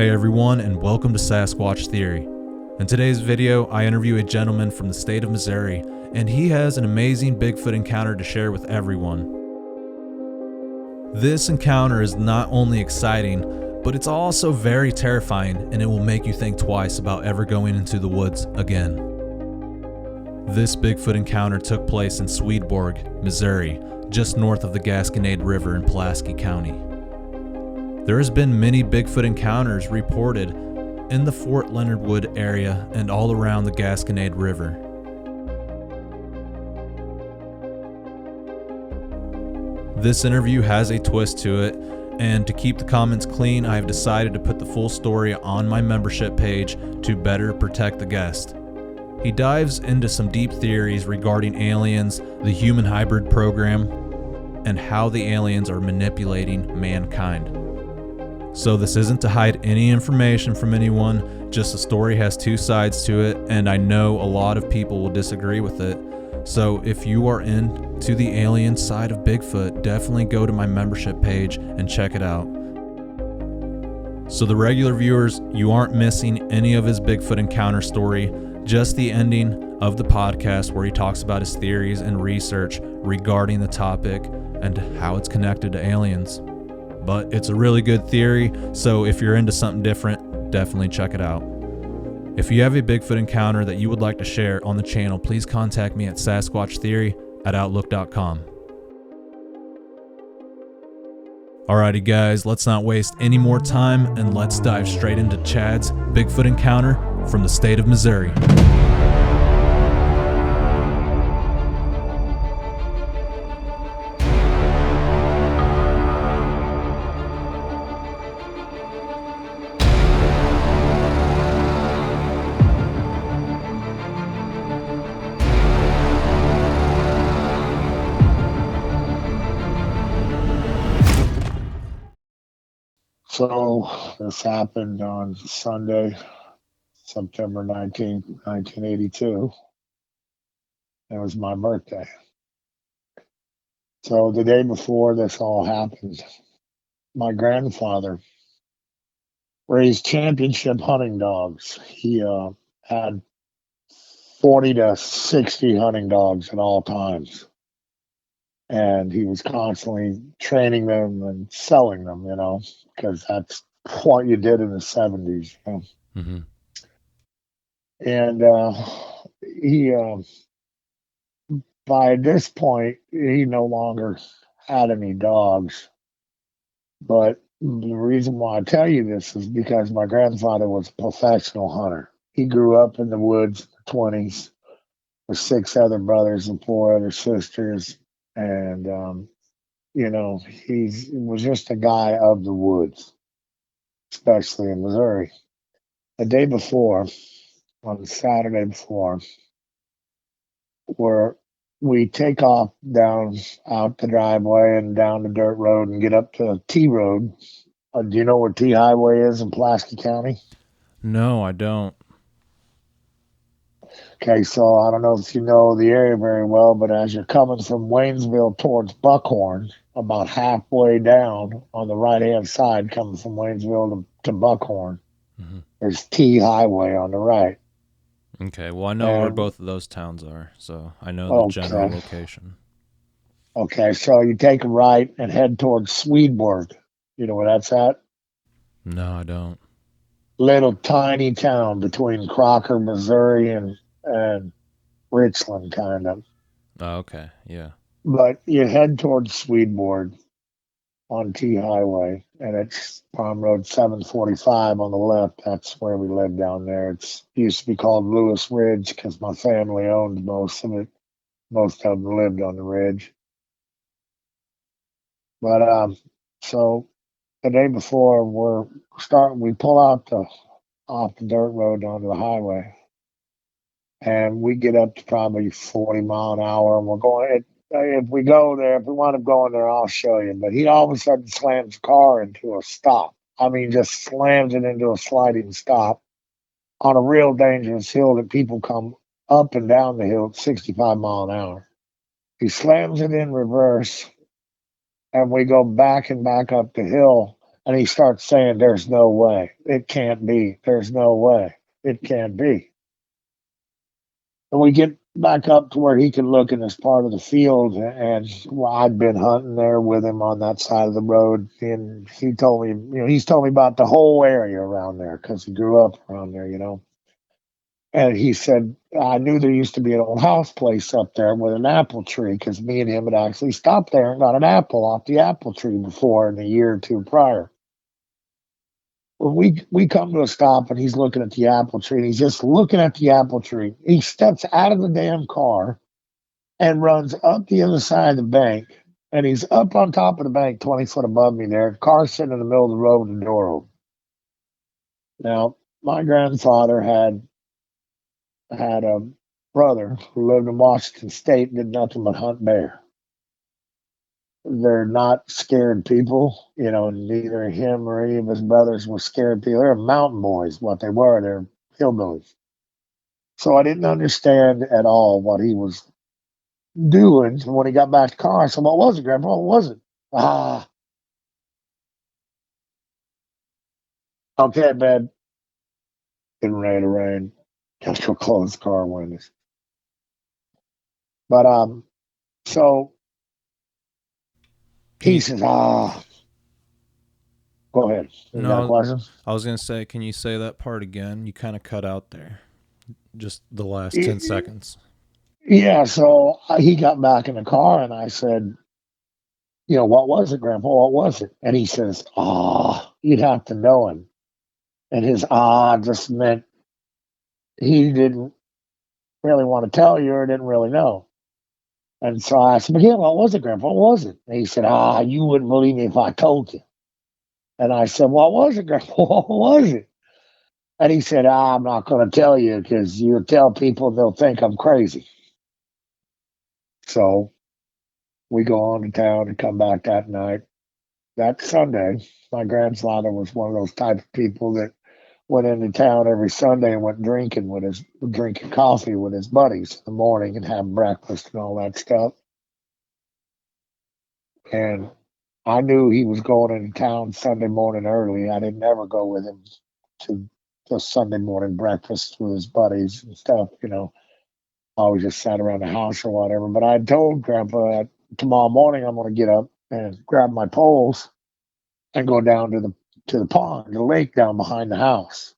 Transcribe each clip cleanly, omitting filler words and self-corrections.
Hey everyone, and welcome to Sasquatch Theory. In today's video, I interview a gentleman from the state of Missouri, and he has an amazing Bigfoot encounter to share with everyone. This encounter is not only exciting, but it's also very terrifying, and it will make you think twice about ever going into the woods again. This Bigfoot encounter took place in Swedenborg, Missouri, just north of the Gasconade River in Pulaski County. There has been many Bigfoot encounters reported in the Fort Leonard Wood area and all around the Gasconade River. This interview has a twist to it, and to keep the comments clean, I have decided to put the full story on my membership page to better protect the guest. He dives into some deep theories regarding aliens, the human hybrid program, and how the aliens are manipulating mankind. So this isn't to hide any information from anyone, just the story has two sides to it, and I know a lot of people will disagree with it. So if you are into the alien side of Bigfoot, definitely go to my membership page and check it out. So the regular viewers, you aren't missing any of his Bigfoot encounter story, just the ending of the podcast where he talks about his theories and research regarding the topic and how it's connected to aliens. But it's a really good theory, so if you're into something different, definitely check it out. If you have a Bigfoot encounter that you would like to share on the channel, please contact me at sasquatchtheory@outlook.com. Alrighty guys, let's not waste any more time and let's dive straight into Chad's Bigfoot encounter from the state of Missouri. So this happened on Sunday, September 19th, 1982. It was my birthday. So the day before this all happened, my grandfather raised championship hunting dogs. He had 40 to 60 hunting dogs at all times. And he was constantly training them and selling them, because that's what you did in the 70s. Mm-hmm. And he, by this point, he no longer had any dogs. But the reason why I tell you this is because my grandfather was a professional hunter. He grew up in the woods in the 20s with 6 other brothers and 4 other sisters. And, he was just a guy of the woods, especially in Missouri. The day before, on the Saturday before, where we take off down out the driveway and down the dirt road and get up to T Road. Do you know where T Highway is in Pulaski County? No, I don't. Okay, so I don't know if you know the area very well, but as you're coming from Waynesville towards Buckhorn, about halfway down on the right-hand side, coming from Waynesville to Buckhorn, Mm-hmm. there's T Highway on the right. Okay, well I know where both of those towns are, so I know the general location. Okay, so you take a right and head towards Swedenborg. You know where that's at? No, I don't. Little tiny town between Crocker, Missouri, and Richland, kind of. Oh, okay, yeah. But you head towards Swedenborg on T Highway, and it's Palm Road 745 on the left. That's where we live down there. It used to be called Lewis Ridge because my family owned most of it. Most of them lived on the ridge. But so the day before we pull out off the dirt road onto the highway, and we get up to probably 40 mile an hour, and we're going. If we go there, if we wind up going there, I'll show you. But he all of a sudden slams the car into a stop. I mean, just slams it into a sliding stop on a real dangerous hill that people come up and down the hill at 65 mile an hour. He slams it in reverse, and we go back and back up the hill. And he starts saying, there's no way. It can't be. There's no way. It can't be. And we get back up to where he can look in this part of the field. And well, I'd been hunting there with him on that side of the road. And he told me, he's told me about the whole area around there because he grew up around there. And he said, I knew there used to be an old house place up there with an apple tree because me and him had actually stopped there and got an apple off the apple tree before in the year or two prior. Well, we come to a stop and he's looking at the apple tree and he's just looking at the apple tree. He steps out of the damn car and runs up the other side of the bank. And he's up on top of the bank, 20 foot above me there. Car sitting in the middle of the road with the door open. Now, my grandfather had a brother who lived in Washington State and did nothing but hunt bear. They're not scared people, neither him or any of his brothers were scared people. They're mountain boys, what they were. They're hillbillies. So I didn't understand at all what he was doing. So when he got back to the car, I said, what was it, Grandpa? What was it? Okay, man. Getting ready to rain. Got to go close the car windows. But so he says, go ahead. You got a question? I was going to say, can you say that part again? You kind of cut out there. Just the last 10 seconds. Yeah, so he got back in the car and I said, what was it, Grandpa? What was it? And he says, you'd have to know him. And his just meant he didn't really want to tell you or didn't really know. And so I said, again, what was it, Grandpa? What was it? And he said, you wouldn't believe me if I told you. And I said, what was it, Grandpa? What was it? And he said, I'm not going to tell you because you tell people, they'll think I'm crazy. So we go on to town and come back that night. That Sunday, my grandfather was one of those type of people that went into town every Sunday and went drinking coffee with his buddies in the morning and have breakfast and all that stuff. And I knew he was going into town Sunday morning early. I didn't ever go with him to just Sunday morning breakfast with his buddies and stuff, always just sat around the house or whatever. But I told Grandpa that tomorrow morning I'm going to get up and grab my poles and go down to the pond, the lake down behind the house.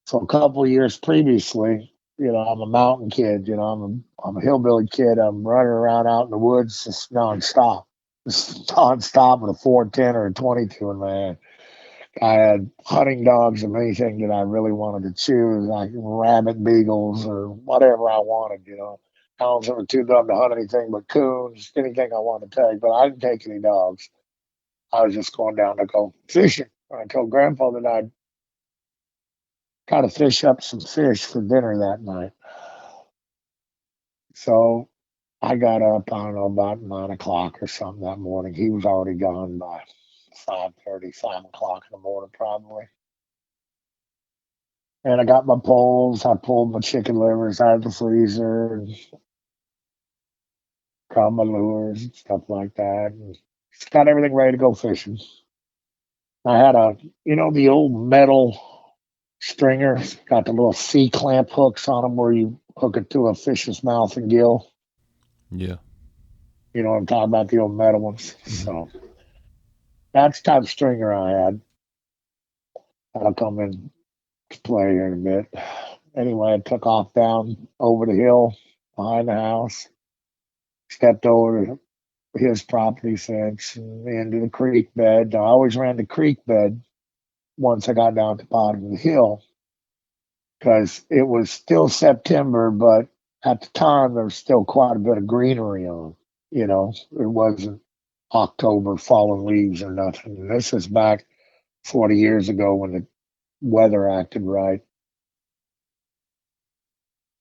So a couple of years previously, I'm a mountain kid, I'm a hillbilly kid. I'm running around out in the woods just nonstop with a 410 or a 22 in my hand. I had hunting dogs of anything that I really wanted to choose, like rabbit beagles or whatever I wanted, Hounds that were too dumb to hunt anything but coons, anything I wanted to take, but I didn't take any dogs. I was just going down to go fishing. I told Grandpa that I'd try to fish up some fish for dinner that night. So I got up, I don't know, about 9 o'clock or something that morning. He was already gone by 5:30, 5 o'clock in the morning, probably. And I got my poles. I pulled my chicken livers out of the freezer and caught my lures and stuff like that. And just got everything ready to go fishing. I had the old metal stringer, got the little C-clamp hooks on them where you hook it to a fish's mouth and gill. Yeah. You know what I'm talking about, the old metal ones. So that's the type of stringer I had. That'll come in to play here in a bit. Anyway, I took off down over the hill behind the house, stepped over his property fence and into the creek bed. I always ran the creek bed once I got down to the bottom of the hill because it was still September, but at the time there was still quite a bit of greenery on. It wasn't October falling leaves or nothing. And this is back 40 years ago when the weather acted right.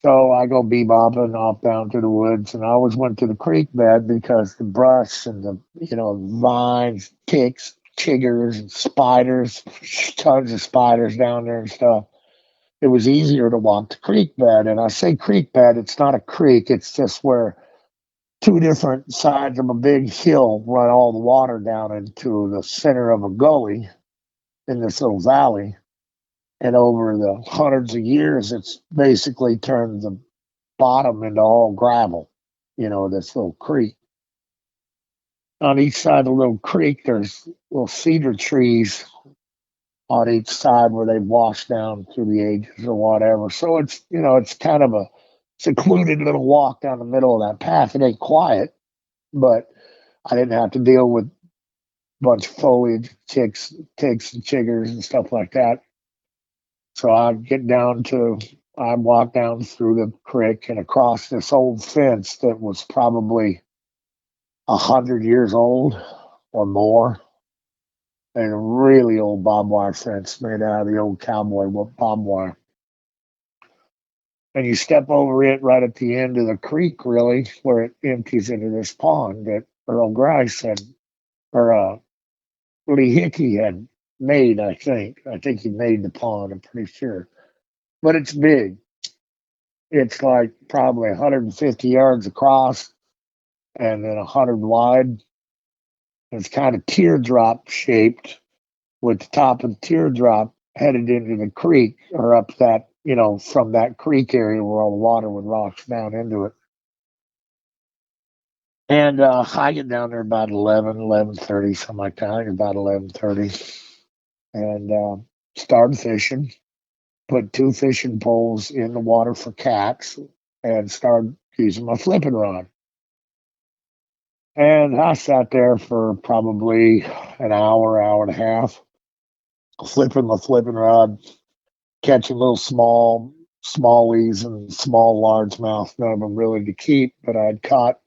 So I go bebopping off down to the woods, and I always went to the creek bed because the brush and the vines, ticks, chiggers, and spiders, tons of spiders down there and stuff. It was easier to walk the creek bed. And I say creek bed, it's not a creek, it's just where two different sides of a big hill run all the water down into the center of a gully. in this little valley. And over the hundreds of years, it's basically turned the bottom into all gravel, this little creek. On each side of the little creek, there's little cedar trees on each side where they've washed down through the ages or whatever. So it's kind of a secluded little walk down the middle of that path. It ain't quiet, but I didn't have to deal with a bunch of foliage, ticks and chiggers and stuff like that. So I'd walk down through the creek and across this old fence that was probably 100 years old or more. And a really old barbed wire fence made out of the old cowboy barbed wire. And you step over it right at the end of the creek, really, where it empties into this pond that Earl Grice or Lee Hickey had made, I think. I think he made the pond, I'm pretty sure. But it's big. It's like probably 150 yards across and then 100 wide. It's kind of teardrop shaped, with the top of the teardrop headed into the creek or up that, from that creek area where all the water would rush down into it. And I get down there about 11:30, something like that. I get about 11:30 and started fishing. Put 2 fishing poles in the water for cats and started using my flipping rod. And I sat there for probably an hour and a half, flipping my flipping rod, catching little smallies and small largemouth, none of them really to keep, but I'd caught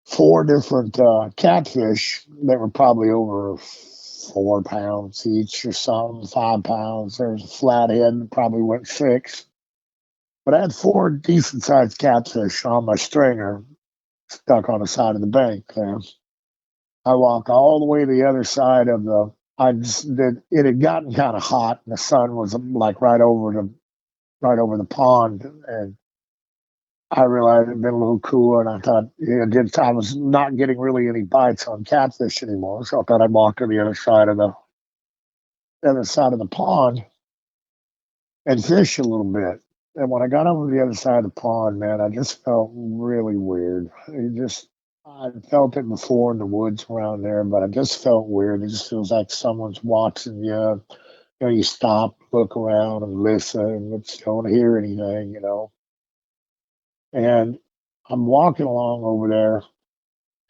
4 different catfish that were probably over 4 pounds each or something, 5 pounds. There's a flathead that probably went 6. But I had 4 decent sized catfish on my stringer stuck on the side of the bank there. I walk all the way to the other side of it had gotten kind of hot and the sun was like right over the pond, and I realized it had been a little cooler, and I thought I was not getting really any bites on catfish anymore, so I thought I'd walk to the other side of the pond and fish a little bit. And when I got over to the other side of the pond, man, I just felt really weird. I felt it before in the woods around there, but I just felt weird. It just feels like someone's watching you. You stop, look around, and listen, but you don't hear anything, And I'm walking along over there,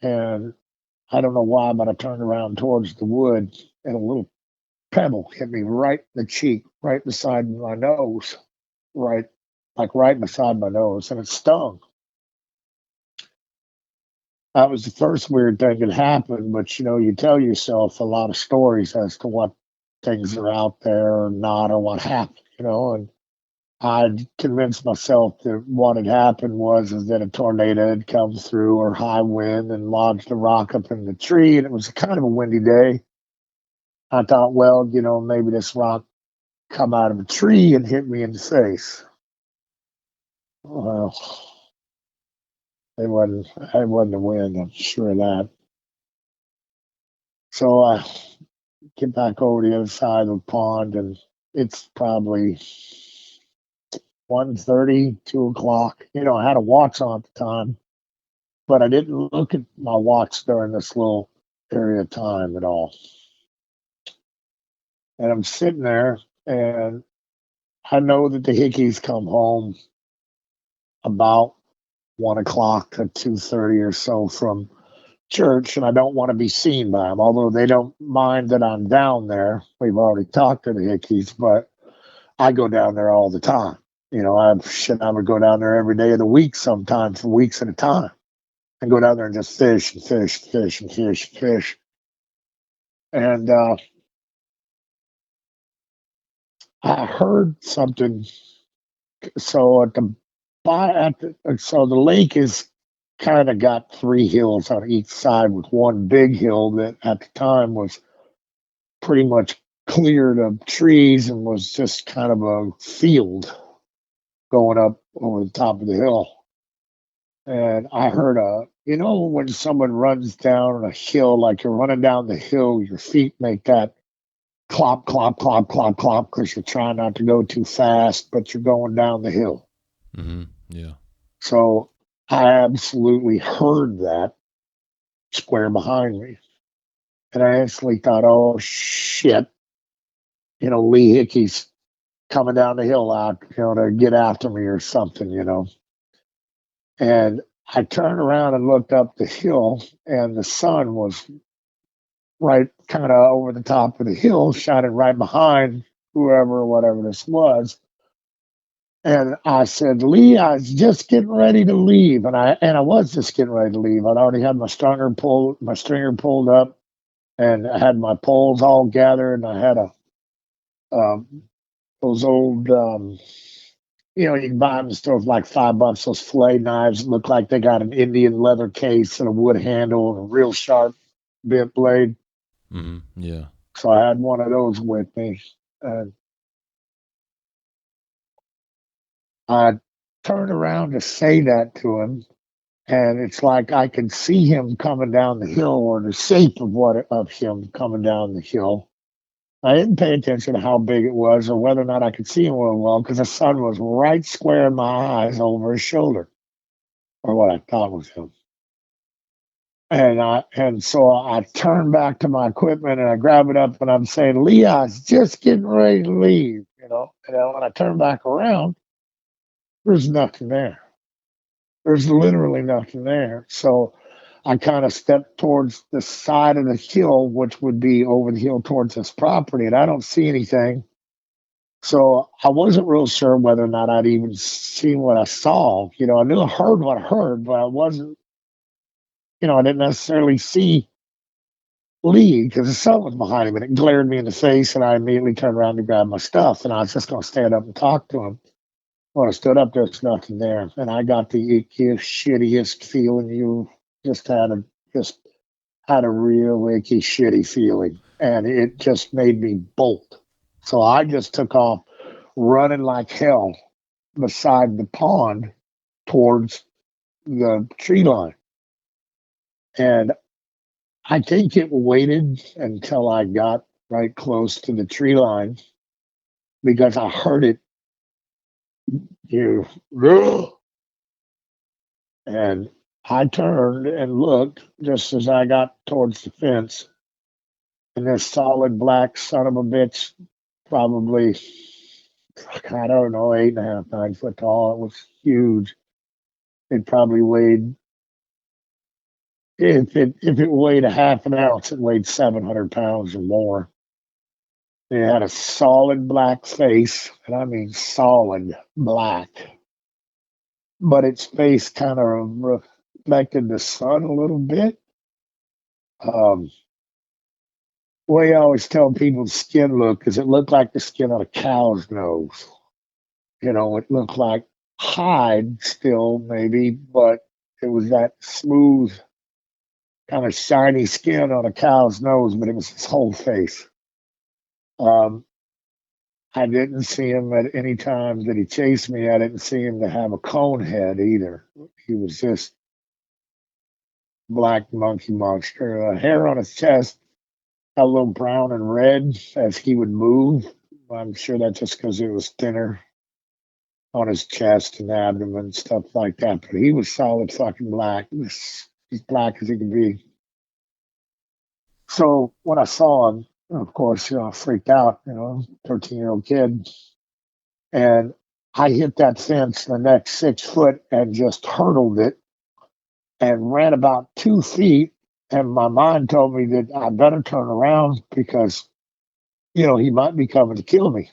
and I don't know why, but I turned around towards the woods, and a little pebble hit me right in the cheek, right beside my nose, right beside my nose, and it stung. That was the first weird thing that happened, but you tell yourself a lot of stories as to what things are out there or not, or what happened, and I'd convinced myself that what had happened was that a tornado had come through or high wind and lodged a rock up in the tree, and it was kind of a windy day. I thought, well, maybe this rock come out of a tree and hit me in the face. Well, it wasn't a wind, I'm sure of that. So I get back over the other side of the pond, and it's probably 1:30, 2:00. I had a watch on at the time, but I didn't look at my watch during this little area of time at all. And I'm sitting there, and I know that the Hickeys come home about 1:00 to 2:30 or so from church, and I don't want to be seen by them, although they don't mind that I'm down there. We've already talked to the Hickeys, but I go down there all the time. I would go down there every day of the week, sometimes for weeks at a time, and go down there and just fish and fish and fish and fish and fish. And I heard something. So so the lake is kind of got 3 hills on each side, with one big hill that at the time was pretty much cleared of trees and was just kind of a field going up over the top of the hill. And I heard when someone runs down a hill, like you're running down the hill, your feet make that clop, clop, clop, clop, clop, because you're trying not to go too fast, but you're going down the hill. Mm-hmm. Yeah. So I absolutely heard that square behind me. And I instantly thought, oh shit, Lee Hickey's coming down the hill out, to get after me or something. And I turned around and looked up the hill, and the sun was right kind of over the top of the hill, shining right behind whoever or whatever this was. And I said, Lee, I was just getting ready to leave. And I was just getting ready to leave. I'd already had my stringer pulled up, and I had my poles all gathered, and I had those old you can buy them in stores for like $5, those fillet knives that look like they got an Indian leather case and a wood handle and a real sharp bent blade. Mm-hmm. Yeah. So I had one of those with me. And I turned around to say that to him, and it's like I could see him coming down the hill, or the shape of him coming down the hill. I didn't pay attention to how big it was or whether or not I could see him real well, because the sun was right square in my eyes over his shoulder, or what I thought was him. And so I turned back to my equipment and I grab it up and I'm saying, Lee, I was just getting ready to leave. And then when I turn back around, there's nothing there. There's literally nothing there. So I kind of stepped towards the side of the hill, which would be over the hill towards this property, and I don't see anything. So I wasn't real sure whether or not I'd even seen what I saw. I knew I heard what I heard, but I wasn't, I didn't necessarily see Lee because the sun was behind him and it glared me in the face, and I immediately turned around to grab my stuff, and I was just going to stand up and talk to him. When I stood up, there's nothing there, and I got the ickiest, shittiest feeling you just had a real icky, shitty feeling, and it just made me bolt. So I just took off running like hell beside the pond towards the tree line. And I think it waited until I got right close to the tree line, because I heard it, you, and I turned and looked just as I got towards the fence, and this solid black son of a bitch, probably, I don't know, 8.5, 9 foot tall. It was huge. It probably weighed, if it weighed a half an ounce, it weighed 700 pounds or more. It had a solid black face, and I mean solid black. But its face kind of reflected the sun a little bit. Way I always tell people skin look is it looked like the skin on a cow's nose. It looked like hide still, maybe, but it was that smooth, kind of shiny skin on a cow's nose, but it was his whole face. Um, I didn't see him at any time that he chased me. I didn't see him to have a cone head either. He was just black monkey monster. Hair on his chest got a little brown and red as he would move. I'm sure that's just because it was thinner on his chest and abdomen, stuff like that. But he was solid fucking black. He was as black as he could be. So when I saw him, of course, I freaked out, 13-year-old kid. And I hit that fence the next 6 foot and just hurdled it and ran about 2 feet. And my mind told me that I better turn around because, he might be coming to kill me.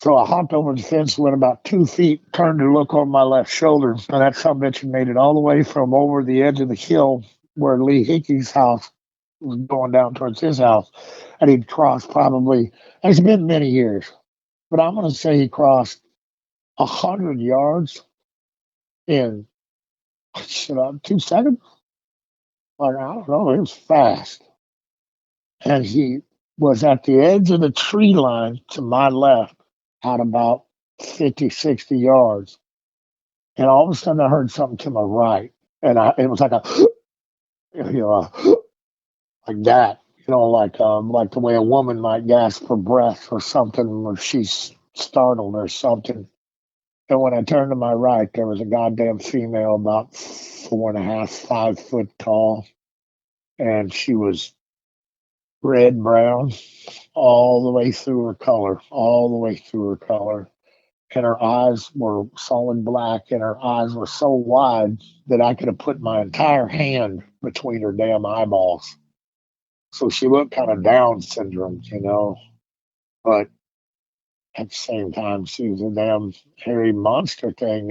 So I hopped over the fence, went about 2 feet, turned to look over my left shoulder, and that son of a bitch made it all the way from over the edge of the hill where Lee Hickey's house was going down towards his house. And he'd crossed probably, it's been many years, but I'm going to say he crossed 100 yards in 2 seconds. Like, I don't know, it was fast. And he was at the edge of the tree line to my left at about 50, 60 yards. And all of a sudden I heard something to my right. And it was like a, like that, like the way a woman might gasp for breath or something, or she's startled or something. And when I turned to my right, there was a goddamn female about 4.5, 5 foot tall, and she was red brown all the way through her color, all the way through her color. And her eyes were solid black, and her eyes were so wide that I could have put my entire hand between her damn eyeballs. So she looked kind of Down syndrome, but at the same time, she was a damn hairy monster thing,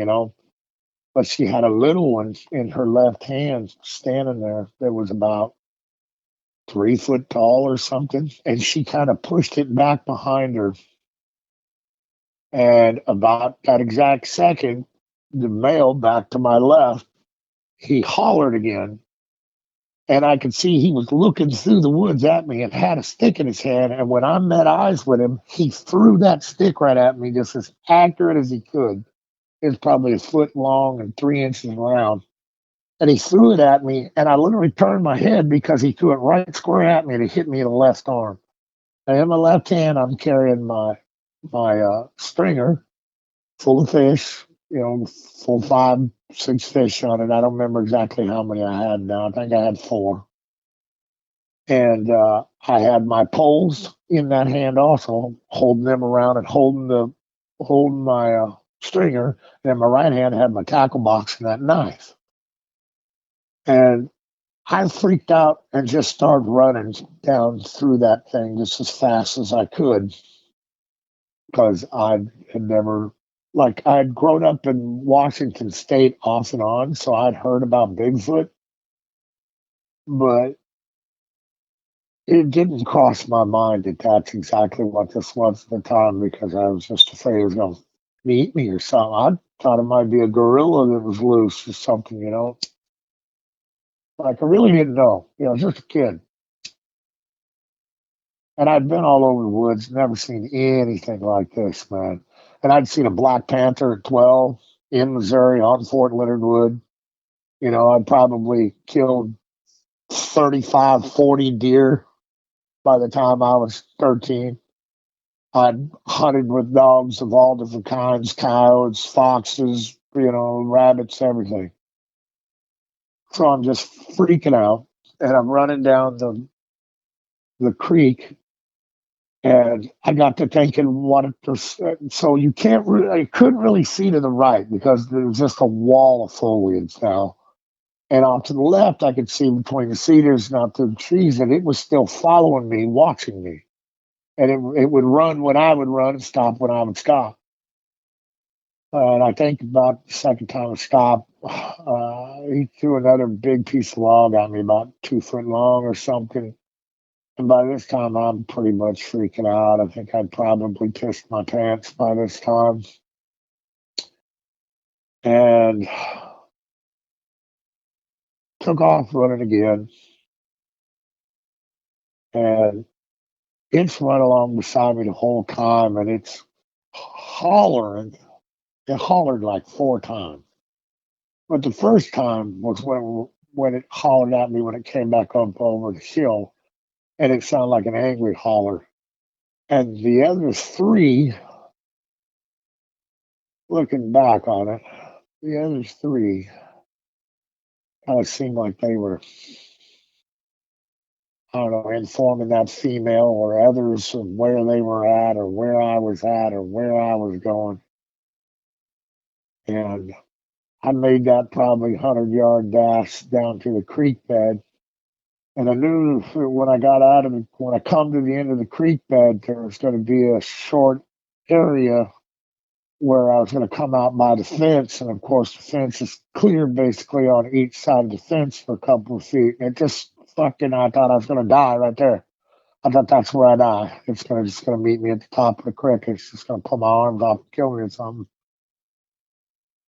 But she had a little one in her left hand standing there that was about 3 foot tall or something. And she kind of pushed it back behind her. And about that exact second, the male back to my left, he hollered again. And I could see he was looking through the woods at me and had a stick in his hand. And when I met eyes with him, he threw that stick right at me just as accurate as he could. It was probably a foot long and 3 inches round. And he threw it at me, and I literally turned my head because he threw it right square at me and it hit me in the left arm. And in my left hand, I'm carrying my stringer full of fish, full 5, 6 fish on it. I don't remember exactly how many I had now. I think I had 4. And I had my poles in that hand also, holding them around and holding my stringer. And in my right hand, I had my tackle box and that knife. And I freaked out and just started running down through that thing just as fast as I could because I had never, I had grown up in Washington State off and on, so I'd heard about Bigfoot, but it didn't cross my mind that that's exactly what this was at the time because I was just afraid it was going to eat me or something. I thought it might be a gorilla that was loose or something, Like, I really didn't know. Just a kid. And I'd been all over the woods, never seen anything like this, man. And I'd seen a black panther at 12 in Missouri on Fort Leonard Wood. I'd probably killed 35, 40 deer by the time I was 13. I'd hunted with dogs of all different kinds, coyotes, foxes, rabbits, everything. So I'm just freaking out. And I'm running down the creek. And I got to thinking, so you I couldn't really see to the right because there was just a wall of foliage now. And off to the left, I could see between the cedars and out through the trees, and it was still following me, watching me. And it would run when I would run and stop when I would stop. And I think about the second time I stopped, he threw another big piece of log at me, about 2 foot long or something. And by this time, I'm pretty much freaking out. I think I'd probably pissed my pants by this time. And took off running again. And it's run along beside me the whole time, and it's hollering. It hollered like 4 times. But the first time was when it hollered at me when it came back up over the hill, and it sounded like an angry holler. And the other 3, looking back on it, the other 3 kind of seemed like they were, I don't know, informing that female or others of where they were at or where I was at or where I was going. And I made that probably 100-yard dash down to the creek bed. And I knew when I got out of it, when I come to the end of the creek bed, there was going to be a short area where I was going to come out by the fence. And of course, the fence is clear basically on each side of the fence for a couple of feet. And it just I thought I was going to die right there. I thought that's where I die. It's just going to meet me at the top of the creek. It's just going to pull my arms off and kill me or something.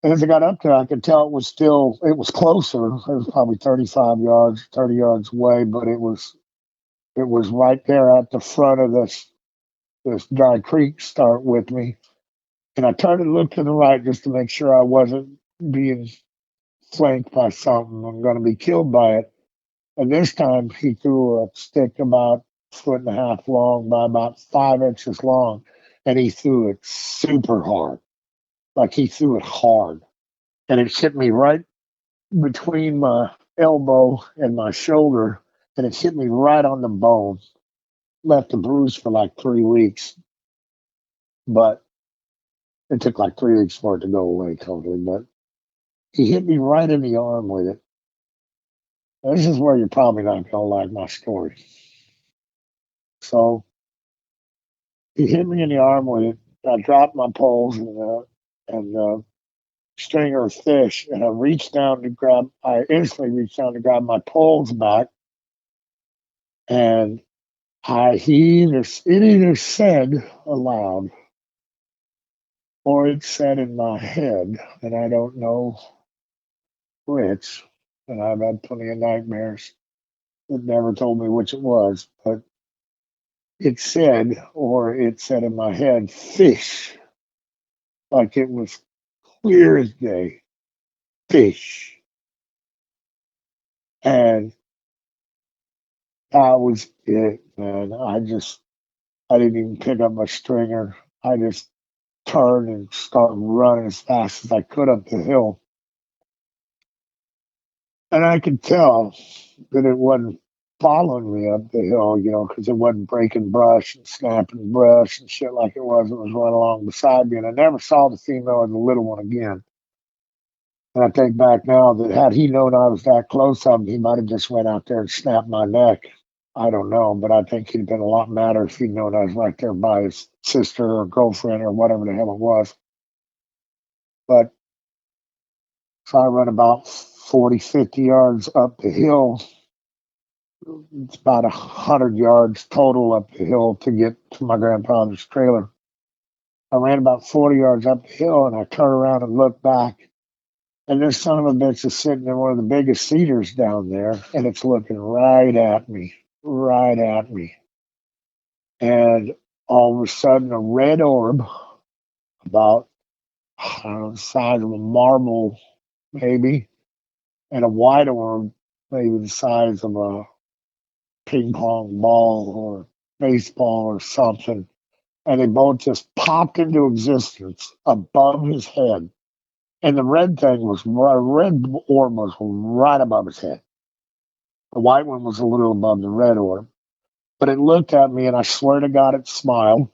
And as I got up there, I could tell it was closer. It was probably 35 yards, 30 yards away, but it was right there at the front of this dry creek start with me. And I turned and looked to the right just to make sure I wasn't being flanked by something. I'm going to be killed by it. And this time he threw a stick about 1.5 feet long by about 5 inches long, and he threw it super hard. Like he threw it hard. And it hit me right between my elbow and my shoulder, and it hit me right on the bone. Left a bruise for like 3 weeks, but it took like 3 weeks for it to go away totally. But he hit me right in the arm with it. This is where you're probably not going to like my story. So he hit me in the arm with it. I dropped my poles and stringer of fish, and I instantly reached down to grab my poles back, and it either said aloud or it said in my head, and I don't know which, and I've had plenty of nightmares that never told me which it was, but it said in my head, fish, like it was clear as day, fish. And that was it, man. I didn't even pick up my stringer. I just turned and started running as fast as I could up the hill. And I could tell that it wasn't following me up the hill, because it wasn't breaking brush and snapping brush and shit like it was. It was running along beside me. And I never saw the female or the little one again. And I think back now that had he known I was that close to him, he might have just went out there and snapped my neck. I don't know, but I think he'd been a lot madder if he'd known I was right there by his sister or girlfriend or whatever the hell it was. But so I run about 40, 50 yards up the hill. It's about 100 yards total up the hill to get to my grandfather's trailer. I ran about 40 yards up the hill, and I turned around and looked back. And this son of a bitch is sitting in one of the biggest cedars down there, and it's looking right at me, right at me. And all of a sudden, a red orb, about the size of a marble, maybe, and a white orb, maybe the size of a ping pong ball or baseball or something. And they both just popped into existence above his head. And the red orb was right above his head. The white one was a little above the red orb. But it looked at me, and I swear to God, it smiled.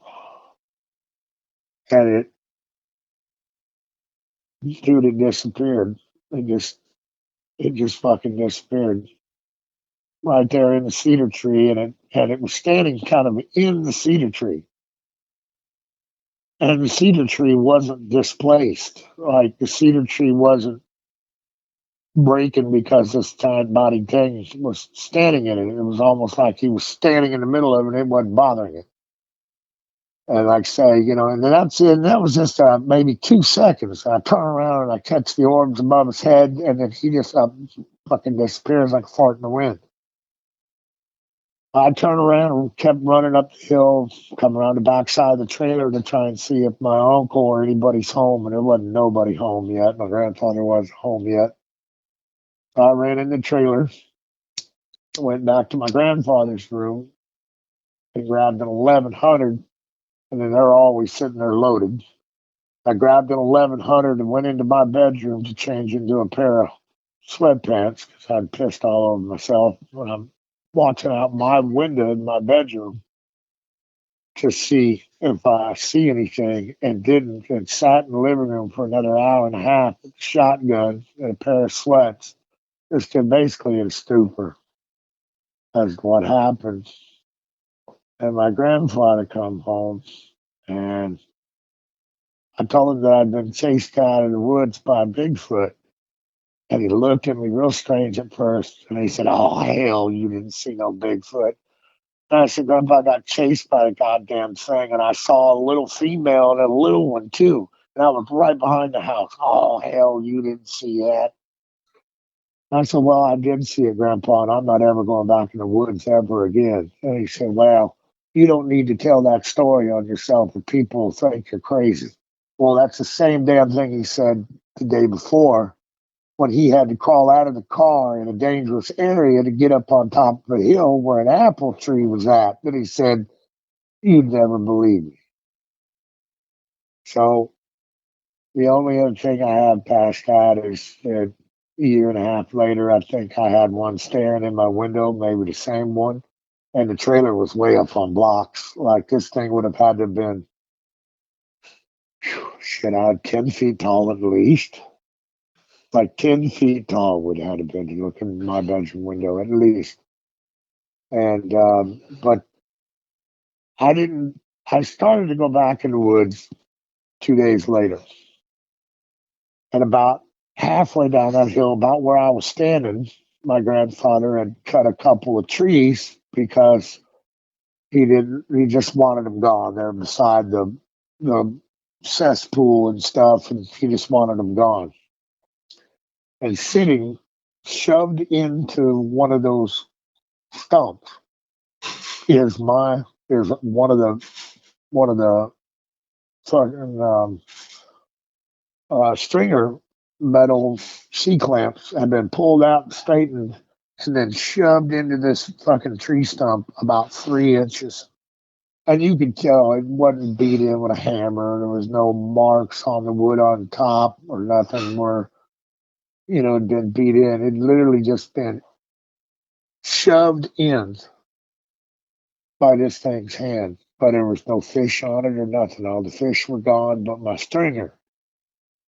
And it disappeared. It just fucking disappeared right there in the cedar tree, and it was standing kind of in the cedar tree. And the cedar tree wasn't displaced. Like the cedar tree wasn't breaking because this giant bodied thing was standing in it. It was almost like he was standing in the middle of it and it wasn't bothering it. And like I say, and then that's it. And that was just maybe 2 seconds. I turn around and I catch the orbs above his head, and then he just fucking disappears like a fart in the wind. I turned around and kept running up the hill, come around the backside of the trailer to try and see if my uncle or anybody's home, and there wasn't nobody home yet. My grandfather wasn't home yet. So I ran in the trailer, went back to my grandfather's room, and grabbed an 1100, and then they're always sitting there loaded. I grabbed an 1100 and went into my bedroom to change into a pair of sweatpants because I'd pissed all over myself when I'm watching out my window in my bedroom to see if I see anything, and didn't, and sat in the living room for another hour and a half with a shotgun and a pair of sweats, just basically in a stupor as to what happened. And my grandfather come home, and I told him that I'd been chased out of the woods by Bigfoot. And he looked at me real strange at first, and he said, "Oh, hell, you didn't see no Bigfoot." And I said, "Grandpa, I got chased by the goddamn thing, and I saw a little female and a little one, too. And I was right behind the house." "Oh, hell, you didn't see that." And I said, "Well, I did see it, Grandpa, and I'm not ever going back in the woods ever again." And he said, "Well, you don't need to tell that story on yourself, or people will think you're crazy." Well, that's the same damn thing he said the day before. when he had to crawl out of the car in a dangerous area to get up on top of a hill where an apple tree was at, that he said, "You'd never believe me." So the only other thing I had past that is a year and a half later, I think I had one staring in my window, maybe the same one. And the trailer was way up on blocks. Like this thing would have had to have been, shit, out 10 feet tall at least. Like 10 feet tall would have had to been looking in my bedroom window at least. And, but I started to go back in the woods 2 days later. And about halfway down that hill, about where I was standing, my grandfather had cut a couple of trees because he just wanted them gone. They're beside the cesspool and stuff, and he just wanted them gone. And sitting shoved into one of those stumps is one of the fucking stringer metal C clamps had been pulled out and straightened and then shoved into this fucking tree stump about 3 inches. And you could tell it wasn't beat in with a hammer. There was no marks on the wood on top or nothing where, it'd been beat in. It literally just been shoved in by this thing's hand. But there was no fish on it or nothing. All the fish were gone, but my stringer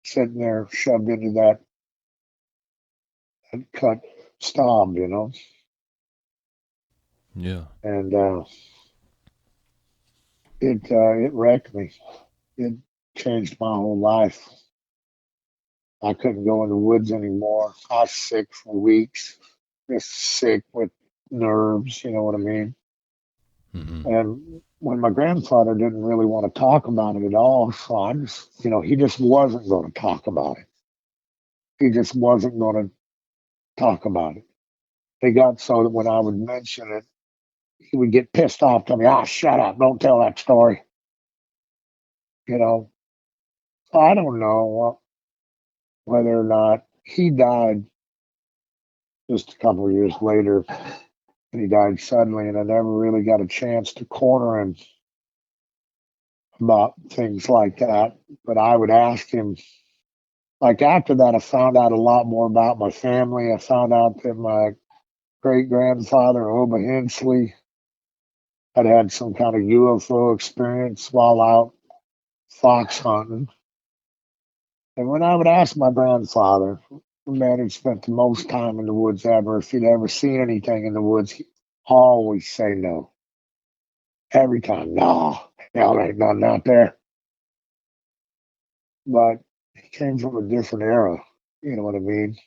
sitting there shoved into that cut stomp, Yeah. And it wrecked me. It changed my whole life. I couldn't go in the woods anymore. I was sick for weeks, just sick with nerves, you know what I mean? Mm-hmm. And when my grandfather didn't really want to talk about it at all, so I just, he just wasn't going to talk about it. He just wasn't going to talk about it. It got so that when I would mention it, he would get pissed off to me. Shut up. Don't tell that story. So I don't know whether or not he died just a couple of years later. And he died suddenly, and I never really got a chance to corner him about things like that. But I would ask him, like after that, I found out a lot more about my family. I found out that my great grandfather, Oba Hensley, had had some kind of UFO experience while out fox hunting. And when I would ask my grandfather, the man who spent the most time in the woods ever, if he'd ever seen anything in the woods, he'd always say no. Every time, no, there ain't nothing out there. But he came from a different era, you know what I mean?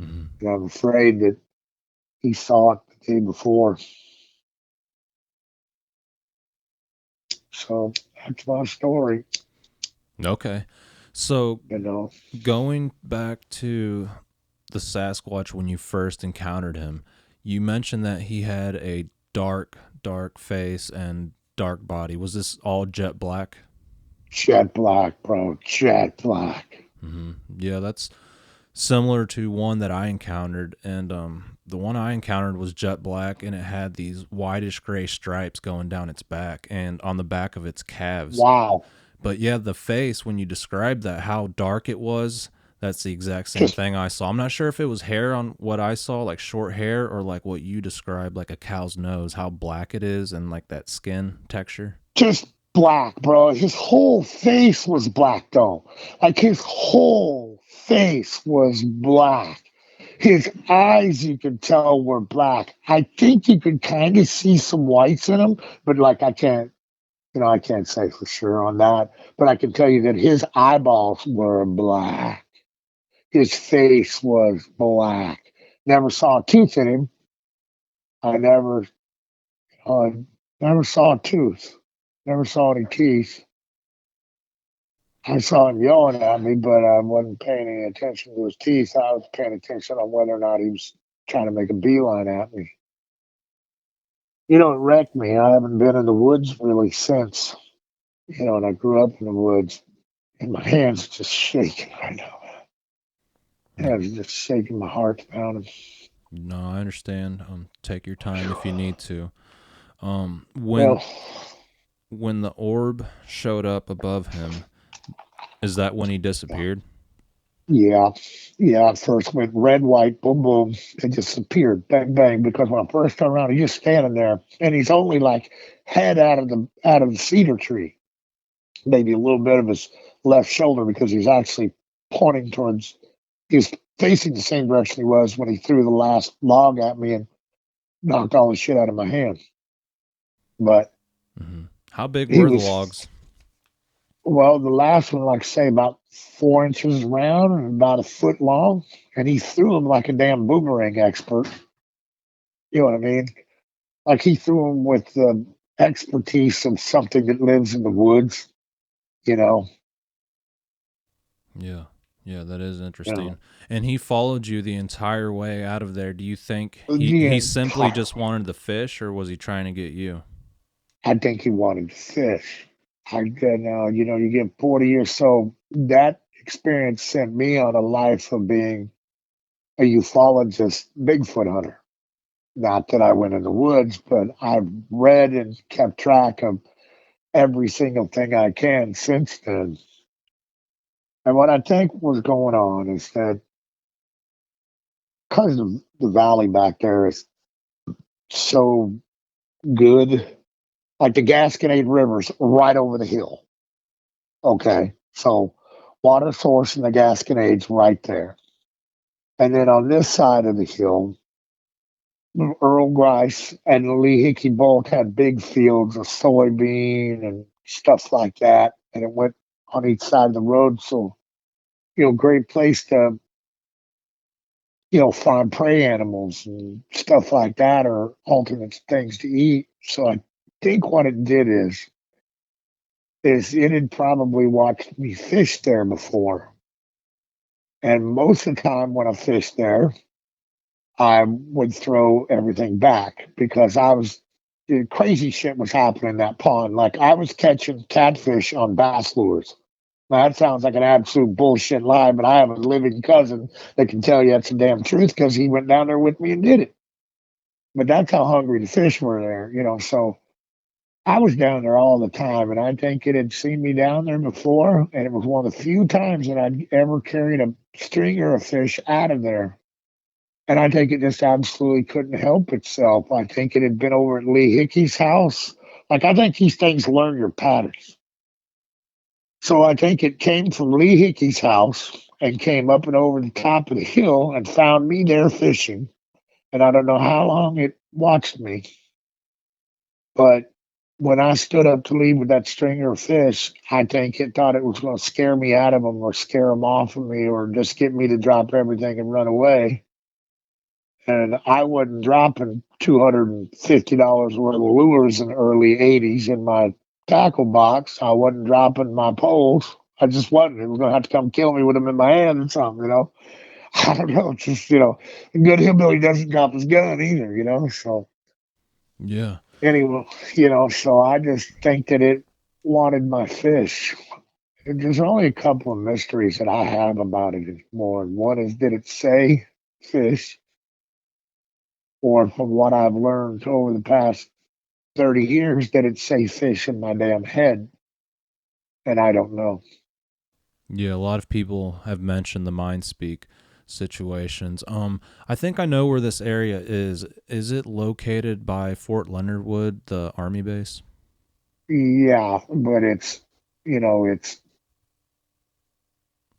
Mm-hmm. And I'm afraid that he saw it the day before. So that's my story. Okay. So You know, going back to the Sasquatch when you first encountered him, you mentioned that he had a dark face and dark body. Was this all jet black? jet black, bro, jet black. Mm-hmm. Yeah, that's similar to one that I encountered, and the one I encountered was jet black, and it had these whitish gray stripes going down its back and on the back of its calves. Wow. But yeah, the face, when you described that, how dark it was, that's the exact same thing I saw. I'm not sure if it was hair on what I saw, like short hair, or like what you described, like a cow's nose, how black it is and like that skin texture. Just black, bro. His whole face was black, though. Like his whole face was black. His eyes, you could tell, were black. I think you could kind of see some whites in them, but like I can't say for sure on that. But I can tell you that his eyeballs were black. His face was black. Never saw a tooth in him. I uh, never saw a tooth. Never saw any teeth. I saw him yelling at me, but I wasn't paying any attention to his teeth. I was paying attention on whether or not he was trying to make a beeline at me. It wrecked me. I haven't been in the woods really since. And I grew up in the woods, and my hands are just shaking right now. I was just shaking my heart about it. No, I understand. Take your time if you need to. When Well, the orb showed up above him, is that when he disappeared? yeah, yeah. At first went red, white, boom, boom. It just appeared, bang, bang. Because when I first turned around, he's just standing there, and he's only like head out of the cedar tree, maybe a little bit of his left shoulder, because he's actually pointing towards. He's facing the same direction he was when he threw the last log at me and knocked all the shit out of my hand. But Mm-hmm. How big he were the was logs? well, the last one, like say, about 4 inches round and about a foot long, and he threw them like a damn boomerang expert. You know what I mean? Like he threw them with the expertise of something that lives in the woods. You know, Yeah. Yeah, that is you interesting. know. And he followed you the entire way out of there. Do you think The he simply entire, just wanted the fish, or was he trying to get you? I think he wanted to fish. I now, you get 40 years, so that experience sent me on a life of being a ufologist, Bigfoot hunter. Not that I went in the woods, but I've read and kept track of every single thing I can since then. And what I think was going on is that because the valley back there is so good, like the Gasconade River's right over the hill. Okay. So water source in the Gasconade's right there. And then on this side of the hill, Earl Grice and the Lee Hickey both had big fields of soybean and stuff like that. And it went on each side of the road. So, great place to, farm prey animals and stuff like that, or alternate things to eat. So I think what it did is it had probably watched me fish there before. And most of the time when I fished there, I would throw everything back because crazy shit was happening in that pond. Like I was catching catfish on bass lures. Now, that sounds like an absolute bullshit lie, but I have a living cousin that can tell you that's the damn truth because he went down there with me and did it. But that's how hungry the fish were there. So I was down there all the time, and I think it had seen me down there before, and it was one of the few times that I'd ever carried a stringer of fish out of there. And I think it just absolutely couldn't help itself. I think it had been over at Lee Hickey's house. Like, I think these things learn your patterns. So I think it came from Lee Hickey's house and came up and over the top of the hill and found me there fishing. And I don't know how long it watched me, but when I stood up to leave with that stringer of fish, I think it thought it was going to scare me out of them or scare them off of me or just get me to drop everything and run away. And I wasn't dropping $250 worth of lures in the early 80s in my tackle box. I wasn't dropping my poles. I just wasn't. It was going to have to come kill me with them in my hand or something. I don't know. It's just, a good hillbilly doesn't drop his gun either. So Yeah. anyway, so I just think that it wanted my fish. There's only a couple of mysteries that I have about it more. One is, did it say fish? Or from what I've learned over the past 30 years, that it say fish in my damn head. And I don't know. Yeah, a lot of people have mentioned the mind speak situations. I think I know where this area is. Is it located by Fort Leonard Wood, the army base? Yeah, but it's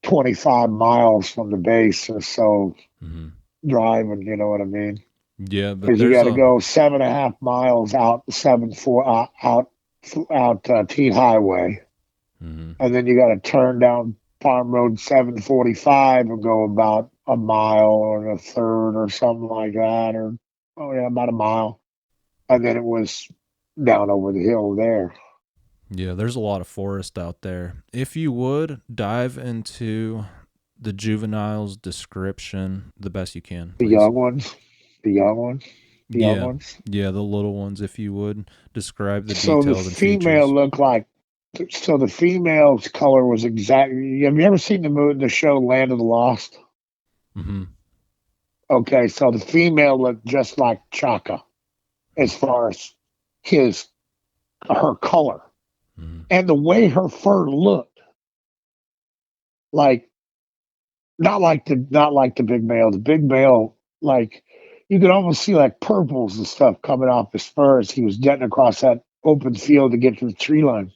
25 miles from the base or so Mm-hmm. driving, you know what I mean? Yeah, but Because you there's got to a. go 7.5 miles out 7-4 out T Highway, Mm-hmm. and then you got to turn down Farm Road 745 and go about a mile or a third or something like that, or oh yeah, about a mile, and then it was down over the hill there. Yeah, there's a lot of forest out there. If you would dive into the juvenile's description the best you can, The please. young ones, the young ones, the young Yeah, ones. yeah, the little ones. If you would describe the So the details and female features. looked like. So the female's color was exactly. Have you ever seen the show Land of the Lost? Mm-hmm. Okay, so the female looked just like Chaka as far as his her color Mm-hmm. and the way her fur looked. Like not like the big male. The big male, like you could almost see like purples and stuff coming off his fur as he was getting across that open field to get to the tree line.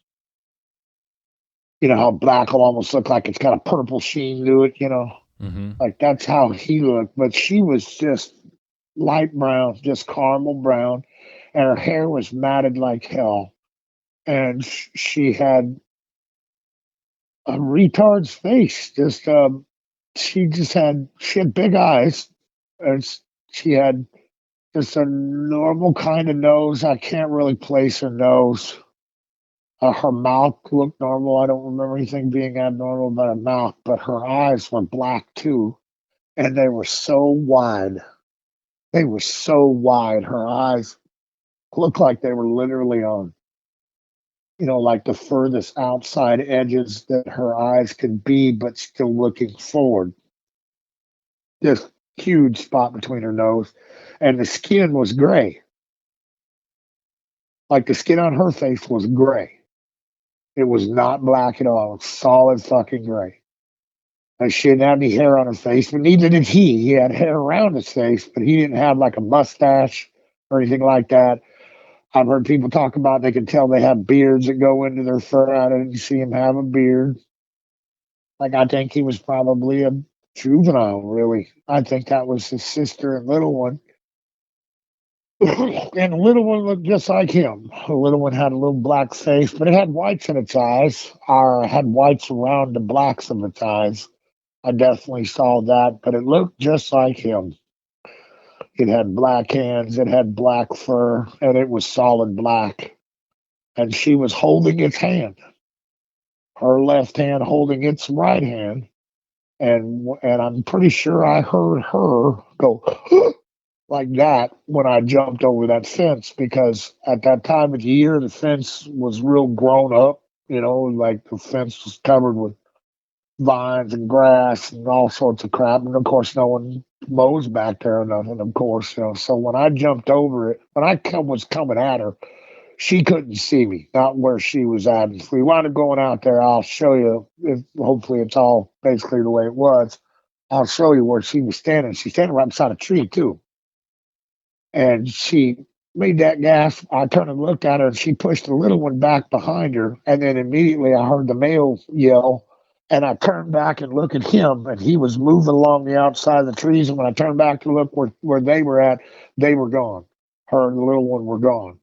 You know how black will almost look like it's got a purple sheen to it, you know? Mm-hmm. Like that's how he looked. But she was just light brown, just caramel brown, and her hair was matted like hell. And she had a retard's face. She had big eyes, and she had just a normal kind of nose. I can't really place her nose. Her mouth looked normal. I don't remember anything being abnormal about her mouth, but her eyes were black too, and they were so wide. They were so wide. Her eyes looked like they were literally on, like the furthest outside edges that her eyes could be, but still looking forward. This huge spot between her nose, and the skin was gray. Like the skin on her face was gray. It was not black at all. It was solid fucking gray. And she didn't have any hair on her face, but neither did he. He had hair around his face, but he didn't have like a mustache or anything like that. I've heard people talk about they can tell they have beards that go into their fur. I didn't see him have a beard. Like I think he was probably a juvenile, really. I think that was his sister and little one. And the little one looked just like him. The little one had a little black face, but it had whites in its eyes, or had whites around the blacks of its eyes. I definitely saw that, but it looked just like him. It had black hands, it had black fur, and it was solid black. And she was holding its hand, her left hand holding its right hand, and I'm pretty sure I heard her go like that when I jumped over that fence because at that time of the year the fence was real grown up, like the fence was covered with vines and grass and all sorts of crap. And of course no one mows back there or nothing, of course, So when I jumped over it, when was coming at her, she couldn't see me, not where she was at. If we wound up going out there, I'll show you. If hopefully it's all basically the way it was. I'll show you where she was standing. She's standing right beside a tree too, and she made that gasp. I turned and looked at her, and she pushed the little one back behind her. And then immediately I heard the male yell, and I turned back and looked at him, and he was moving along the outside of the trees. And when I turned back to look where they were at, they were gone. Her and the little one were gone.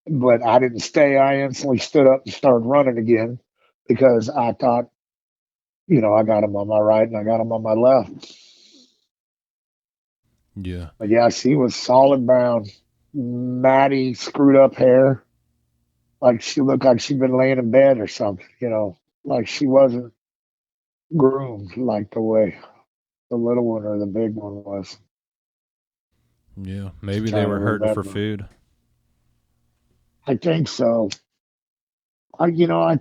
But I didn't stay. I instantly stood up and started running again because I thought, I got him on my right and I got him on my left. Yeah. But yeah, she was solid brown, matty, screwed up hair. Like she looked like she'd been laying in bed or something, like she wasn't groomed like the way the little one or the big one was. Yeah. Just Maybe they trying to were hurting for remember. food. I think so. I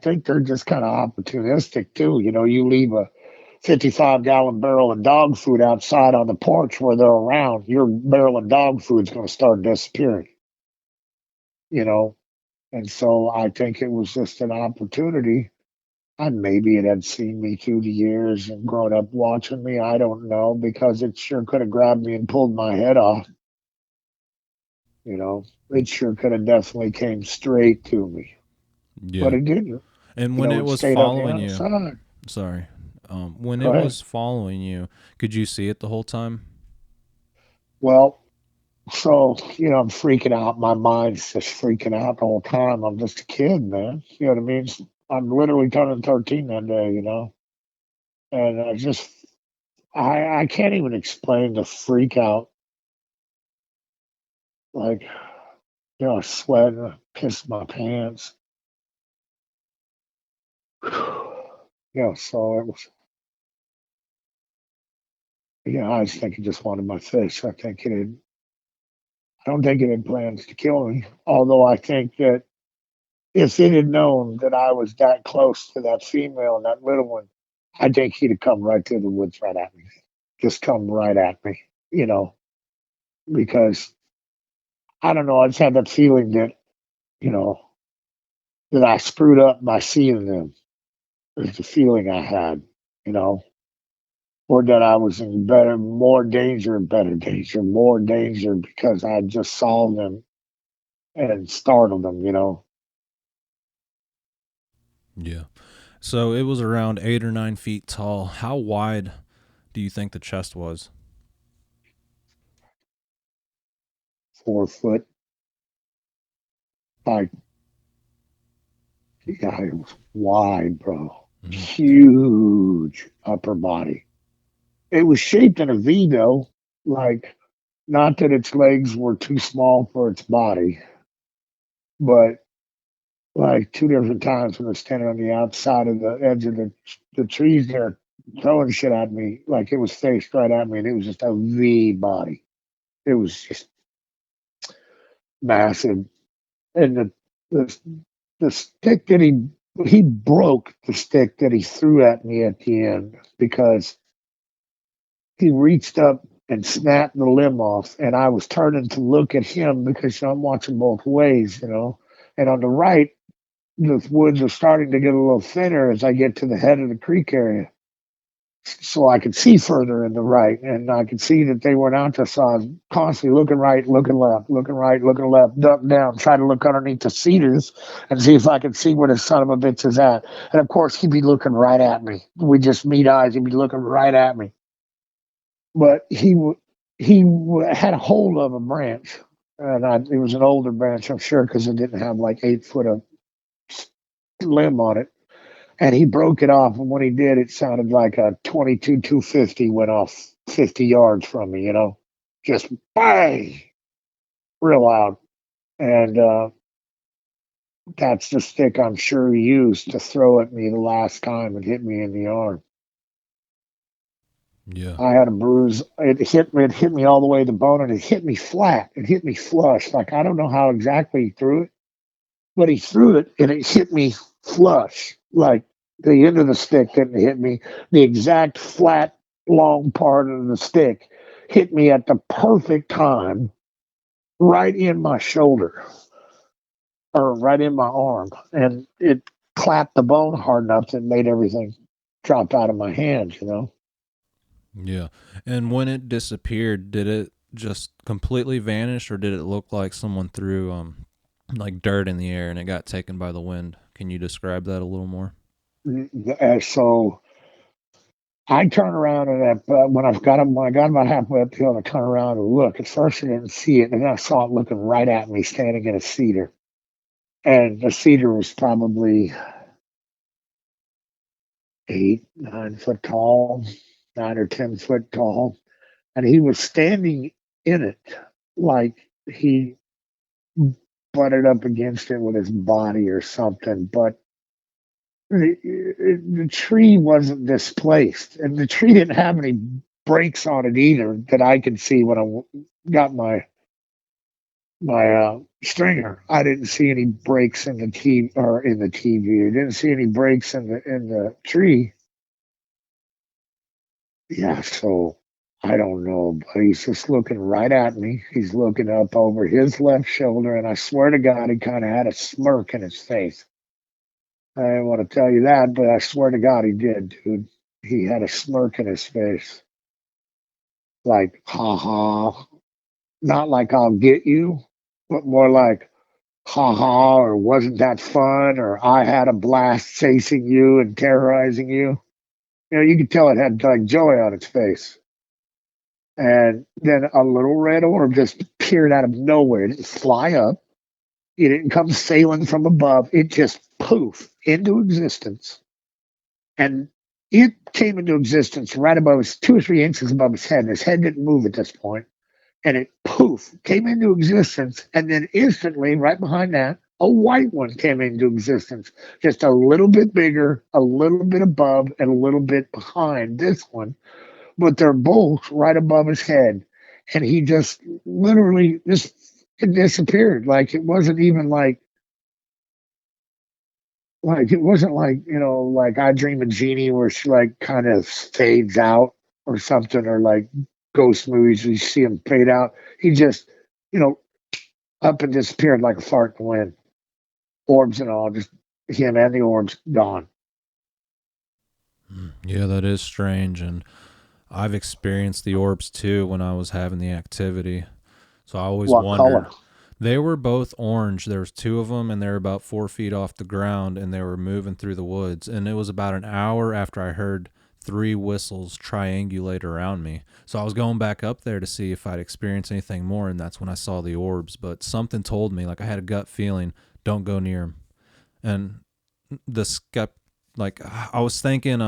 think they're just kind of opportunistic too. You leave a 55-gallon barrel of dog food outside on the porch where they're around, your barrel of dog food's going to start disappearing, you know? And so I think it was just an opportunity. And maybe it had seen me through the years and grown up watching me. I don't know because it sure could have grabbed me and pulled my head off. It sure could have definitely came straight to me, but Yeah. it didn't. And when it It was stayed on the following you, outside. sorry, when Go it ahead. was following you, could you see it the whole time? Well, so, I'm freaking out. My mind's just freaking out the whole time. I'm just a kid, man. You know what I mean? I'm literally turning 13 that day. And I can't even explain the freak out. Like, I sweat and I piss my pants. So it was, I just think it just wanted my fish. I don't think it had plans to kill me. Although I think that if it had known that I was that close to that female and that little one, I think he'd have come right through the woods right at me. just come right at me, because I don't know. I just had that feeling that, you know, that I screwed up by seeing them. It's the feeling I had, you know, or that I was in better danger, more danger because I just saw them and startled them. Yeah. So it was around 8 or 9 feet tall. How wide do you think the chest was? 4 foot, like, yeah, it was wide, bro. Hmm. Huge upper body. It was shaped in a V, though. Like, not that its legs were too small for its body, but like two different times when I was standing on the outside of the edge of the trees there, throwing shit at me, like it was faced right at me, and it was just a V body. It was just massive, and the the stick that he broke the stick that he threw at me at the end because he reached up and snapped the limb off, and I was turning to look at him because I'm watching both ways. And on the right, the woods are starting to get a little thinner as I get to the head of the creek area. So I could see further in the right, and I could see that they weren't out there. So I was constantly looking right, looking left, looking right, looking left, duck down, try to look underneath the cedars and see if I could see where the son of a bitch is at. And of course, he'd be looking right at me. We just meet eyes. He'd be looking right at me. But he had a hold of a branch, and it was an older branch, I'm sure, because it didn't have like 8 foot of limb on it, and he broke it off. And when he did, it sounded like a 22 250 went off 50 yards from me, just bang, real loud. And that's the stick I'm sure he used to throw at me the last time and hit me in the arm. Yeah. I had a bruise. It hit me all the way to the bone, and it hit me flat. It hit me flush. Like, I don't know how exactly he threw it, but he threw it and it hit me flush. Like, the end of the stick didn't hit me. The exact flat, long part of the stick hit me at the perfect time, right in my shoulder or right in my arm. And it clapped the bone hard enough that made everything drop out of my hands. Yeah. And when it disappeared, did it just completely vanish, or did it look like someone threw like dirt in the air and it got taken by the wind? Can you describe that a little more? So I turn around, and when I got about halfway up the hill, I turn around and look. At first, I didn't see it, and then I saw it looking right at me, standing in a cedar. And the cedar was probably 8, 9 foot tall, 9 or 10 foot tall, and he was standing in it like he butted up against it with his body or something. But the tree wasn't displaced, and the tree didn't have any breaks on it either that I could see when I got my stringer. I didn't see any breaks in the TV. I didn't see any breaks in the tree. Yeah, so I don't know, but he's just looking right at me. He's looking up over his left shoulder, and I swear to God, he kind of had a smirk in his face. I didn't want to tell you that, but I swear to God, he did, dude. He had a smirk in his face, like, ha ha. Not like I'll get you, but more like, ha ha, or wasn't that fun, or I had a blast chasing you and terrorizing you. You could tell it had like joy on its face. And then a little red orb just appeared out of nowhere. It didn't fly up. It didn't come sailing from above. It just poof into existence. And it came into existence right above us, 2 or 3 inches above his head. And his head didn't move at this point. And it poof came into existence. And then instantly, right behind that, a white one came into existence, just a little bit bigger, a little bit above, and a little bit behind this one. But they're both right above his head. And he just literally just disappeared. Like, it wasn't even like it wasn't like, like I Dream of Jeannie where she like kind of fades out. or something, or like ghost movies, you see him fade out. He just, you know, up and disappeared like a fart in the wind. Orbs and all, just him and the orbs gone. Yeah, that is strange. And I've experienced the orbs too when I was having the activity. So I always What color? wondered. They were both orange. There was two of them, and they were about 4 feet off the ground, and they were moving through the woods. And it was about an hour after I heard three whistles triangulate around me. So I was going back up there to see if I'd experience anything more, and that's when I saw the orbs. But something told me, like I had a gut feeling, don't go near them. And the like I was thinking,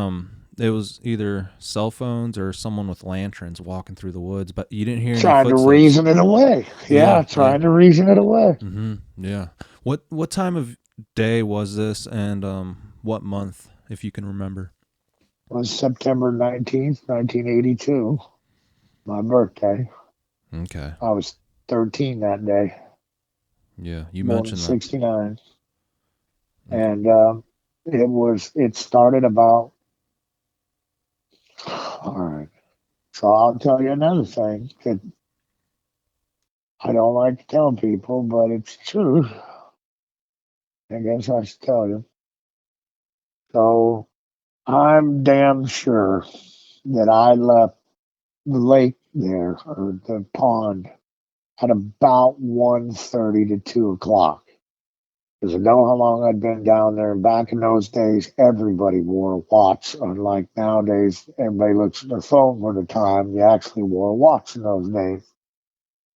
it was either cell phones or someone with lanterns walking through the woods, but you didn't hear any Trying to footsteps. reason it away. Yeah, Yeah, yeah. trying to reason it away. Yeah. What time of day was this, and what month, if you can remember? It was September 19th, 1982, my birthday. Okay. I was 13 that day, Yeah, you born in mentioned that. '69. Okay. And it started about, all right. So I'll tell you another thing that I don't like to tell people, but it's true. I guess I should tell you. So I'm damn sure that I left the lake there, or the pond, at about 1:30 to 2 o'clock. Because I know how long I'd been down there. And back in those days, everybody wore a watch. Unlike nowadays, everybody looks at their phone for the time. You actually wore a watch in those days.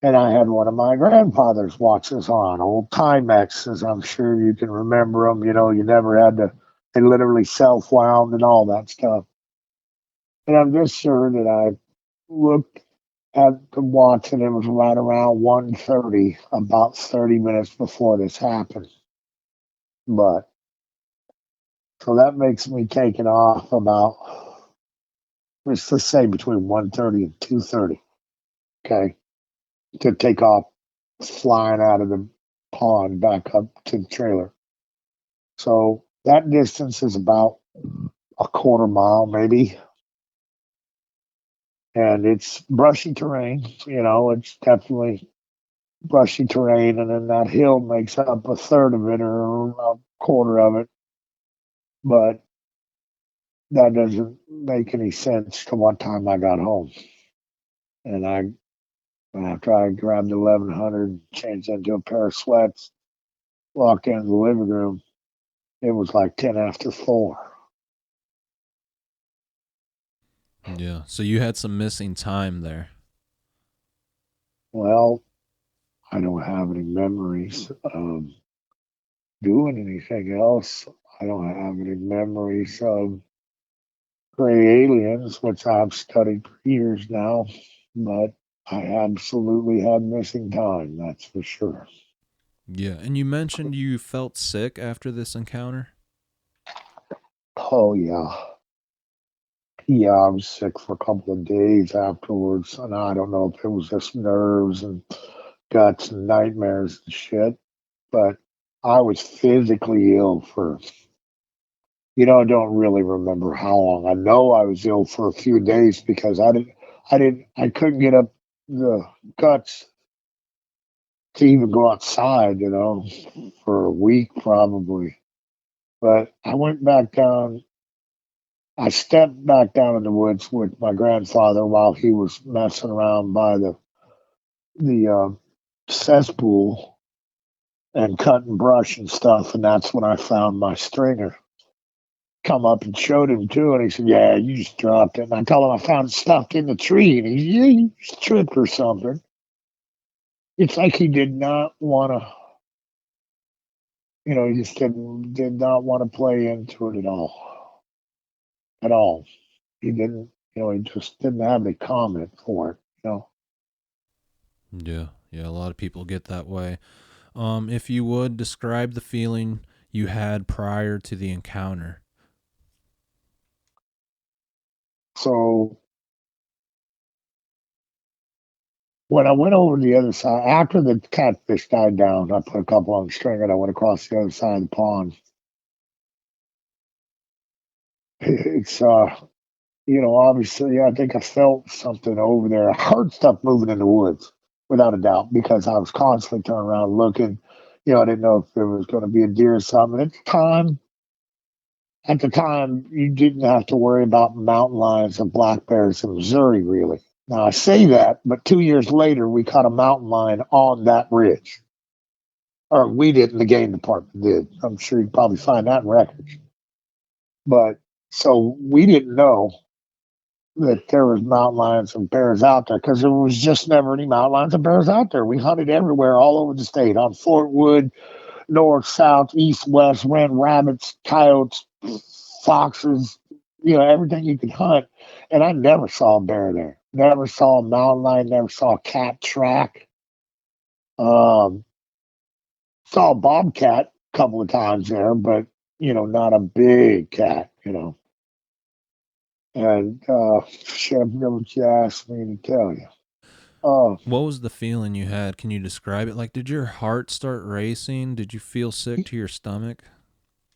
And I had one of my grandfather's watches on, old Timexes. I'm sure you can remember them. You know, you never had to, they literally self wound and all that stuff. And I'm just sure that I looked at the watch and it was right around 1:30, about 30 minutes before this happened. But so that makes me taking off about, let's just say between 1:30 and 2:30, okay, to take off flying out of the pond back up to the trailer. So that distance is about a quarter mile, maybe. And it's brushy terrain, it's definitely brushy terrain. And then that hill makes up a third of it or a quarter of it. But that doesn't make any sense to what time I got home. And after I grabbed the 1100, changed into a pair of sweats, walked into the living room, it was like 10 after 4. Yeah. So you had some missing time there. Well, I don't have any memories of doing anything else. I don't have any memories of gray aliens, which I've studied for years now, but I absolutely had missing time, that's for sure. Yeah. And you mentioned you felt sick after this encounter. Oh, yeah. Yeah, I was sick for a couple of days afterwards, and I don't know if it was just nerves and guts and nightmares and shit, but I was physically ill for, I don't really remember how long. I know I was ill for a few days because I couldn't get up the guts to even go outside, for a week probably. But I went back down. I stepped back down in the woods with my grandfather while he was messing around by the cesspool and cutting brush and stuff, and that's when I found my stringer. Come up and showed him too, and he said, "Yeah, you just dropped it." And I told him I found it stuck in the tree, and he said, "Yeah, you just tripped or something." It's like he did not want to, he just did not want to play into it at all. He didn't, he just didn't have any comment for it. Yeah. Yeah. A lot of people get that way. If you would describe the feeling you had prior to the encounter. So when I went over to the other side, after the catfish died down, I put a couple on the string and I went across the other side of the pond. It's Obviously, I think I felt something over there. I heard stuff moving in the woods, without a doubt, because I was constantly turning around looking. I didn't know if there was going to be a deer or something. At the time, you didn't have to worry about mountain lions and black bears in Missouri, really. Now, I say that, but 2 years later, we caught a mountain lion on that ridge. Or we didn't, the game department did. I'm sure you probably find that in records. But so we didn't know that there was mountain lions and bears out there because there was just never any mountain lions and bears out there. We hunted everywhere, all over the state, on Fort Wood, north, south, east, west, ran rabbits, coyotes, foxes, everything you could hunt. And I never saw a bear there. Never saw a mountain lion, never saw a cat track. Um, saw a bobcat a couple of times there, but not a big cat. And shit, I forget what you asked me to tell you. What was the feeling you had? Can you describe it? Like, did your heart start racing? Did you feel sick to your stomach?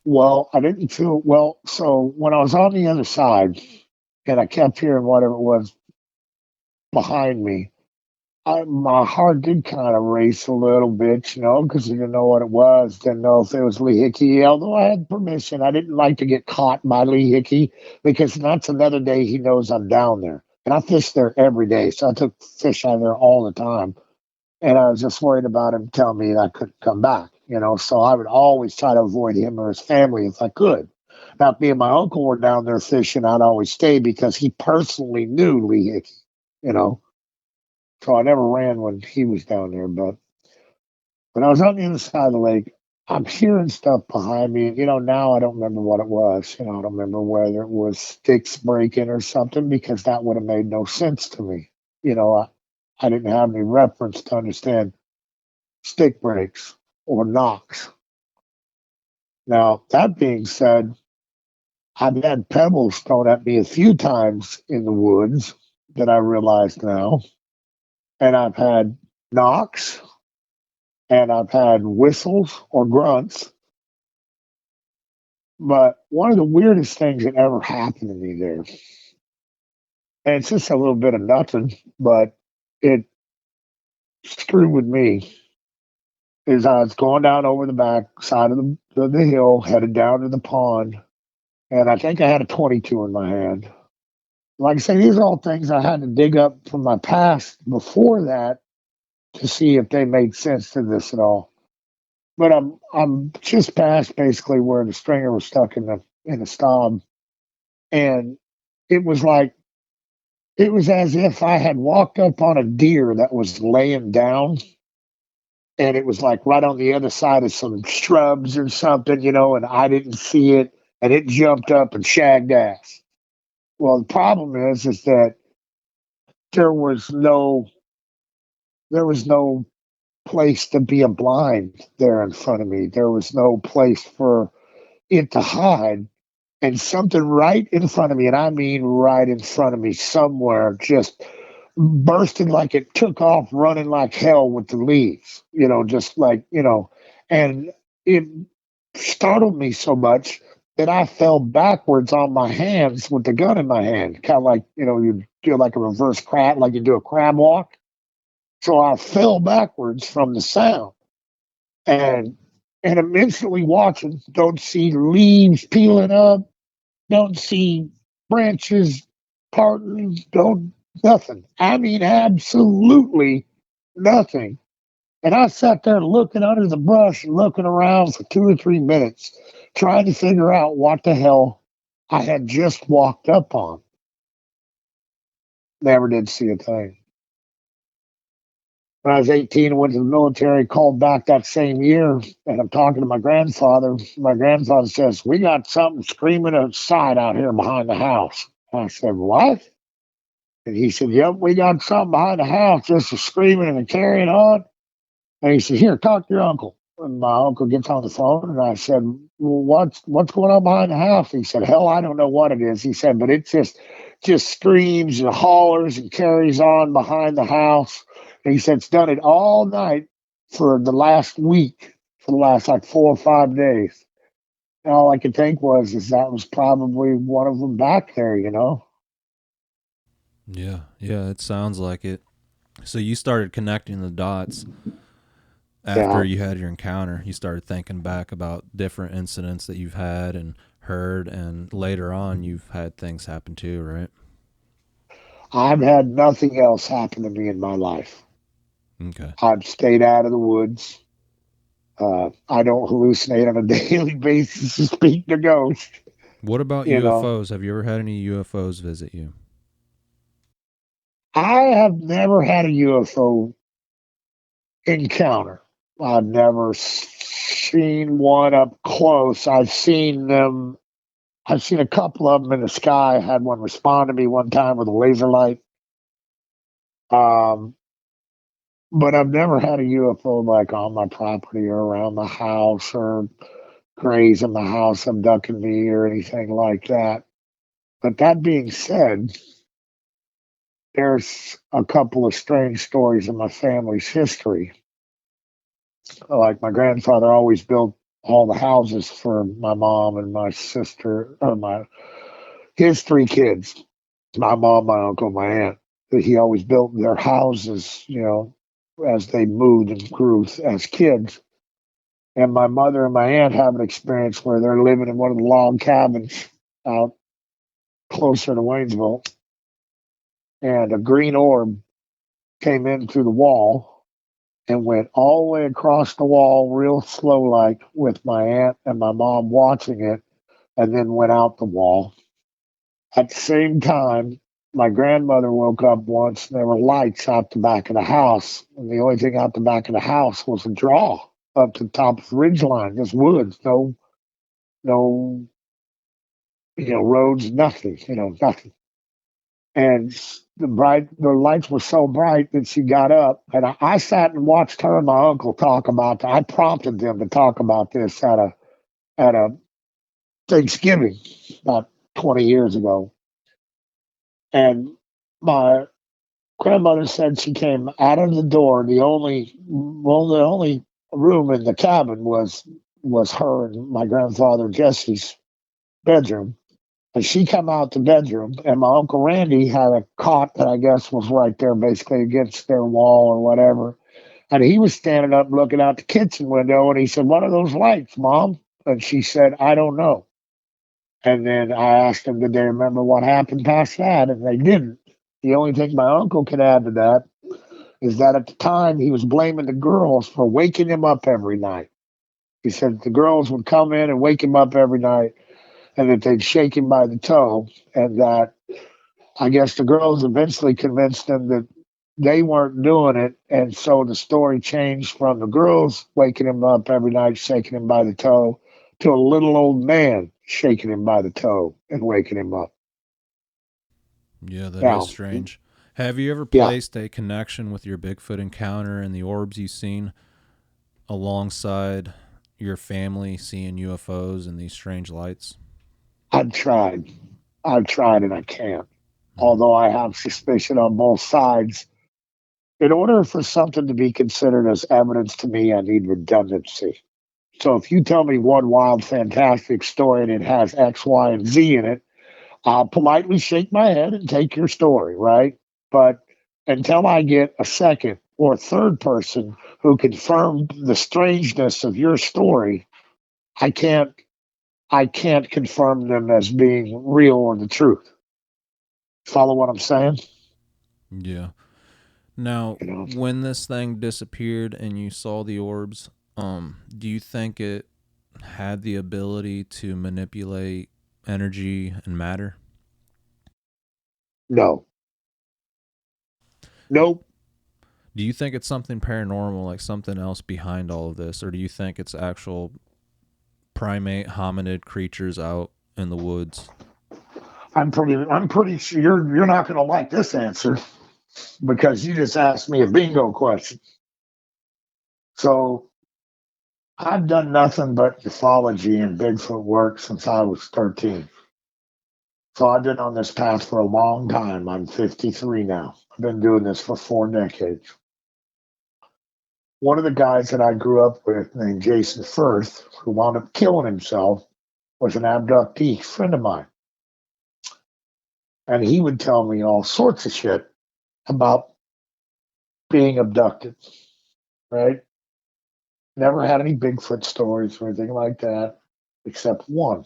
Well, I didn't feel well. So when I was on the other side and I kept hearing whatever it was behind me, my heart did kind of race a little bit, because I didn't know what it was. Didn't know if it was Lee Hickey, although I had permission. I didn't like to get caught by Lee Hickey because that's another day he knows I'm down there. And I fish there every day. So I took fish out of there all the time. And I was just worried about him telling me I couldn't come back. So I would always try to avoid him or his family if I could. Now, if me and my uncle were down there fishing, I'd always stay because he personally knew Lee Hickey, you know. So I never ran when he was down there. But when I was on the other side of the lake, I'm hearing stuff behind me. Now I don't remember what it was. I don't remember whether it was sticks breaking or something because that would have made no sense to me. I didn't have any reference to understand stick breaks or knocks. Now, that being said, I've had pebbles thrown at me a few times in the woods that I realize now. And I've had knocks and I've had whistles or grunts. But one of the weirdest things that ever happened to me there, and it's just a little bit of nothing, but it screwed with me, is I was going down over the back side of the hill, headed down to the pond, and I think I had a 22 in my hand. Like I say, these are all things I had to dig up from my past before that to see if they made sense to this at all. But I'm just past basically where the stringer was stuck in the stop, and it was like it was as if I had walked up on a deer that was laying down, and it was like right on the other side of some shrubs or something, and I didn't see it, and it jumped up and shagged ass. Well, the problem is that there was no there was no place to be a blind there in front of me. There was no place for it to hide. And something right in front of me, and I mean right in front of me somewhere, just bursted like it took off running like hell with the leaves, just like, and it startled me so much that I fell backwards on my hands with the gun in my hand, kind of like, you do like a reverse crab, like you do a crab walk. So I fell backwards from the sound and I'm instantly watching, don't see leaves peeling up, don't see branches parting, don't nothing. I mean absolutely nothing. And I sat there looking under the brush and looking around for 2 or 3 minutes, trying to figure out what the hell I had just walked up on. Never did see a thing. When I was 18 and went to the military, called back that same year, and I'm talking to my grandfather. My grandfather says, "We got something screaming outside out here behind the house." I said, "What?" And he said, "Yep, we got something behind the house just screaming and carrying on." And he said, "Here, talk to your uncle." And my uncle gets on the phone, and I said, "Well, what's going on behind the house?" He said, "Hell, I don't know what it is." He said, "But it just screams and hollers and carries on behind the house." And he said, "It's done it all night for the last week, for the last like 4 or 5 days." And all I could think was, is that was probably one of them back there. Yeah, yeah, it sounds like it. So you started connecting the dots after Yeah, you had your encounter. You started thinking back about different incidents that you've had and heard, and later on, you've had things happen too, right? I've had nothing else happen to me in my life. Okay. I've stayed out of the woods. I don't hallucinate on a daily basis to speak to ghosts. What about You know, UFOs? Have you ever had any UFOs visit you? I have never had a UFO encounter. I've never seen one up close. I've seen them. I've seen a couple of them in the sky. I had one respond to me one time with a laser light. Um, but I've never had a UFO like on my property or around the house or graze in the house abducting me or anything like that. But that being said, there's a couple of strange stories in my family's history. Like my grandfather always built all the houses for my mom and my sister, or his three kids, my mom, my uncle, my aunt. He always built their houses, as they moved and grew as kids. And my mother and my aunt have an experience where they're living in one of the log cabins out closer to Waynesville, and a green orb came in through the wall and went all the way across the wall real slow like with my aunt and my mom watching it, and then went out the wall. At the same time, my grandmother woke up once and there were lights out the back of the house. And the only thing out the back of the house was a draw up to the top of the ridge line, just woods, no, roads, nothing, nothing. And the lights were so bright that she got up, and I sat and watched her and my uncle talk about that. I prompted them to talk about this at a Thanksgiving about 20 years ago, and my grandmother said she came out of the door. The only room in the cabin was her and my grandfather Jesse's bedroom. And she come out the bedroom, and my Uncle Randy had a cot that I guess was right there, basically against their wall or whatever. And he was standing up looking out the kitchen window, and he said, "What are those lights, Mom?" And she said, "I don't know." And then I asked them, did they remember what happened past that? And they didn't. The only thing my uncle could add to that is that at the time he was blaming the girls for waking him up every night. He said the girls would come in and wake him up every night, and that they'd shake him by the toe, and that I guess the girls eventually convinced him that they weren't doing it. And so the story changed from the girls waking him up every night, shaking him by the toe, to a little old man shaking him by the toe and waking him up. Yeah, that is Now, strange. Have you ever yeah, placed a connection with your Bigfoot encounter and the orbs you've seen alongside your family seeing UFOs and these strange lights? I've tried. I've tried and I can't. Mm. Although I have suspicion on both sides. In order for something to be considered as evidence to me, I need redundancy. So if you tell me one wild, fantastic story and it has X, Y, and Z in it, I'll politely shake my head and take your story, right? But until I get a second or third person who confirmed the strangeness of your story, I can't I can't confirm them as being real or the truth. Follow what I'm saying? Yeah. Now, You know, when this thing disappeared and you saw the orbs, do you think it had the ability to manipulate energy and matter? no, nope. Do you think it's something paranormal, like something else behind all of this, or do you think it's actual primate hominid creatures out in the woods? I'm pretty sure you're not going to like this answer because you just asked me a bingo question. So I've done nothing but ufology and Bigfoot work since I was 13. So I've been on this path for a long time. I'm 53 now. I've been doing this for 4 decades. One of the guys that I grew up with, named Jason Firth, who wound up killing himself, was an abductee friend of mine. And he would tell me all sorts of shit about being abducted, right? Never had any Bigfoot stories or anything like that, except one.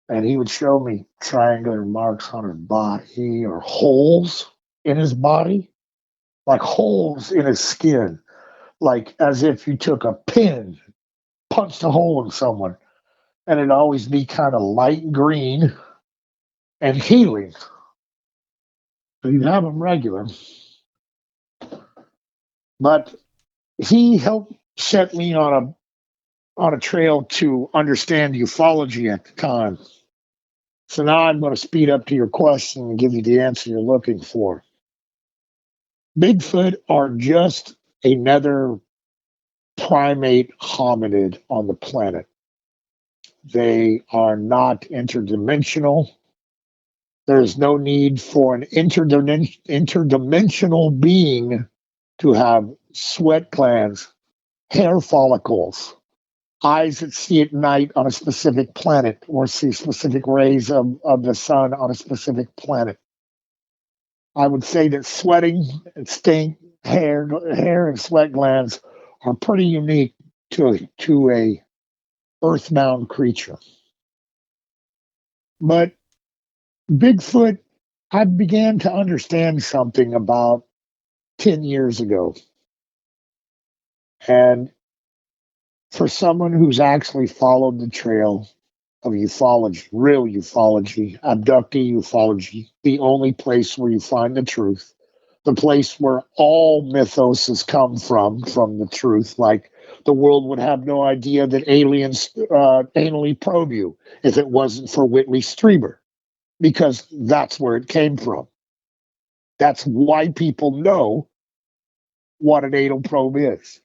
And he would show me triangular marks on his body or holes in his body, like holes in his skin, like as if you took a pin, punched a hole in someone, and it'd always be kind of light green and healing. So you'd have them regular. But he helped set me on a trail to understand ufology at the time. So now I'm going to speed up to your question and give you the answer you're looking for. Bigfoot are just another primate hominid on the planet. They are not interdimensional. There's no need for an interdimensional being to have sweat glands, hair follicles, eyes that see at night on a specific planet or see specific rays of the sun on a specific planet. I would say that sweating and stink, hair and sweat glands are pretty unique to a earthbound creature. But Bigfoot, I began to understand something about 10 years ago. And for someone who's actually followed the trail of ufology, real ufology, abductee ufology, the only place where you find the truth, the place where all mythos come from the truth. Like the world would have no idea that aliens anally probe you if it wasn't for Whitley Strieber, because that's where it came from. That's why people know what an anal probe is.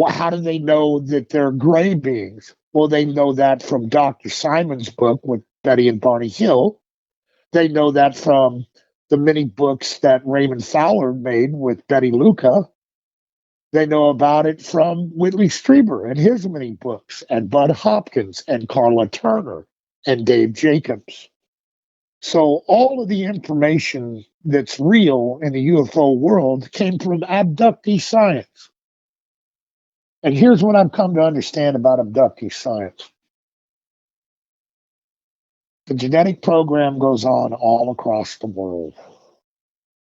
How do they know that they're gray beings? Well, they know that from Dr. Simon's book with Betty and Barney Hill. They know that from the many books that Raymond Fowler made with Betty Luca. They know about it from Whitley Strieber and his many books, and Bud Hopkins and Carla Turner and Dave Jacobs. So all of the information that's real in the UFO world came from abductee science. And here's what I've come to understand about abductee science. The genetic program goes on all across the world.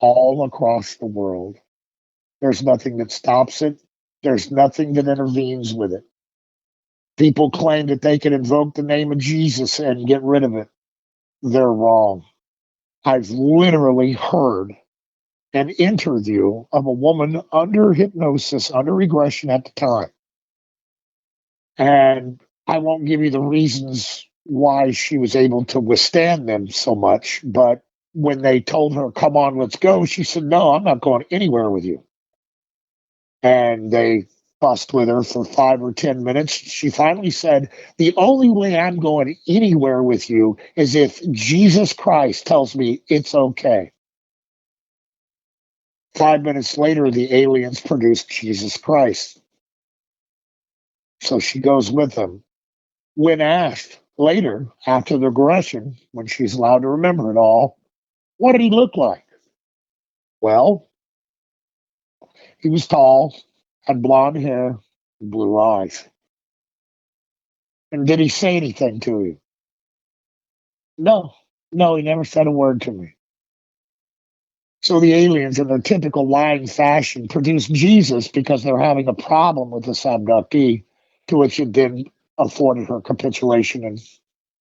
All across the world. There's nothing that stops it. There's nothing that intervenes with it. People claim that they can invoke the name of Jesus and get rid of it. They're wrong. I've literally heard an interview of a woman under hypnosis, under regression at the time. And I won't give you the reasons why she was able to withstand them so much, but when they told her, come on, let's go, she said, no, I'm not going anywhere with you. And they fussed with her for 5 or 10 minutes. She finally said, the only way I'm going anywhere with you is if Jesus Christ tells me it's okay. 5 minutes later, the aliens produced Jesus Christ. So she goes with them. When asked later, after the regression, when she's allowed to remember it all, what did he look like? Well, he was tall, had blonde hair, and blue eyes. And did he say anything to you? No, he never said a word to me. So the aliens, in their typical lying fashion, produced Jesus because they're having a problem with this abductee, to which it then afforded her capitulation and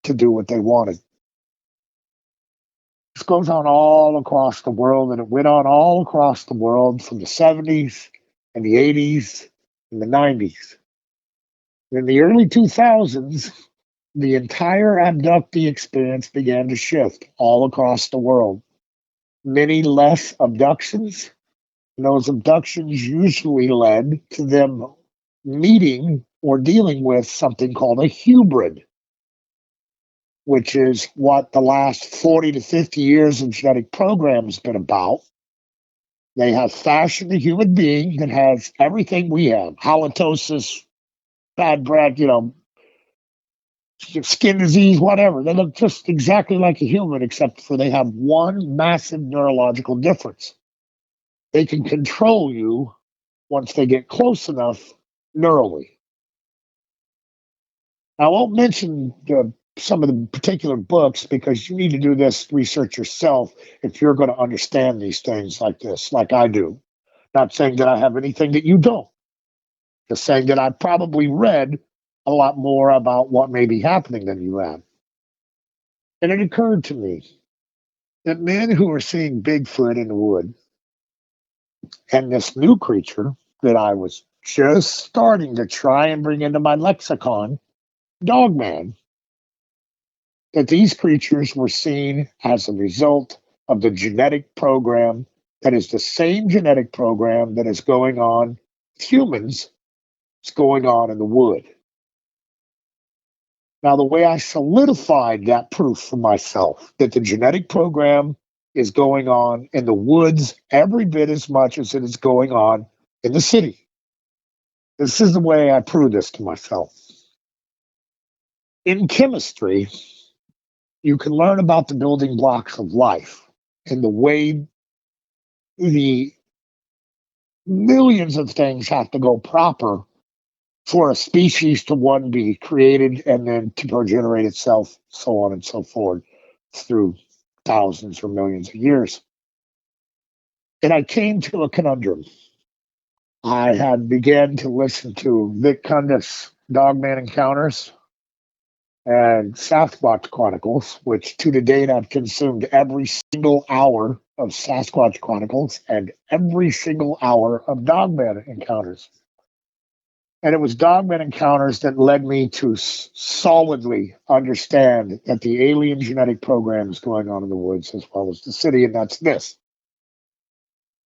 to do what they wanted. This goes on all across the world, and it went on all across the world from the 70s and the 80s and the 90s. In the early 2000s, the entire abductee experience began to shift all across the world. Many less abductions, and those abductions usually led to them meeting or dealing with something called a hybrid, which is what the last 40 to 50 years of genetic program has been about. They have fashioned a human being that has everything we have: halitosis, bad breath, skin disease, whatever. They look just exactly like a human, except for they have one massive neurological difference. They can control you once they get close enough neurally. I won't mention some of the particular books because you need to do this research yourself if you're going to understand these things like this, like I do. Not saying that I have anything that you don't, just saying that I probably read a lot more about what may be happening than you have. And it occurred to me that men who are seeing Bigfoot in the wood and this new creature that I was just starting to try and bring into my lexicon, Dogman, that these creatures were seen as a result of the genetic program that is the same genetic program that is going on with humans, it's going on in the wood. Now, the way I solidified that proof for myself that the genetic program is going on in the woods every bit as much as it is going on in the city. This is the way I prove this to myself. In chemistry, you can learn about the building blocks of life and the way the millions of things have to go proper for a species to one be created and then to progenerate itself, so on and so forth, through thousands or millions of years. And I came to a conundrum. I had began to listen to Vic Cundiff's Dogman Encounters and Sasquatch Chronicles, which to the date I've consumed every single hour of Sasquatch Chronicles and every single hour of Dogman Encounters. And it was Dogman Encounters that led me to solidly understand that the alien genetic program is going on in the woods as well as the city, and that's this.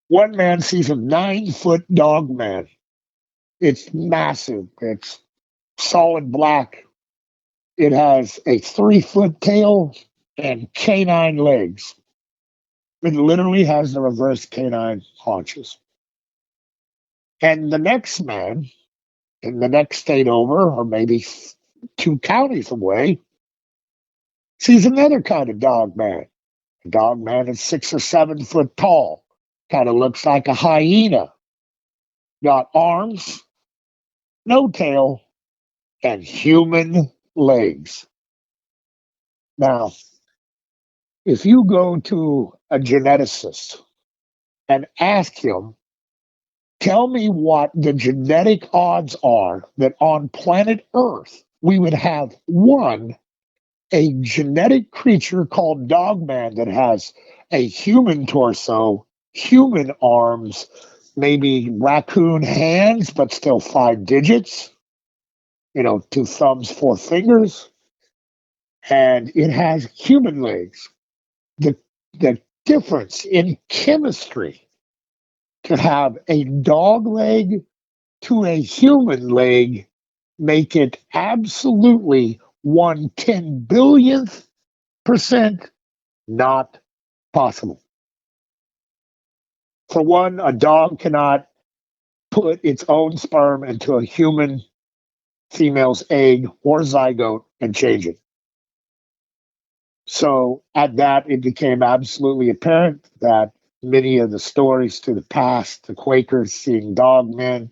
One man sees a 9-foot dog man. It's massive. It's solid black. It has a 3-foot tail and canine legs. It literally has the reverse canine haunches. And the next man, in the next state over, or maybe 2 counties away, sees another kind of dog man. The dog man is 6 or 7 foot tall, kind of looks like a hyena. Got arms, no tail, and human legs. Now, if you go to a geneticist and ask him, tell me what the genetic odds are that on planet Earth we would have a genetic creature called Dogman that has a human torso, human arms, maybe raccoon hands, but still 5 digits, 2 thumbs, 4 fingers, and it has human legs. The difference in chemistry to have a dog leg to a human leg make it absolutely 1/10,000,000,000% not possible. For one, a dog cannot put its own sperm into a human female's egg or zygote and change it. So at that, it became absolutely apparent that many of the stories to the past, the Quakers seeing dogmen,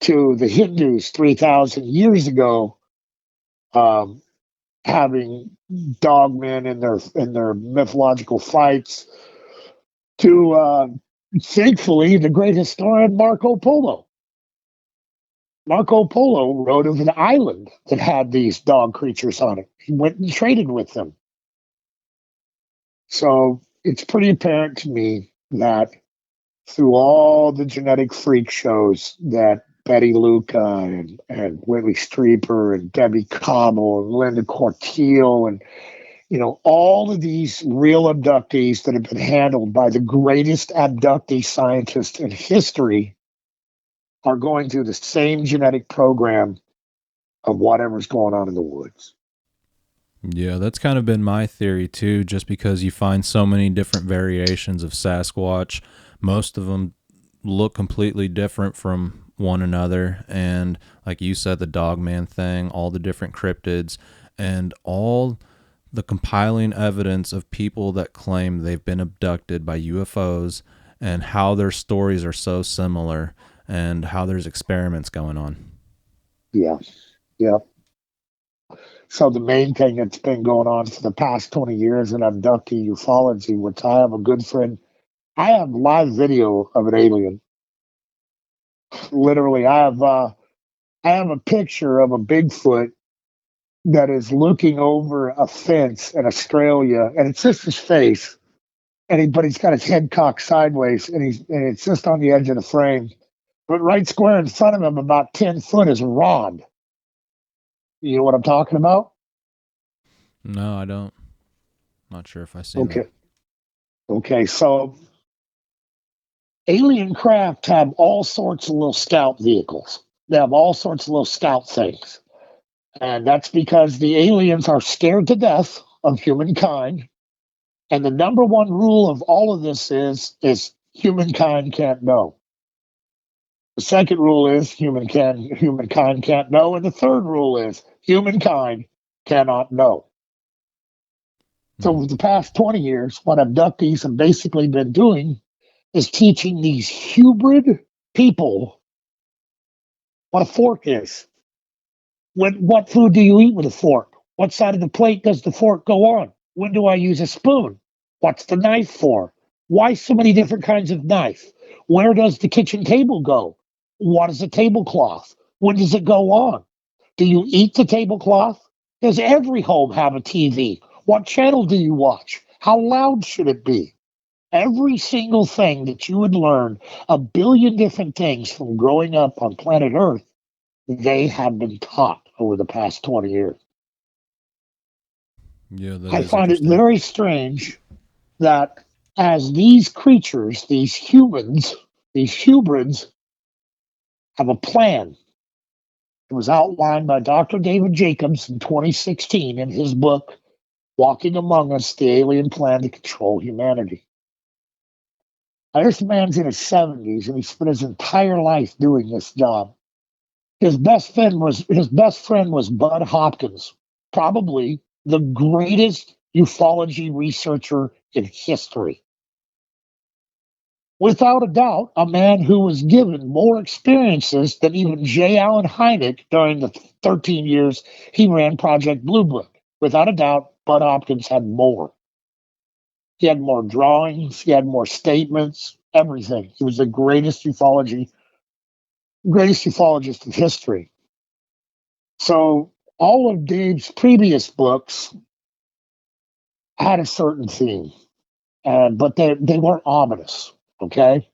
to the Hindus 3,000 years ago, having dogmen in their mythological fights, to thankfully the great historian Marco Polo. Marco Polo wrote of an island that had these dog creatures on it. He went and traded with them. So it's pretty apparent to me that through all the genetic freak shows that Betty Luca and Whitley Strieber and Debbie Cobble and Linda Cortiel and all of these real abductees that have been handled by the greatest abductee scientists in history are going through the same genetic program of whatever's going on in the woods. Yeah, that's kind of been my theory too, just because you find so many different variations of Sasquatch. Most of them look completely different from one another. And like you said, the Dogman thing, all the different cryptids. and all the compiling evidence of people that claim they've been abducted by UFOs and how their stories are so similar and how there's experiments going on. Yeah. Yeah. So the main thing that's been going on for the past 20 years in abductee ufology, which I have a good friend, I have live video of an alien. Literally, I have a picture of a Bigfoot that is looking over a fence in Australia, and it's just his face, but he's got his head cocked sideways, and it's just on the edge of the frame. But right square in front of him, about 10 foot, is a rod. You know what I'm talking about? No, I don't. Not sure if I've seen Okay. that. Okay. So alien craft have all sorts of little scout vehicles. They have all sorts of little scout things. And that's because the aliens are scared to death of humankind. And the number one rule of all of this is humankind can't know. The second rule is humankind can't know. And the third rule is humankind cannot know. So for the past 20 years, what abductees have basically been doing is teaching these hybrid people what a fork is. What food do you eat with a fork? What side of the plate does the fork go on? When do I use a spoon? What's the knife for? Why so many different kinds of knife? Where does the kitchen table go? What is a tablecloth? When does it go on? Do you eat the tablecloth? Does every home have a TV? What channel do you watch? How loud should it be? Every single thing that you would learn, a billion different things from growing up on planet Earth, they have been taught over the past 20 years. Yeah, that I is find it interesting. very strange that as these creatures, these humans, these hybrids, have a plan. It was outlined by Dr. David Jacobs in 2016 in his book, Walking Among Us, The Alien Plan to Control Humanity. Now, this man's in his 70s and he spent his entire life doing this job. His best friend was Bud Hopkins, probably the greatest ufology researcher in history. Without a doubt, a man who was given more experiences than even J. Allen Hynek during the 13 years he ran Project Blue Book. Without a doubt, Bud Hopkins had more. He had more drawings, he had more statements, everything. He was the greatest ufologist in history. So all of Dave's previous books had a certain theme, but they weren't ominous. Okay,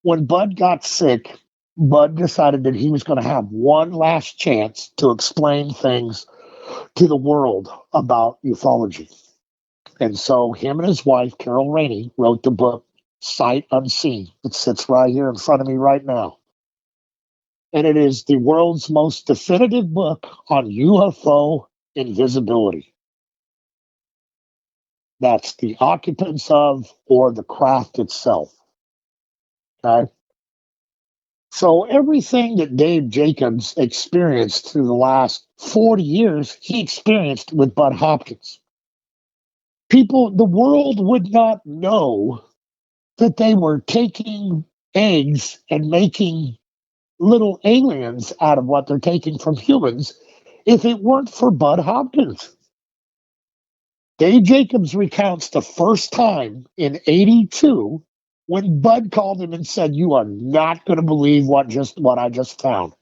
when Bud got sick, Bud decided that he was going to have one last chance to explain things to the world about ufology. And so him and his wife, Carol Rainey, wrote the book Sight Unseen. It sits right here in front of me right now. And it is the world's most definitive book on UFO invisibility. That's the occupants of or the craft itself. Okay. So everything that Dave Jacobs experienced through the last 40 years, he experienced with Bud Hopkins. The world would not know that they were taking eggs and making little aliens out of what they're taking from humans if it weren't for Bud Hopkins. Dave Jacobs recounts the first time in '82 when Bud called him and said, "You are not going to believe what I just found."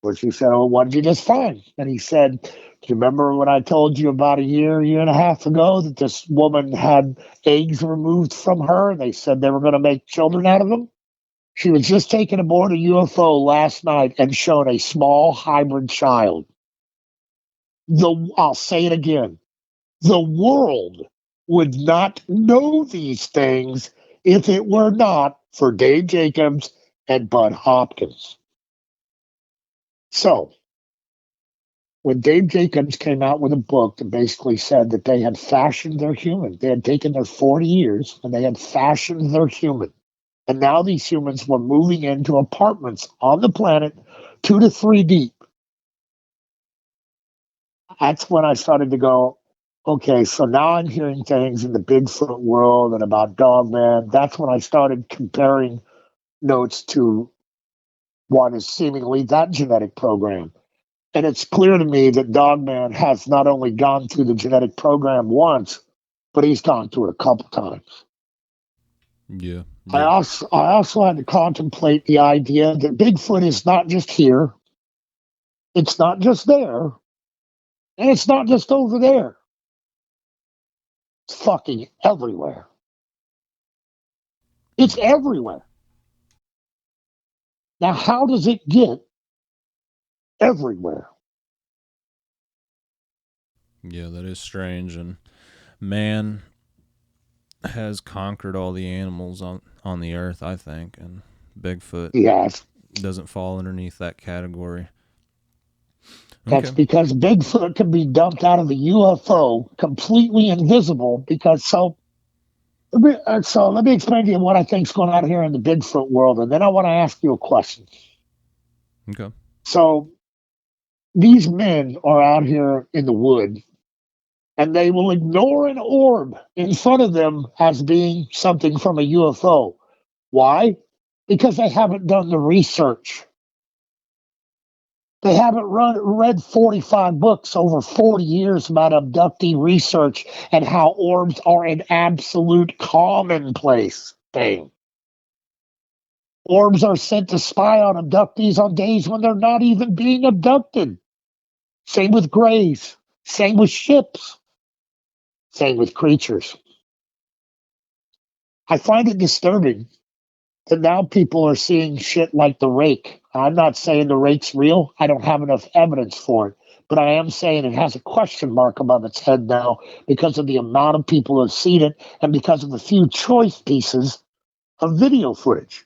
Which he said, "Oh, what did you just find?" And he said, "Do you remember when I told you about a year and a half ago that this woman had eggs removed from her and they said they were going to make children out of them? She was just taken aboard a UFO last night and shown a small hybrid child. I'll say it again. The world would not know these things if it were not for Dave Jacobs and Bud Hopkins." So, when Dave Jacobs came out with a book that basically said that they had fashioned their human, they had taken their 40 years and they had fashioned their human. And now these humans were moving into apartments on the planet 2 to 3 deep. That's when I started to go, okay, so now I'm hearing things in the Bigfoot world and about Dogman. That's when I started comparing notes to what is seemingly that genetic program. And it's clear to me that Dogman has not only gone through the genetic program once, but he's gone through it a couple times. Yeah. I also had to contemplate the idea that Bigfoot is not just here, it's not just there, and it's not just over there. It's fucking everywhere. It's everywhere. Now, how does it get everywhere? Yeah, that is strange. And man has conquered all the animals on the earth, I think, and Bigfoot Yes, doesn't fall underneath that category. that's Okay. because Bigfoot can be dumped out of a UFO completely invisible. So let me explain to you what I think is going on here in the Bigfoot world, and then I want to ask you a question. Okay. So these men are out here in the wood, and they will ignore an orb in front of them as being something from a UFO. Why? Because they haven't done the research. They haven't read 45 books over 40 years about abductee research and how orbs are an absolute commonplace thing. Orbs are sent to spy on abductees on days when they're not even being abducted. Same with grays. Same with ships. Same with creatures. I find it disturbing that now people are seeing shit like the rake. I'm not saying the rake's real. I don't have enough evidence for it. But I am saying it has a question mark above its head now because of the amount of people who have seen it and because of the few choice pieces of video footage.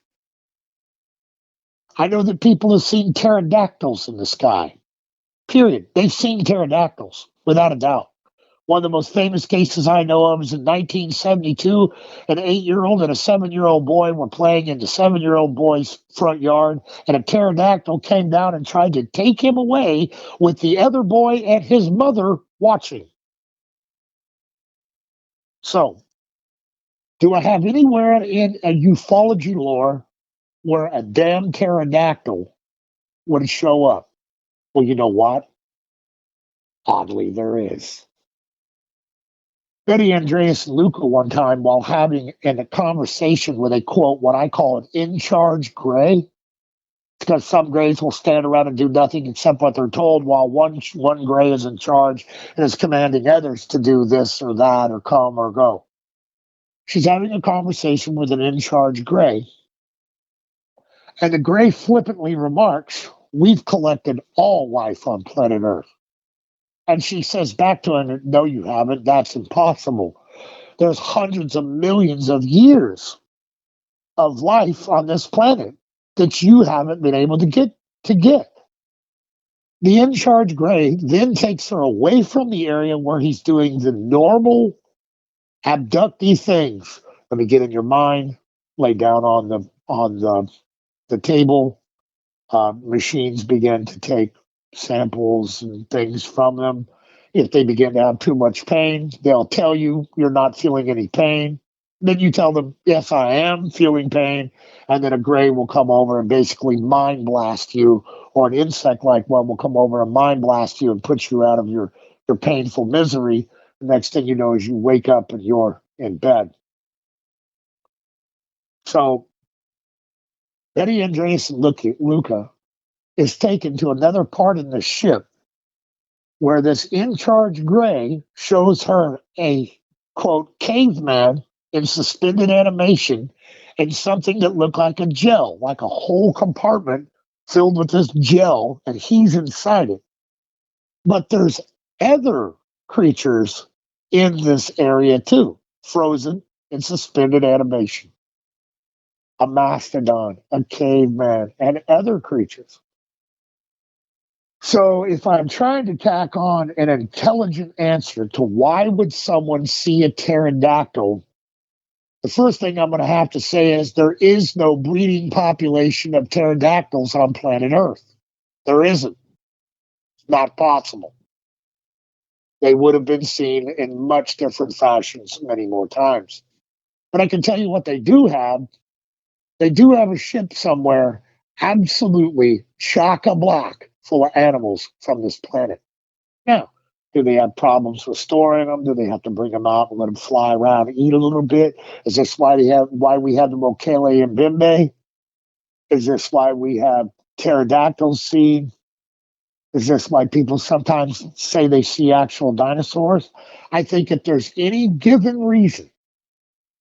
I know that people have seen pterodactyls in the sky. Period. They've seen pterodactyls, without a doubt. One of the most famous cases I know of is in 1972. An 8-year-old and a 7-year-old boy were playing in the 7-year-old boy's front yard, and a pterodactyl came down and tried to take him away with the other boy and his mother watching. So, do I have anywhere in a ufology lore where a damn pterodactyl would show up? Well, you know what? Oddly, there is. Betty Andreas and Luca one time while having in a conversation with a quote, what I call an in charge gray, because some grays will stand around and do nothing except what they're told, while one gray is in charge and is commanding others to do this or that or come or go. She's having a conversation with an in charge gray, and the gray flippantly remarks, "We've collected all life on planet Earth." And she says back to him, "No, you haven't. That's impossible. There's hundreds of millions of years of life on this planet that you haven't been able to get. The in charge gray then takes her away from the area where he's doing the normal abductee things. Let me get in your mind, lay down on the table. Machines begin to take samples and things from them. If they begin to have too much pain, they'll tell you you're not feeling any pain. Then you tell them, yes, I am feeling pain. And then a gray will come over and basically mind blast you, or an insect like one will come over and mind blast you and put you out of your painful misery. The next thing you know is you wake up and you're in bed. So Betty Andreas and Luca is taken to another part in the ship where this in charge gray shows her a quote caveman in suspended animation and something that looked like a gel, like a whole compartment filled with this gel, and he's inside it. But there's other creatures in this area too, frozen in suspended animation. A mastodon, a caveman, and other creatures. So if I'm trying to tack on an intelligent answer to why would someone see a pterodactyl, the first thing I'm going to have to say is there is no breeding population of pterodactyls on planet Earth. There isn't. It's not possible. They would have been seen in much different fashions many more times. But I can tell you what they do have. They do have a ship somewhere absolutely chock-a-block full of animals from this planet. Now, do they have problems with storing them? Do they have to bring them out and let them fly around and eat a little bit? Is this why we have the Mokele and Bimbe? Is this why we have pterodactyls seen? Is this why people sometimes say they see actual dinosaurs? I think if there's any given reason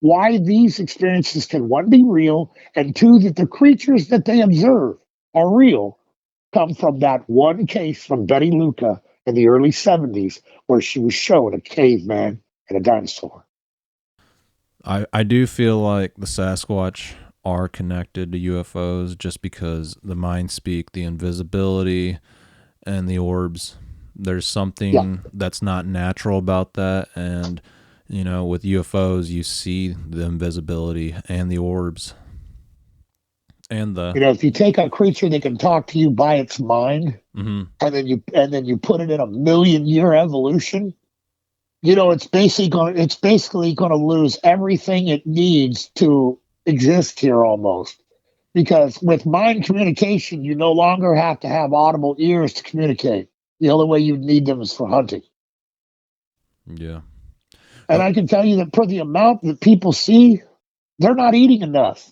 why these experiences can, one, be real, and two, that the creatures that they observe are real, come from that one case from Betty Luca in the early 70s where she was shown a caveman and a dinosaur. I do feel like the Sasquatch are connected to UFOs just because the mind speak, the invisibility, and the orbs. There's something that's not natural about that. And, you know, with UFOs, you see the invisibility and the orbs. And the, You know, if you take a creature that can talk to you by its mind, mm-hmm. and then you put it in a million-year evolution, you know, it's basically going to lose everything it needs to exist here almost. Because with mind communication, you no longer have to have audible ears to communicate. The only way you need them is for hunting. Yeah. And I can tell you that for the amount that people see, they're not eating enough.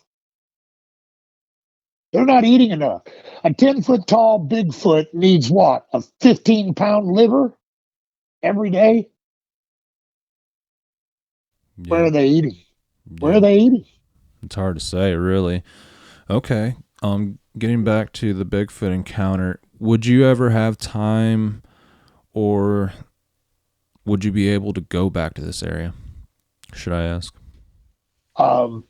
They're not eating enough. A 10-foot tall Bigfoot needs what? A 15-pound liver every day? Where Yeah. are they eating? Where Yeah. are they eating? It's hard to say, really. Okay. Getting back to the Bigfoot encounter, would you ever have time, or would you be able to go back to this area? Should I ask? Um,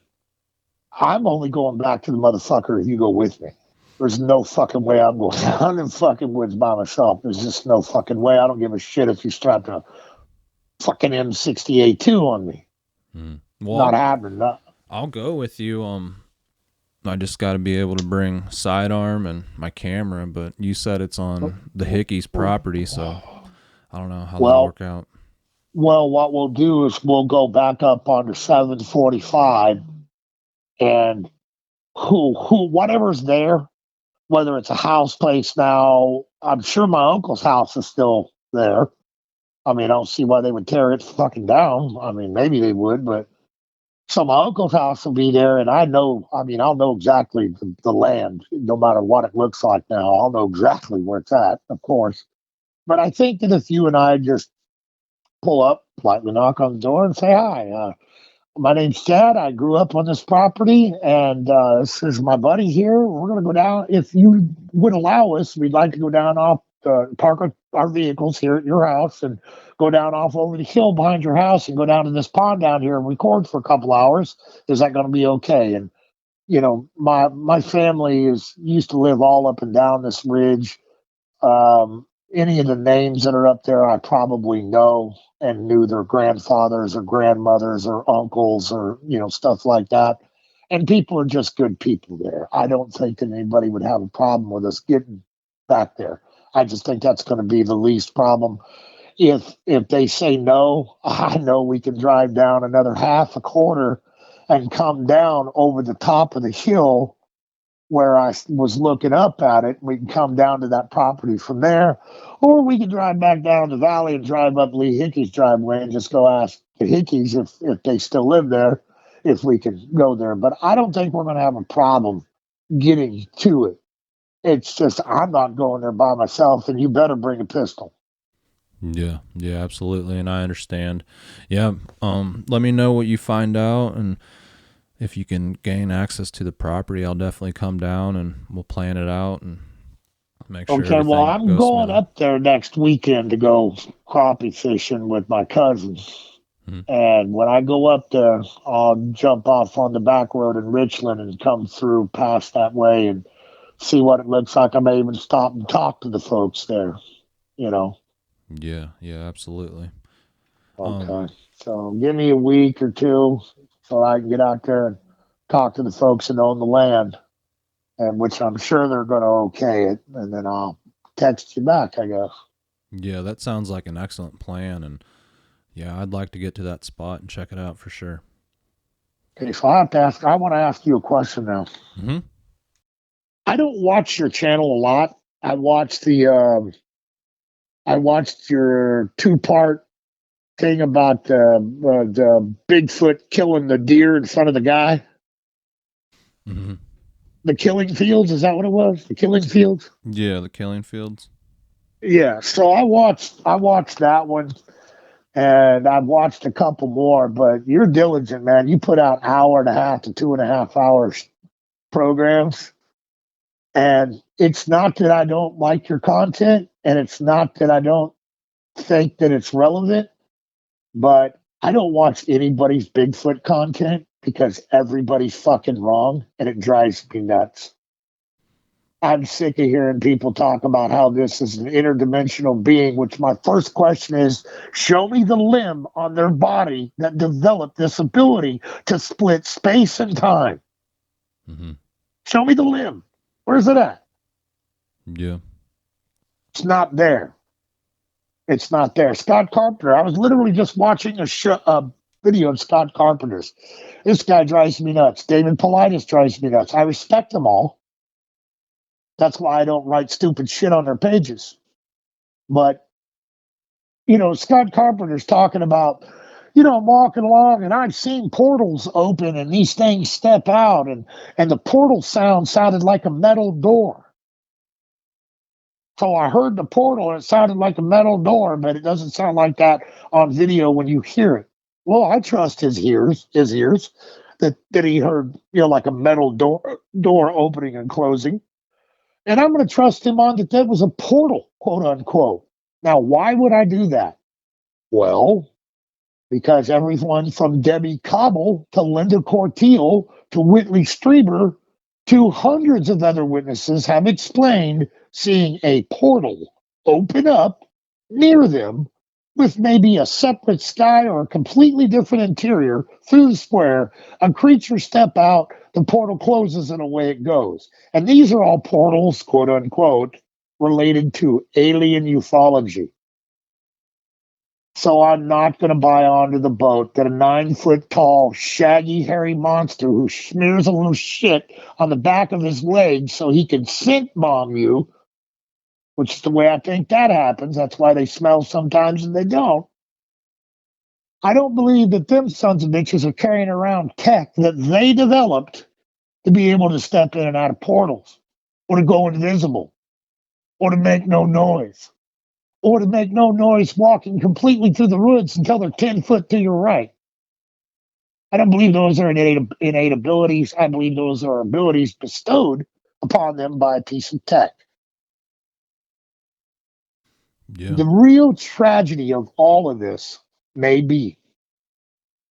I'm only going back to the motherfucker if you go with me. There's no fucking way I'm going down in fucking woods by myself. There's just no fucking way. I don't give a shit if you strapped a fucking M60A2 on me. Well, Not happening. I'll go with you. I just got to be able to bring sidearm and my camera, but you said it's on the Hickey's property, so I don't know how that'll work out. Well, what we'll do is we'll go back up onto 745, and whatever's there, whether it's a house place now, I'm sure my uncle's house is still there. I mean, I don't see why they would tear it fucking down. I mean, maybe they would, but so my uncle's house will be there, and I'll know exactly the land, no matter what it looks like now. I'll know exactly where it's at, of course. But I think that if you and I just pull up, politely knock on the door, and say hi. My name's Chad. I grew up on this property, and this is my buddy here. We're going to go down. If you would allow us, we'd like to go down off, park our vehicles here at your house and go down off over the hill behind your house and go down to this pond down here and record for a couple hours. Is that going to be okay? And, you know, my family is used to live all up and down this ridge. Any of the names that are up there, I probably know and knew their grandfathers or grandmothers or uncles or, you know, stuff like that. And people are just good people there. I don't think that anybody would have a problem with us getting back there. I just think that's going to be the least problem. If they say no, I know we can drive down another half a quarter and come down over the top of the hill where I was looking up at it. We can come down to that property from there, or we can drive back down the valley and drive up Lee Hickey's driveway and just go ask the Hickeys if they still live there, if we can go there. But I don't think we're going to have a problem getting to it. It's just I'm not going there by myself, and you better bring a pistol. Yeah, absolutely, and I understand. Yeah, let me know what you find out, and if you can gain access to the property, I'll definitely come down and we'll plan it out and make sure. Okay, well, I'm goes going smoothly. up there next weekend to go crappie fishing with my cousins. And when I go up there, I'll jump off on the back road in Richland and come through past that way and see what it looks like. I may even stop and talk to the folks there, you know. Yeah, absolutely. Okay. So give me a week or two so I can get out there and talk to the folks that own the land, and which I'm sure they're going to okay it. And then I'll text you back, I guess. Yeah, that sounds like an excellent plan. And yeah, I'd like to get to that spot and check it out for sure. Okay, so I want to ask you a question now. Mm-hmm. I don't watch your channel a lot. I watched your 2-part thing about the Bigfoot killing the deer in front of the guy. Mm-hmm. The killing fields, is that what it was? The killing fields? Yeah, the killing fields. Yeah. So I watched that one, and I've watched a couple more, but you're diligent, man. You put out hour and a half to 2.5 hours programs. And it's not that I don't like your content, and it's not that I don't think that it's relevant, but I don't watch anybody's Bigfoot content because everybody's fucking wrong and it drives me nuts. I'm sick of hearing people talk about how this is an interdimensional being, which my first question is show me the limb on their body that developed this ability to split space and time. Mm-hmm. Show me the limb. Where's it at? Yeah. It's not there. It's not there. Scott Carpenter. I was literally just watching a video of Scott Carpenter's. This guy drives me nuts. David Paulides drives me nuts. I respect them all. That's why I don't write stupid shit on their pages. But, Scott Carpenter's talking about, I'm walking along and I've seen portals open and these things step out and the portal sound sounded like a metal door. So I heard the portal and it sounded like a metal door, but it doesn't sound like that on video when you hear it. Well, I trust his ears that he heard, like a metal door opening and closing. And I'm going to trust him on that was a portal, quote unquote. Now, why would I do that? Well, because everyone from Debbie Cobble to Linda Corteil to Whitley Strieber to hundreds of other witnesses have explained seeing a portal open up near them with maybe a separate sky or a completely different interior through the square, a creature step out, the portal closes and away it goes. And these are all portals, quote unquote, related to alien ufology. So I'm not going to buy onto the boat that a 9-foot tall, shaggy, hairy monster who smears a little shit on the back of his leg so he can scent bomb you, which is the way I think that happens. That's why they smell sometimes and they don't. I don't believe that them sons of bitches are carrying around tech that they developed to be able to step in and out of portals or to go invisible or to make no noise. Or to make no noise walking completely through the woods until they're 10 foot to your right. I don't believe those are innate abilities. I believe those are abilities bestowed upon them by a piece of tech. Yeah. The real tragedy of all of this may be,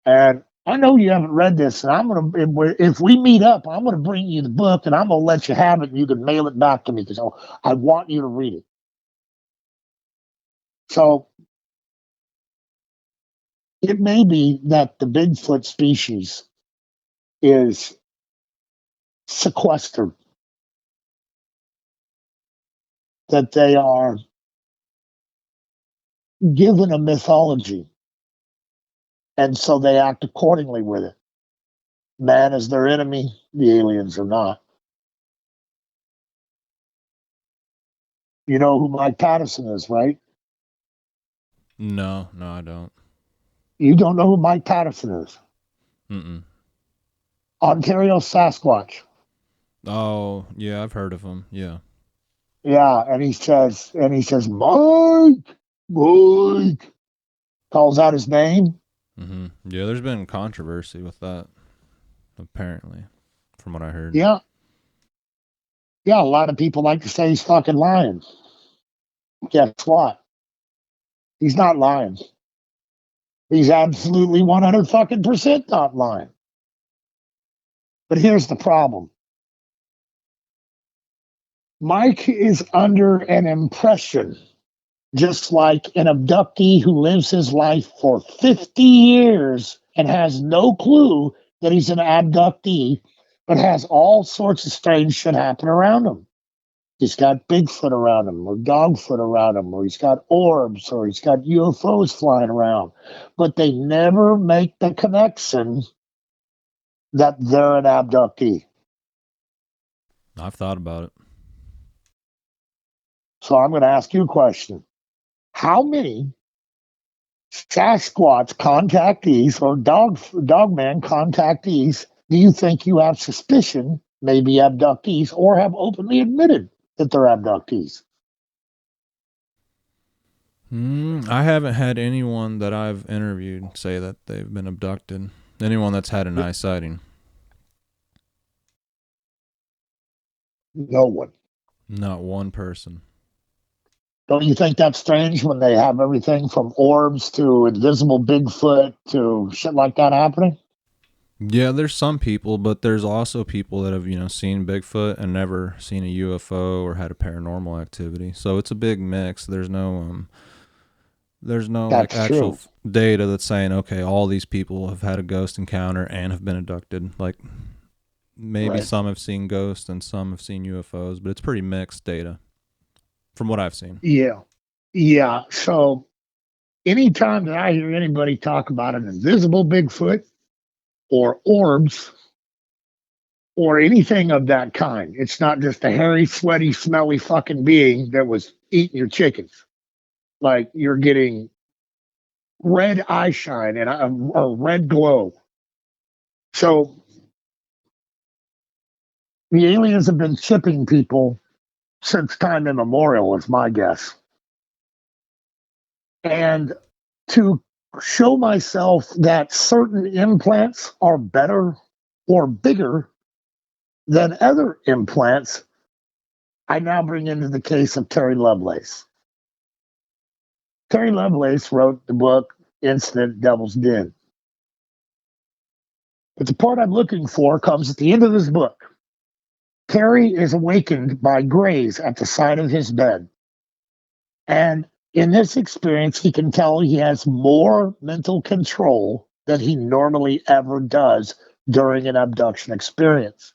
and I know you haven't read this, and if we meet up, I'm gonna bring you the book and I'm gonna let you have it and you can mail it back to me because I want you to read it. So it may be that the Bigfoot species is sequestered, that they are given a mythology, and so they act accordingly with it. Man is their enemy, the aliens are not. You know who Mike Patterson is, right? No, I don't. You don't know who Mike Patterson is. Mm-mm. Ontario Sasquatch. Oh, yeah, I've heard of him. Yeah. Yeah, and he says, Mike, calls out his name. Mm-hmm. Yeah, there's been controversy with that, apparently, from what I heard. Yeah. Yeah, a lot of people like to say he's fucking lying. Guess what? He's not lying. He's absolutely 100 fucking percent not lying. But here's the problem. Mike is under an impression, just like an abductee who lives his life for 50 years and has no clue that he's an abductee, but has all sorts of strange shit happen around him. he's got Bigfoot around him, or Dogfoot around him, or he's got orbs, or he's got UFOs flying around. But they never make the connection that they're an abductee. I've thought about it. So I'm going to ask you a question. How many Sasquatch contactees or dogman contactees do you think you have suspicion may be abductees or have openly admitted that they're abductees? I haven't had anyone that I've interviewed say that they've been abducted. Anyone that's had an eye sighting. No one. Not one person. Don't you think that's strange when they have everything from orbs to invisible Bigfoot to shit like that happening? Yeah, there's some people, but there's also people that have, seen Bigfoot and never seen a UFO or had a paranormal activity. So it's a big mix. There's no like actual data that's saying, okay, all these people have had a ghost encounter and have been abducted. Like maybe some have seen ghosts and some have seen UFOs, but it's pretty mixed data from what I've seen. Yeah. Yeah. So anytime that I hear anybody talk about an invisible Bigfoot or orbs or anything of that kind, it's not just a hairy, sweaty, smelly fucking being that was eating your chickens. Like you're getting red eye shine and a red glow. So the aliens have been chipping people since time immemorial, is my guess. And to show myself that certain implants are better or bigger than other implants, I now bring into the case of Terry Lovelace. Terry Lovelace wrote the book Incident Devil's Den. But the part I'm looking for comes at the end of this book. Terry is awakened by grays at the side of his bed. And in this experience, he can tell he has more mental control than he normally ever does during an abduction experience.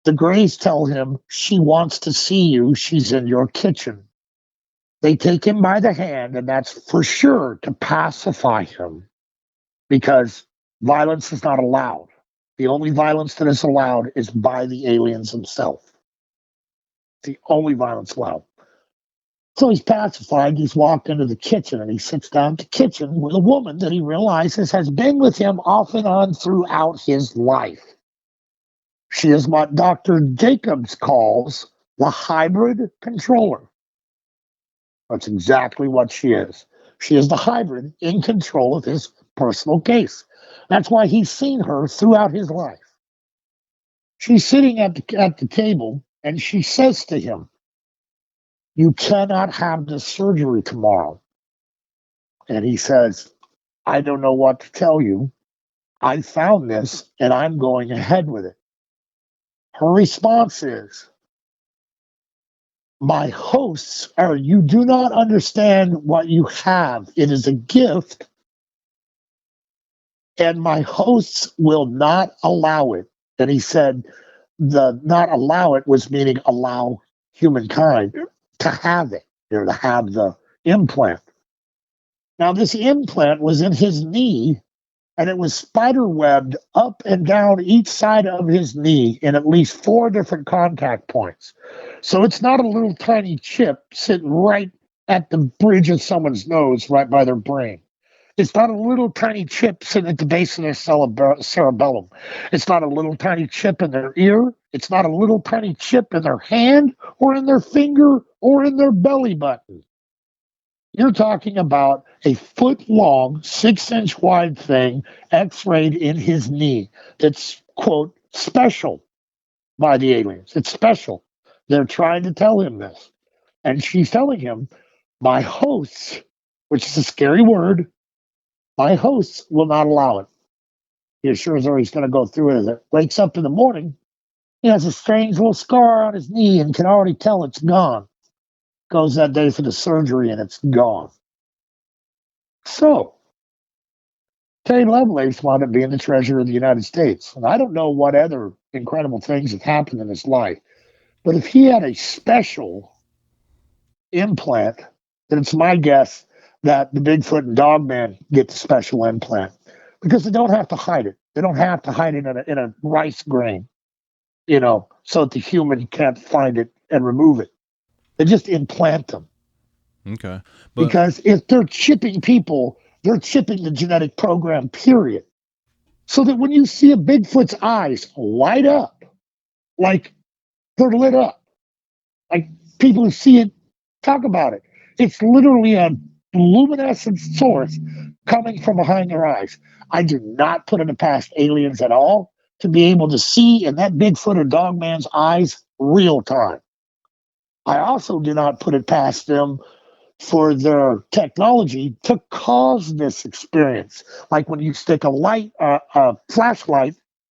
The Greys tell him, she wants to see you. She's in your kitchen. They take him by the hand, and that's for sure to pacify him because violence is not allowed. The only violence that is allowed is by the aliens themselves. The only violence allowed. So he's pacified. He's walked into the kitchen and he sits down at the kitchen with a woman that he realizes has been with him off and on throughout his life. She is what Dr. Jacobs calls the hybrid controller. That's exactly what she is. She is the hybrid in control of his personal case. That's why he's seen her throughout his life. She's sitting at the table and she says to him, you cannot have this surgery tomorrow. And he says, I don't know what to tell you. I found this and I'm going ahead with it. Her response is, my hosts are, you do not understand what you have. It is a gift. And my hosts will not allow it. And he said, the not allow it was meaning allow humankind to have it, to have the implant. Now, this implant was in his knee, and it was spider-webbed up and down each side of his knee in at least 4 different contact points. So it's not a little tiny chip sitting right at the bridge of someone's nose, right by their brain. It's not a little tiny chip sitting at the base of their cerebellum. It's not a little tiny chip in their ear. It's not a little tiny chip in their hand or in their finger or in their belly button. You're talking about a 1-foot-long, 6-inch wide thing x-rayed in his knee that's, quote, special by the aliens. It's special. They're trying to tell him this. And she's telling him, my hosts, which is a scary word, my hosts will not allow it. He assures her he's going to go through with it. Wakes up in the morning, he has a strange little scar on his knee and can already tell it's gone. Goes that day for the surgery and it's gone. So, Terry Lovelace wound up being the treasurer of the United States. And I don't know what other incredible things have happened in his life, But if he had a special implant, then it's my guess that the Bigfoot and Dogman get the special implant because they don't have to hide it. They don't have to hide it in a rice grain, so that the human can't find it and remove it. They just implant them. Okay. Because if they're chipping people, they're chipping the genetic program, period. So that when you see a Bigfoot's eyes light up, like they're lit up, like people who see it talk about it, it's literally a luminescent source coming from behind their eyes. I do not put it past aliens at all to be able to see in that Bigfoot or Dogman's eyes real time. I also do not put it past them for their technology to cause this experience. Like when you stick a flashlight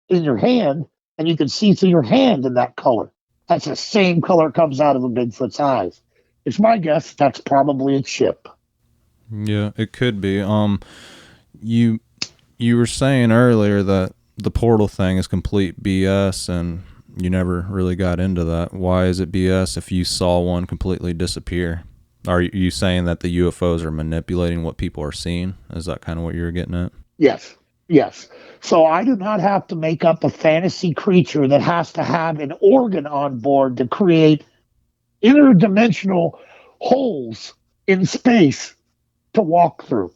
in your hand and you can see through your hand in that color. That's the same color comes out of a Bigfoot's eyes. It's my guess that's probably a chip. Yeah, it could be. You were saying earlier that the portal thing is complete BS, and you never really got into that. Why is it BS if you saw one completely disappear? Are you saying that the UFOs are manipulating what people are seeing? Is that kind of what you were getting at? Yes. So I do not have to make up a fantasy creature that has to have an organ on board to create interdimensional holes in space to walk through.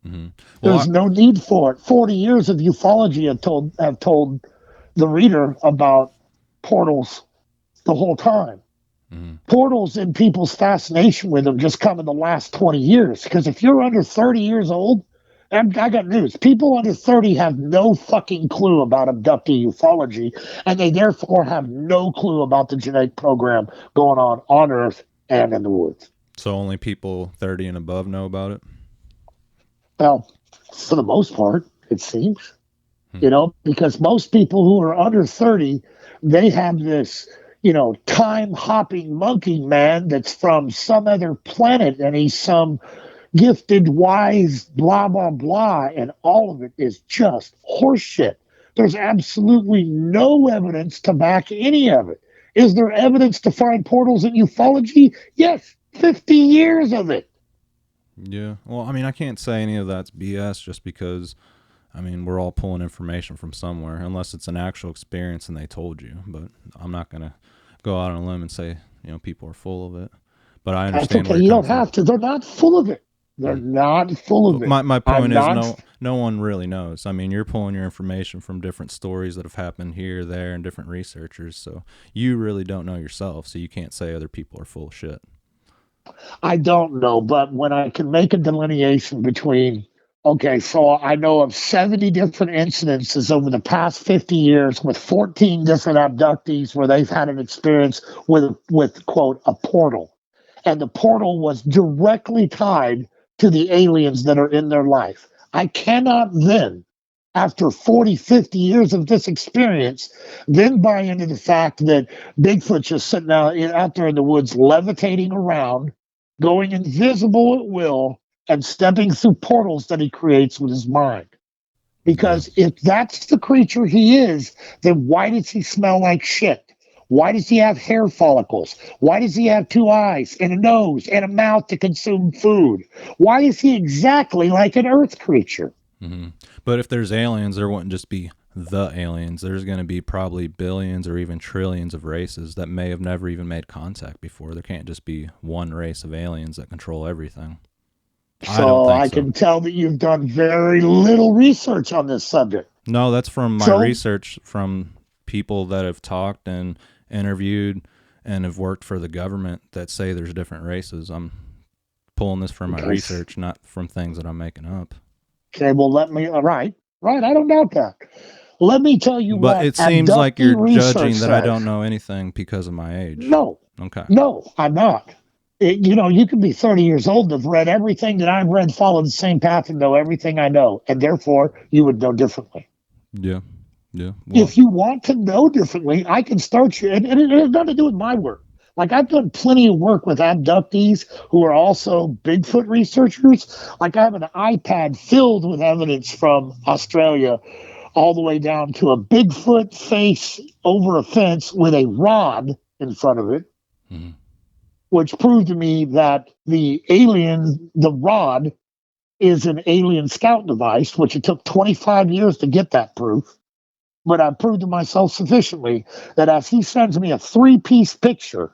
Mm-hmm. There's no need for it. 40 years of ufology have told the reader about portals the whole time. Mm-hmm. Portals and people's fascination with them just come in the last 20 years. Because if you're under 30 years old, and I got news, people under 30 have no fucking clue about abductee ufology, and they therefore have no clue about the genetic program going on Earth and in the woods. So only people 30 and above know about it? Well, for the most part, it seems. Because most people who are under 30, they have this time-hopping monkey man that's from some other planet, and he's some gifted, wise, blah, blah, blah, and all of it is just horseshit. There's absolutely no evidence to back any of it. Is there evidence to find portals in ufology? Yes, 50 years of it. Yeah, well, I mean, I can't say any of that's BS just because, I mean, we're all pulling information from somewhere, unless it's an actual experience and they told you. But I'm not going to go out on a limb and say, people are full of it. But I understand. That's okay. You don't have to. They're not full of it. They're not full of it. My point is no one really knows. I mean, you're pulling your information from different stories that have happened here, there, and different researchers. So you really don't know yourself. So you can't say other people are full of shit. I don't know, but when I can make a delineation between, okay, so I know of 70 different incidences over the past 50 years with 14 different abductees where they've had an experience with quote, a portal. And the portal was directly tied to the aliens that are in their life. I cannot then, after 40, 50 years of this experience, then buy into the fact that Bigfoot's just sitting out there in the woods, levitating around, going invisible at will, and stepping through portals that he creates with his mind. Because if that's the creature he is, then why does he smell like shit? Why does he have hair follicles? Why does he have 2 eyes and a nose and a mouth to consume food? Why is he exactly like an Earth creature? Mm-hmm. But if there's aliens, there wouldn't just be the aliens. There's going to be probably billions or even trillions of races that may have never even made contact before. There can't just be one race of aliens that control everything. So I can tell that you've done very little research on this subject. No, that's from my research from people that have talked and interviewed and have worked for the government that say there's different races. I'm pulling this from my research, not from things that I'm making up. Okay, well, right, I don't doubt that. Let me tell you what. But it seems like you're judging that I don't know anything because of my age. No. Okay. No, I'm not. You can be 30 years old and have read everything that I've read, follow the same path, and know everything I know, and therefore you would know differently. Yeah. Well, if you want to know differently, I can start you, and it has nothing to do with my work. Like, I've done plenty of work with abductees who are also Bigfoot researchers. Like, I have an iPad filled with evidence from Australia all the way down to a Bigfoot face over a fence with a rod in front of it, Mm-hmm. which proved to me that the rod, is an alien scout device, which it took 25 years to get that proof. But I proved to myself sufficiently that as he sends me a 3-piece picture,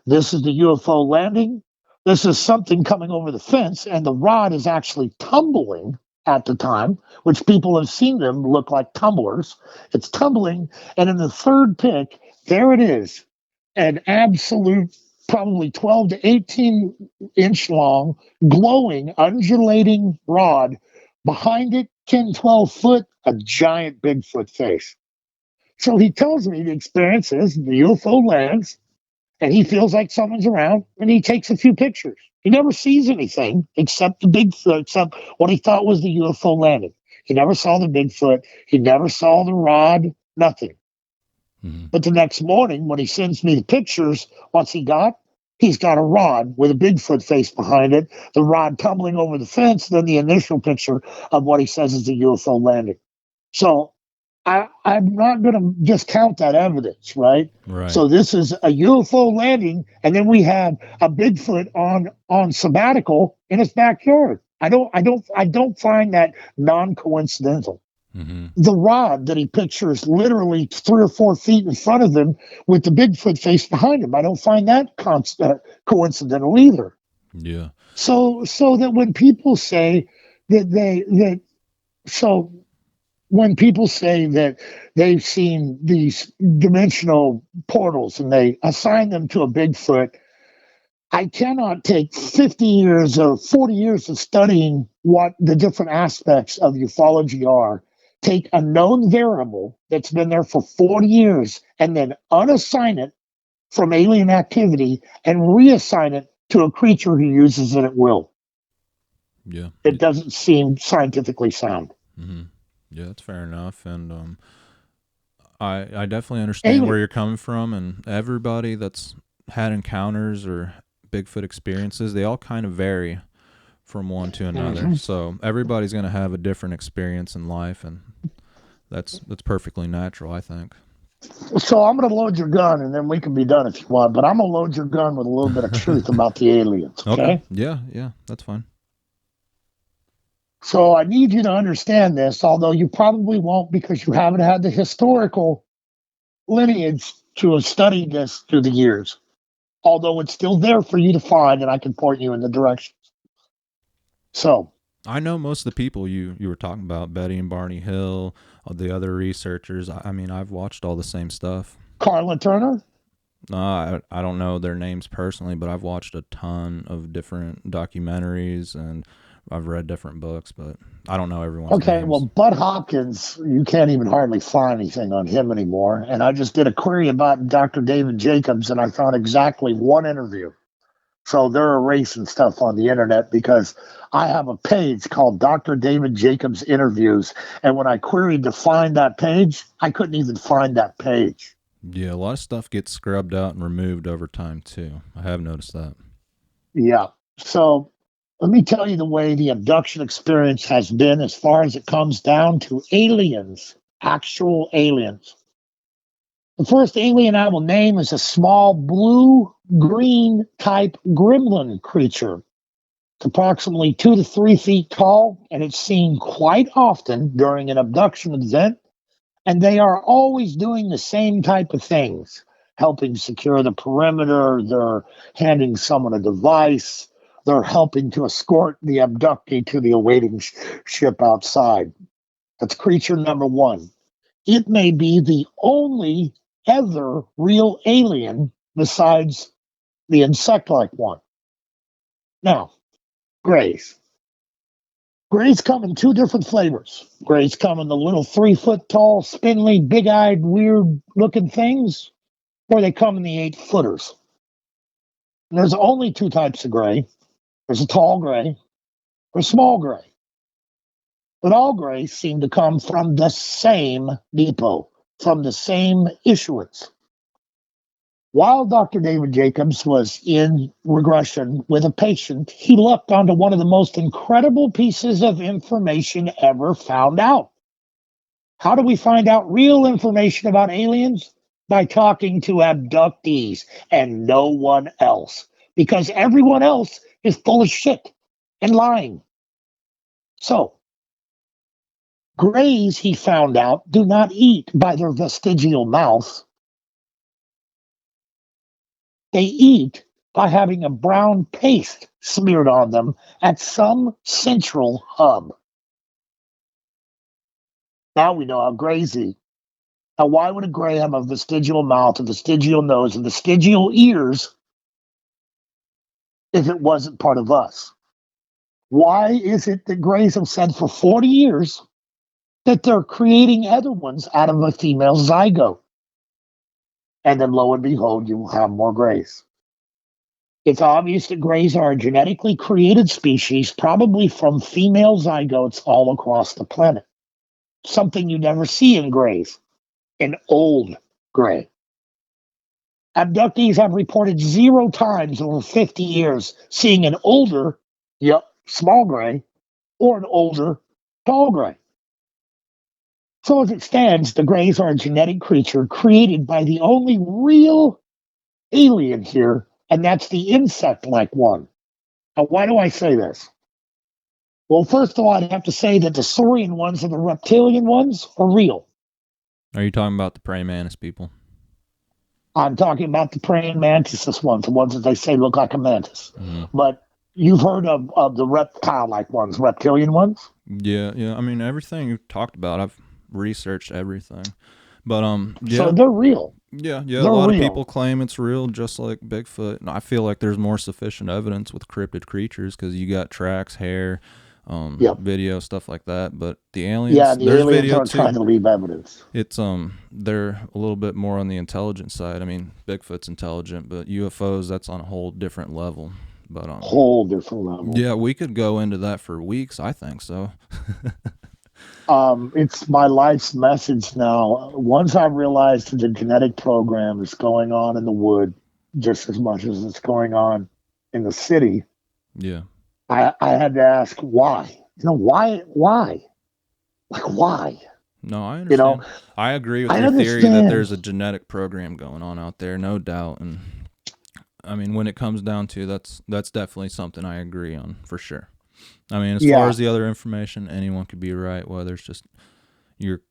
this is the UFO landing, this is something coming over the fence, and the rod is actually tumbling at the time, which people have seen them look like tumblers. It's tumbling, and in the third pic, there it is, an absolute, probably 12 to 18 inch long, glowing, undulating rod. Behind it, 10, 12 foot, a giant Bigfoot face. So he tells me the experience is the UFO lands, and he feels like someone's around, and he takes a few pictures. He never sees anything except the Bigfoot, except what he thought was the UFO landing. He never saw the Bigfoot. He never saw the rod, nothing. Mm-hmm. But the next morning, when he sends me the pictures, what's he got? He's got a rod with a Bigfoot face behind it, the rod tumbling over the fence, then the initial picture of what he says is the UFO landing. So I'm not going to discount that evidence, right? Right. So this is a UFO landing, and then we have a Bigfoot on sabbatical in his backyard. I don't find that non-coincidental. Mm-hmm. The rod that he pictures literally 3 or 4 feet in front of him with the Bigfoot face behind him, I don't find that coincidental either. Yeah. So that when people say when people say that they've seen these dimensional portals and they assign them to a Bigfoot, I cannot take 50 years or 40 years of studying what the different aspects of ufology are, take a known variable that's been there for 40 years, and then unassign it from alien activity and reassign it to a creature who uses it at will. Yeah. It doesn't seem scientifically sound. Mm-hmm. Yeah, that's fair enough. And I definitely understand where you're coming from, and everybody that's had encounters or Bigfoot experiences, they all kind of vary from one to another. Mm-hmm. So everybody's going to have a different experience in life, and that's perfectly natural, I think. So I'm going to load your gun, and then we can be done if you want. But I'm going to load your gun with a little bit of truth about the aliens. Okay? Yeah, that's fine. So I need you to understand this, although you probably won't because you haven't had the historical lineage to have studied this through the years. Although it's still there for you to find, and I can point you in the directions. So I know most of the people you were talking about, Betty and Barney Hill, the other researchers. I mean, I've watched all the same stuff. Carla Turner? I don't know their names personally, but I've watched a ton of different documentaries and I've read different books, but I don't know everyone's names. Well, Bud Hopkins, you can't even hardly find anything on him anymore. And I just did a query about Dr. David Jacobs, and I found exactly one interview. So they're erasing stuff on the internet because I have a page called Dr. David Jacobs Interviews. And when I queried to find that page, I couldn't even find that page. Yeah, a lot of stuff gets scrubbed out and removed over time, too. I have noticed that. Yeah. So let me tell you the way the abduction experience has been as far as it comes down to aliens, actual aliens. The first alien I will name is a small blue-green type gremlin creature. It's approximately 2 to 3 feet tall, and it's seen quite often during an abduction event. And they are always doing the same type of things, helping secure the perimeter. They're handing someone a device. They're helping to escort the abductee to the awaiting ship outside. That's creature number one. It may be the only other real alien besides the insect-like one. Now, grays. Grays come in 2 different flavors. Grays come in the little 3-foot-tall, spindly, big-eyed, weird-looking things, or they come in the 8-footers. And there's only 2 types of gray. There's a tall gray or a small gray. But all grays seem to come from the same depot, from the same issuance. While Dr. David Jacobs was in regression with a patient, he lucked onto one of the most incredible pieces of information ever found out. How do we find out real information about aliens? by talking to abductees and no one else, because everyone else is full of shit and lying. So, greys, he found out, do not eat by their vestigial mouth. They eat by having a brown paste smeared on them at some central hub. Now we know how greys eat. Now, why would a gray have a vestigial mouth, a vestigial nose, and vestigial ears if it wasn't part of us? Why is it that grays have said for 40 years that they're creating other ones out of a female zygote? And then lo and behold, you will have more grays. It's obvious that grays are a genetically created species, probably from female zygotes all across the planet. Something you never see in grays, an old gray. Abductees have reported 0 times over 50 years seeing an older, small gray, or an older, tall gray. So as it stands, the grays are a genetic creature created by the only real alien here, and that's the insect-like one. Now, why do I say this? Well, first of all, I'd have to say that the saurian ones and the reptilian ones are real. Are you talking about the praying mantis people? I'm talking about the praying mantis ones, the ones that they say look like a mantis. Mm-hmm. But you've heard of the reptile-like ones, reptilian ones? Yeah. I mean, everything you've talked about, I've researched everything. But yeah. So they're real. Yeah. A lot of people claim it's real, just like Bigfoot. And I feel like there's more sufficient evidence with cryptid creatures because you got tracks, hair, video, stuff like that. But the aliens, the aliens aren't trying to leave evidence. It's they're a little bit more on the intelligent side. I mean, Bigfoot's intelligent, but UFOs, that's on a whole different level. But whole different level. Yeah, we could go into that for weeks. I think so. It's my life's message now. Once I realized that the genetic program is going on in the wood just as much as it's going on in the city. Yeah. I had to ask why. Why? Like, why? No, I understand. I agree with your theory that there's a genetic program going on out there, no doubt. And I mean, when it comes down to that's definitely something I agree on for sure. I mean, as far as the other information, anyone could be right, whether it's just your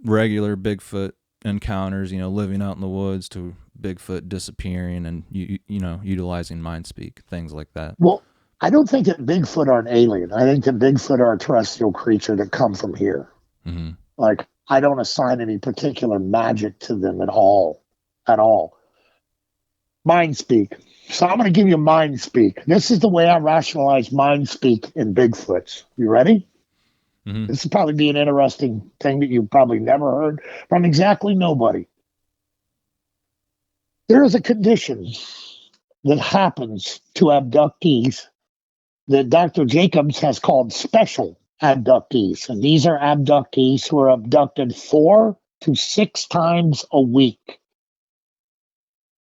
regular Bigfoot encounters, living out in the woods, to Bigfoot disappearing and, utilizing mind speak, things like that. Well, I don't think that Bigfoot are an alien. I think that Bigfoot are a terrestrial creature that come from here. Mm-hmm. Like, I don't assign any particular magic to them at all. Mind speak. So I'm going to give you mind speak. This is the way I rationalize mind speak in Bigfoots. You ready? Mm-hmm. This will probably be an interesting thing that you've probably never heard from exactly nobody. There is a condition that happens to abductees that Dr. Jacobs has called special abductees. And these are abductees who are abducted 4 to 6 times a week.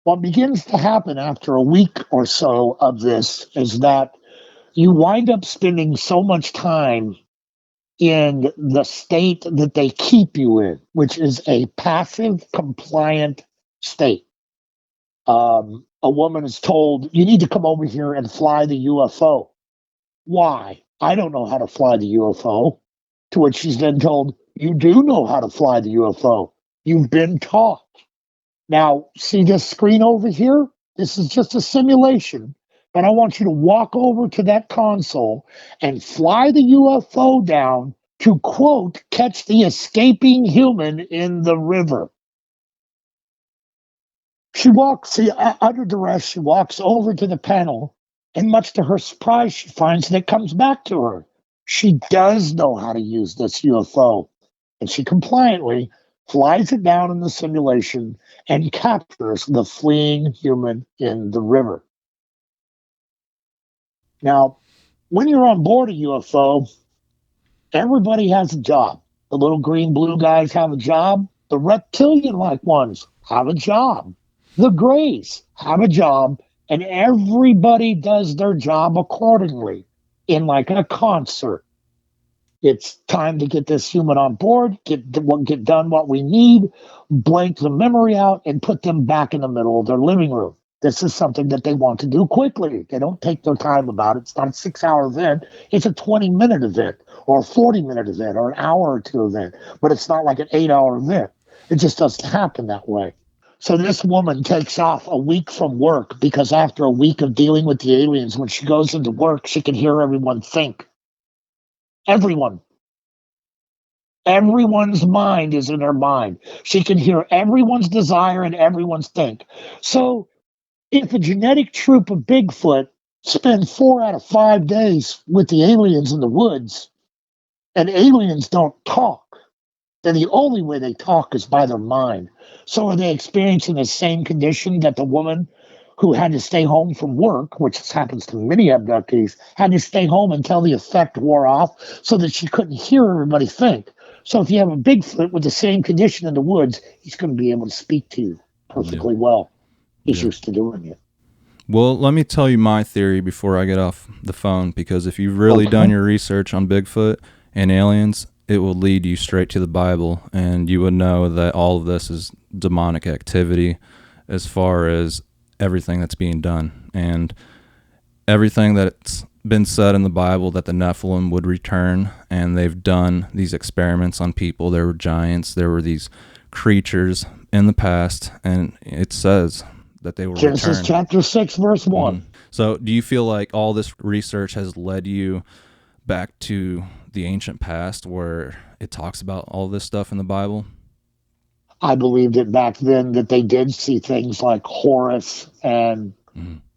What begins to happen after a week or so of this is that you wind up spending so much time in the state that they keep you in, which is a passive, compliant state. A woman is told, you need to come over here and fly the UFO. Why? I don't know how to fly the UFO. To which she's then told, you do know how to fly the UFO. You've been taught. Now, see this screen over here? This is just a simulation, but I want you to walk over to that console and fly the UFO down to, quote, catch the escaping human in the river. She walks, under duress, she walks over to the panel, and much to her surprise, she finds that it comes back to her. She does know how to use this UFO, and she compliantly flies it down in the simulation and captures the fleeing human in the river. Now, when you're on board a UFO, everybody has a job. The little green blue guys have a job. The reptilian-like ones have a job. The grays have a job, and everybody does their job accordingly in like a concert. It's time to get this human on board, get done what we need, blank the memory out, and put them back in the middle of their living room. This is something that they want to do quickly. They don't take their time about it. It's not a 6-hour event. It's a 20-minute event or a 40-minute event or an hour or two event, but it's not like an 8-hour event. It just doesn't happen that way. So this woman takes off a week from work because after a week of dealing with the aliens, when she goes into work, she can hear everyone think. Everyone. Everyone's mind is in her mind. She can hear everyone's desire and everyone's think. So if a genetic troop of Bigfoot spend 4 out of 5 days with the aliens in the woods, and aliens don't talk, then the only way they talk is by their mind. So are they experiencing the same condition that the woman who had to stay home from work, which happens to many abductees, had to stay home until the effect wore off so that she couldn't hear everybody think? So if you have a Bigfoot with the same condition in the woods, he's going to be able to speak to you perfectly well. He's used to doing it. Well, let me tell you my theory before I get off the phone, because if you've really done your research on Bigfoot and aliens, it will lead you straight to the Bible, and you would know that all of this is demonic activity as far as everything that's being done. And everything that's been said in the Bible that the Nephilim would return, and they've done these experiments on people. There were giants, there were these creatures in the past, and it says that they will Genesis return. chapter 6, verse 1. So do you feel like all this research has led you back to the ancient past where it talks about all this stuff in the Bible? I believe that back then that they did see things like Horus and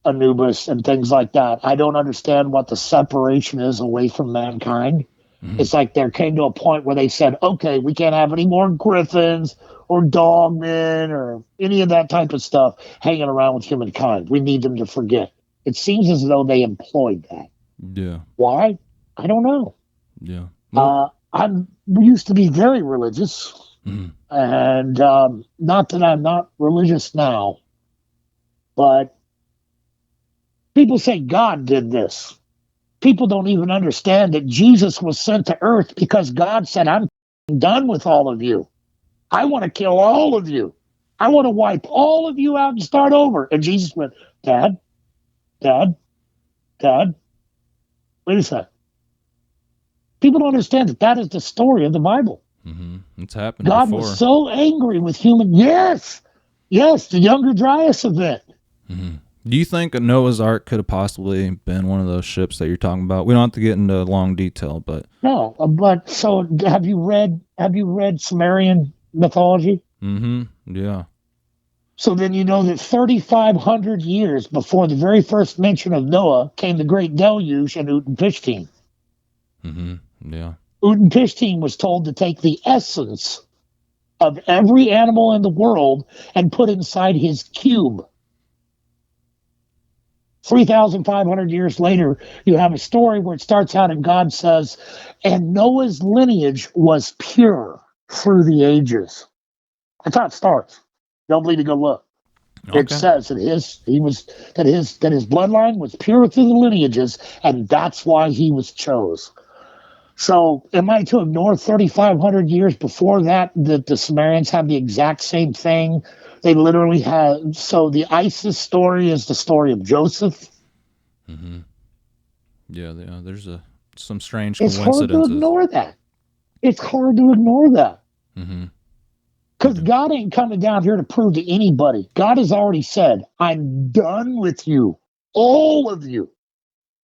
Anubis and things like that. I don't understand what the separation is away from mankind. It's like there came to a point where they said, okay, we can't have any more griffins or dogmen or any of that type of stuff hanging around with humankind. We need them to forget. It seems as though they employed that. Yeah. Why? I don't know. Yeah. We used to be very religious, and not that I'm not religious now, but people say God did this. People don't even understand that Jesus was sent to earth because God said, I'm done with all of you. I want to kill all of you. I want to wipe all of you out and start over. And Jesus went, Dad, wait a second. People don't understand that that is the story of the Bible. It's happened God before. was so angry with human. Yes, the Younger Dryas event. Do you think a Noah's Ark could have possibly been one of those ships that you're talking about? We don't have to get into long detail, but No, but so have you read Sumerian mythology? Yeah. So then you know that 3,500 years before the very first mention of Noah came the Great Deluge and Utnapishtim. Yeah. Utnapishtim was told to take the essence of every animal in the world and put inside his cube. 3,500 years later, you have a story where it starts out and God says, and Noah's lineage was pure through the ages. That's how it starts. Don't believe me, go look. Okay. It says that his bloodline was pure through the lineages, and that's why he was chose. So am I to ignore 3,500 years before that the Sumerians have the exact same thing? They literally have. So the ISIS story is the story of Joseph. Yeah, there's some strange It's coincidences. hard to ignore that. It's hard to ignore that. Because God ain't coming down here to prove to anybody. God has already said, I'm done with you. All of you.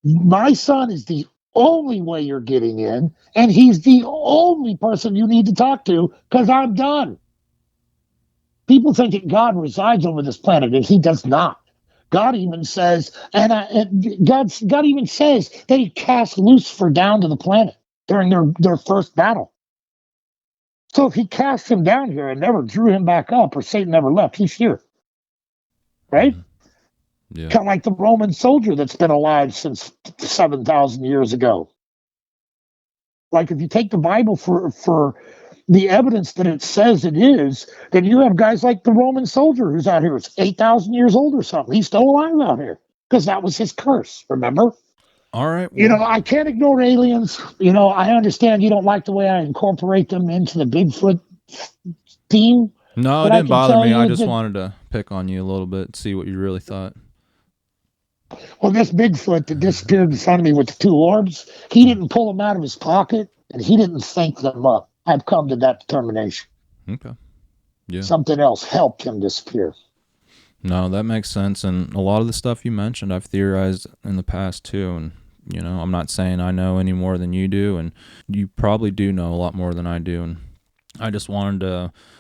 My son is the only way you're getting in, and he's the only person you need to talk to because I'm done. People think that God resides over this planet, and he does not. God even says, God even says that he cast Lucifer down to the planet during their first battle. So if he cast him down here and never drew him back up, or Satan never left, he's here. Right? Yeah. Kind of like the Roman soldier that's been alive since 7,000 years ago. Like if you take the Bible for the evidence that it says it is, then you have guys like the Roman soldier who's out here, is 8,000 years old or something. He's still alive out here because that was his curse, remember? All right. You know, Well, I can't ignore aliens. You know, I understand you don't like the way I incorporate them into the Bigfoot theme, no, it but I didn't can bother tell me. I you just that, wanted to pick on you a little bit, see what you really thought. well, this Bigfoot that disappeared in front of me with the two orbs, he didn't pull them out of his pocket and he didn't think them up. I've come to that determination. Okay. Yeah. Something else helped him disappear. No, that makes sense. And a lot of the stuff you mentioned, I've theorized in the past too. And, you know, I'm not saying I know any more than you do. And you probably do know a lot more than I do. And I just wanted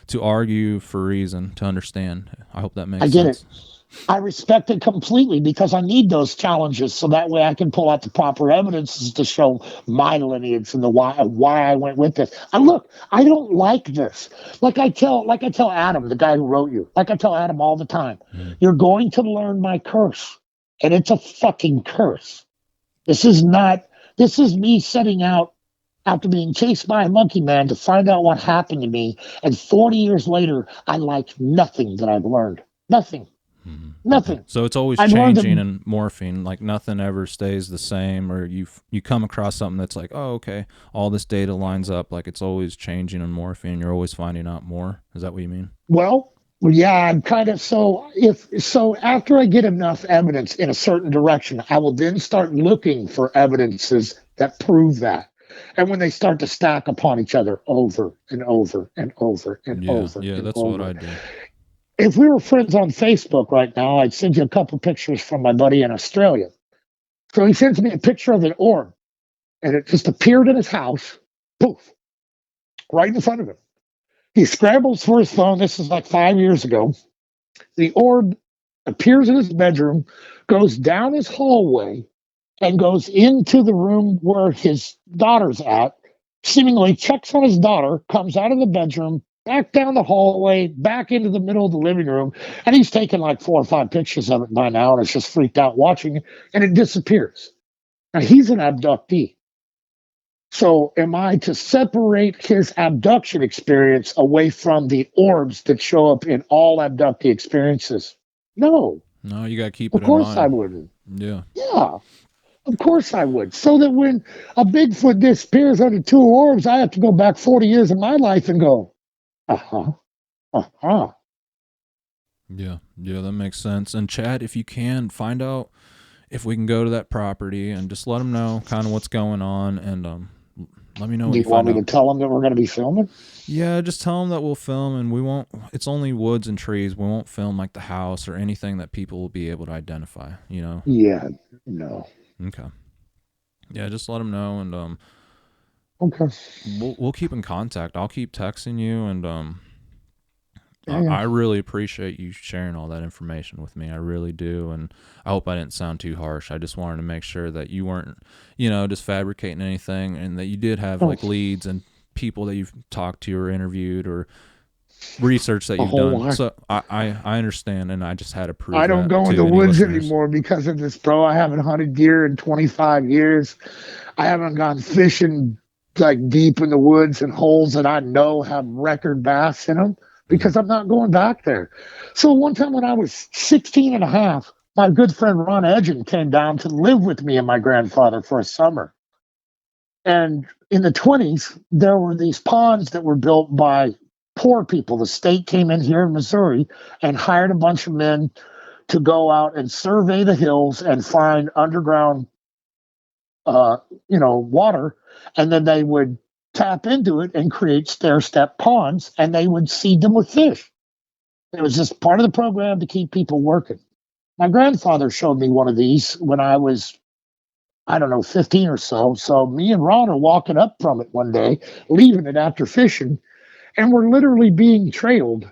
to argue for reason, to understand. I hope that makes I get it. sense. I respect it completely because I need those challenges so that way I can pull out the proper evidences to show my lineage and the why I went with this. And look, I don't like this. Like I tell Adam, the guy who wrote you, like I tell Adam all the time, you're going to learn my curse, and it's a fucking curse. This is not. This is me setting out after being chased by a monkey man to find out what happened to me, and 40 years later, I like nothing that I've learned. Nothing. Nothing. So it's always I learned changing that. and morphing. Like nothing ever stays the same, or you come across something that's like, oh, okay, all this data lines up. Like it's always changing and morphing. You're always finding out more. Is that what you mean? Well, yeah, I'm kind of so after I get enough evidence in a certain direction, I will then start looking for evidences that prove that. And when they start to stack upon each other over and over and over and Yeah, over yeah, and that's what over. I do. If we were friends on Facebook right now, I'd send you a couple pictures from my buddy in Australia. So he sends me a picture of an orb, and it just appeared in his house, poof, right in front of him. He scrambles for his phone. This is like 5 years ago. The orb appears in his bedroom, goes down his hallway, and goes into the room where his daughter's at, seemingly checks on his daughter, comes out of the bedroom, back down the hallway, back into the middle of the living room, and he's taken like 4 or 5 pictures of it by now, and it's just freaked out watching it, and it disappears. Now he's an abductee. So am I to separate his abduction experience away from the orbs that show up in all abductee experiences? No, No, you got to keep of it in course I mind. wouldn't. Yeah. Yeah, of course I would. So that when a Bigfoot disappears under two orbs, I have to go back 40 years of my life and go, uh-huh, uh-huh. Yeah, yeah, that makes sense. And Chad, if you can, find out if we can go to that property and just let them know kind of what's going on, and let me know what Do you you want find me out. to tell them that we're going to be filming? Yeah, just tell them that we'll film, and we won't. It's only woods and trees. We won't film like the house or anything that people will be able to identify. You know. Yeah, no. Okay. Yeah, just let them know, and Okay. we'll keep in contact. I'll keep texting you, and Yeah. I really appreciate you sharing all that information with me. I really do, and I hope I didn't sound too harsh. I just wanted to make sure that you weren't, you know, just fabricating anything, and that you did have like leads and people that you've talked to or interviewed or research that A you've whole done. lot. So I understand, and I just had to prove I don't that go in to the any woods listeners. anymore because of this, bro. I haven't hunted deer in 25 years. I haven't gone fishing like deep in the woods and holes that I know have record bass in them because I'm not going back there. So one time when I was 16 and a half, my good friend Ron Edgen came down to live with me and my grandfather for a summer. And in the 20s, there were these ponds that were built by poor people. The state came in here in Missouri and hired a bunch of men to go out and survey the hills and find underground, water, and then they would tap into it and create stair-step ponds, and they would seed them with fish. It was just part of the program to keep people working. My grandfather showed me one of these when I was, I don't know, 15 or so. So me and Ron are walking up from it one day, leaving it after fishing, and we're literally being trailed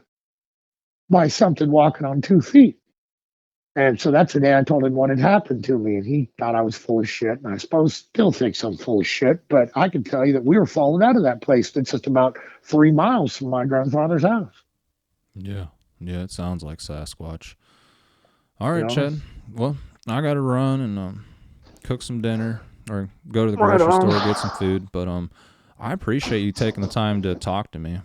by something walking on 2 feet. And so that's the day I told him what had happened to me. And he thought I was full of shit. And I suppose still thinks I'm full of shit. But I can tell you that we were falling out of that place that's just about 3 miles from my grandfather's house. Yeah, yeah, it sounds like Sasquatch. All right, You know? Chad. Well, I got to run and cook some dinner or go to the Right grocery on. store get some food. But I appreciate you taking the time to talk to me.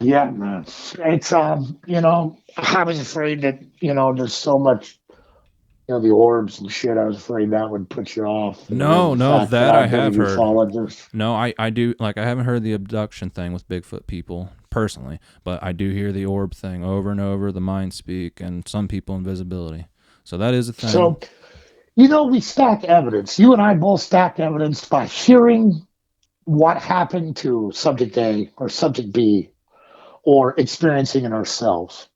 Yeah, man. It's I was afraid that, there's so much the orbs and shit. I was afraid that would put you off. And then No, the no, fact that I've I been a have heard. ufologist. No, I do. Like, I haven't heard the abduction thing with Bigfoot people personally, but I do hear the orb thing over and over, the mind speak, and some people invisibility. So that is a thing. So, we stack evidence. You and I both stack evidence by hearing what happened to subject A or subject B or experiencing it ourselves.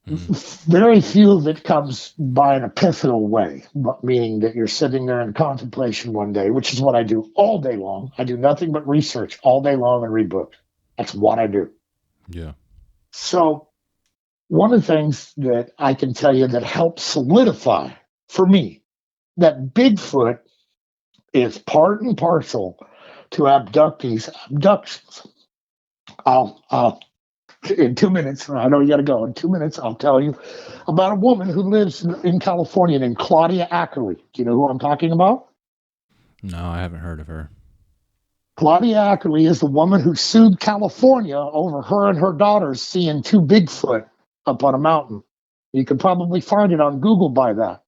Very few of it comes by an epiphanal way, meaning that you're sitting there in contemplation one day, which is what I do all day long. I do nothing but research all day long and read books. That's what I do. Yeah. So one of the things that I can tell you that helps solidify for me that Bigfoot is part and parcel to abductees' abductions. I'll in 2 minutes, I know you got to go. In 2 minutes, I'll tell you about a woman who lives in California named Claudia Ackerley. Do you know who I'm talking about? No, I haven't heard of her. Claudia Ackerley is the woman who sued California over her and her daughters seeing 2 Bigfoot up on a mountain. You could probably find it on Google by that.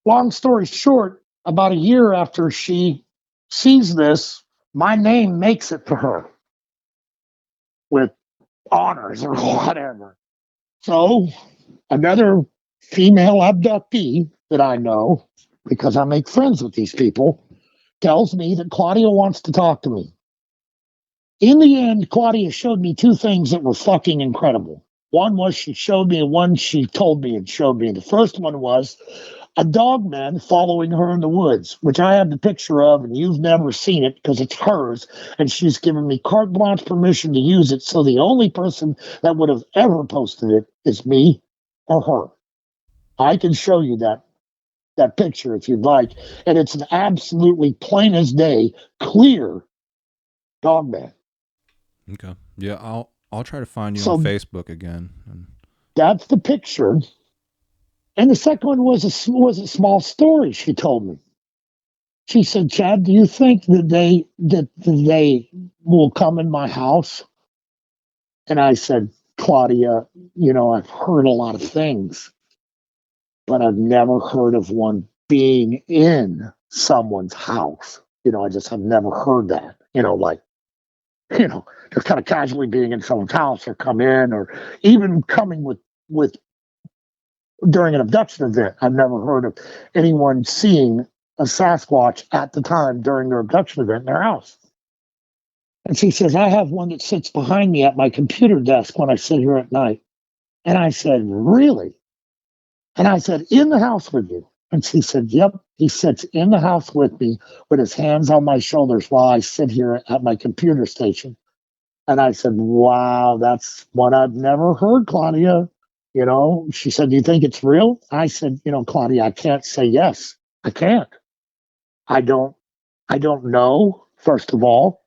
Long story short, about a year after she sees this, my name makes it to her with honors or whatever. So another female abductee that I know, because I make friends with these people, tells me that Claudia wants to talk to me. In the end, Claudia showed me 2 things that were fucking incredible. One was she showed me, and one she told me and showed me. The first one was a dog man following her in the woods, which I have the picture of, and you've never seen it because it's hers, and she's given me carte blanche permission to use it, so the only person that would have ever posted it is me or her. I can show you that picture if you'd like, and it's an absolutely plain as day, clear dog man. Okay. Yeah, I'll try to find you So on Facebook again. that's the picture. And the second one was a small story she told me. She said, "Chad, do you think that they will come in my house?" And I said, "Claudia, I've heard a lot of things, but I've never heard of one being in someone's house. I just have never heard that. Just kind of casually being in someone's house or come in or even coming with during an abduction event. I've never heard of anyone seeing a Sasquatch at the time during their abduction event in their house." And she says, "I have one that sits behind me at my computer desk when I sit here at night." And I said, "Really?" And I said, "In the house with you?" And she said, "Yep, he sits in the house with me with his hands on my shoulders while I sit here at my computer station." And I said, "Wow, that's one I've never heard, Claudia." She said, "Do you think it's real?" I said, "Claudia, I can't say yes. I can't. I don't know, first of all.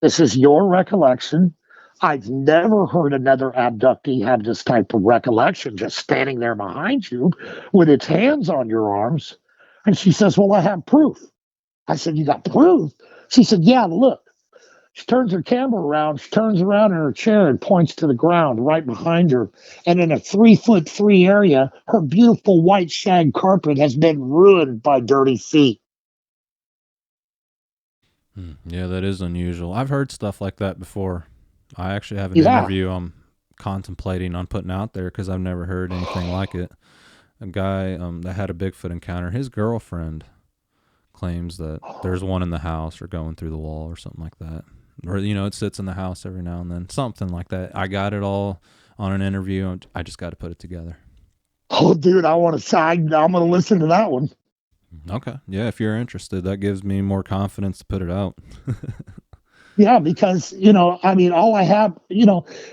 This is your recollection. I've never heard another abductee have this type of recollection, just standing there behind you with its hands on your arms." And she says, "Well, I have proof." I said, "You got proof?" She said, "Yeah, look." She turns her camera around. She turns around in her chair and points to the ground right behind her. And in a 3'3" area, her beautiful white shag carpet has been ruined by dirty feet. Yeah, that is unusual. I've heard stuff like that before. I actually have an Yeah. interview I'm contemplating on putting out there because I've never heard anything like it. A guy that had a Bigfoot encounter, his girlfriend claims that there's one in the house or going through the wall or something like that. Or, it sits in the house every now and then. Something like that. I got it all on an interview. I just got to put it together. Oh, dude, I'm going to listen to that one. Okay. Yeah, if you're interested, that gives me more confidence to put it out. Yeah, because, all I have,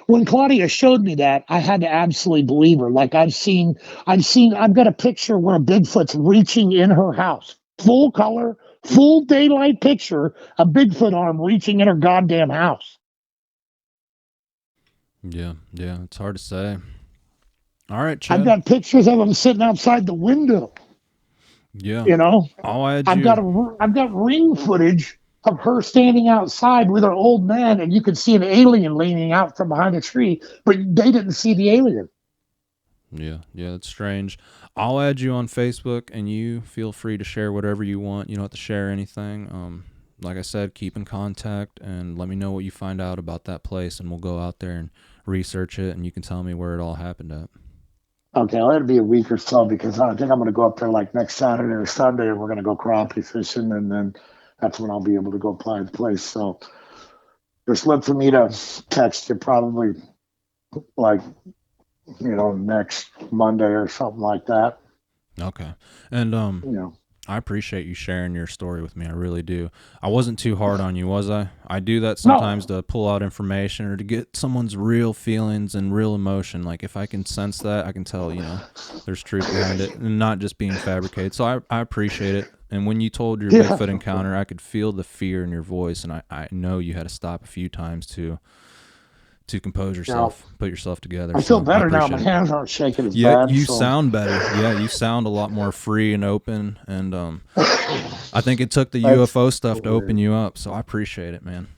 when Claudia showed me that, I had to absolutely believe her. Like I've got a picture where a Bigfoot's reaching in her house, full color, full daylight picture, a Bigfoot arm reaching in her goddamn house. Yeah, it's hard to say. All right, Chad. I've got pictures of him sitting outside the window. Yeah. I've got ring footage of her standing outside with her old man, and you could see an alien leaning out from behind a tree, but they didn't see the alien. Yeah, it's strange. I'll add you on Facebook, and you feel free to share whatever you want. You don't have to share anything. Like I said, keep in contact and let me know what you find out about that place, and we'll go out there and research it, and you can tell me where it all happened at. Okay, well, it'll be a week or so because I think I'm going to go up there like next Saturday or Sunday, and we're going to go crappie fishing, and then that's when I'll be able to go apply the place. So just look for me to text you probably like, next Monday or something like that. Okay. And I appreciate you sharing your story with me. I really do. I wasn't too hard on you, was I? I do that sometimes to pull out information or to get someone's real feelings and real emotion. Like if I can sense that, I can tell, there's truth behind it and not just being fabricated. So I appreciate it. And when you told your Bigfoot encounter, I could feel the fear in your voice, and I know you had to stop a few times to compose yourself, put yourself together. I feel better now. My hands aren't shaking as bad. You sound better. Yeah, you sound a lot more free and open. And I think it took the UFO stuff to open you up. So I appreciate it, man.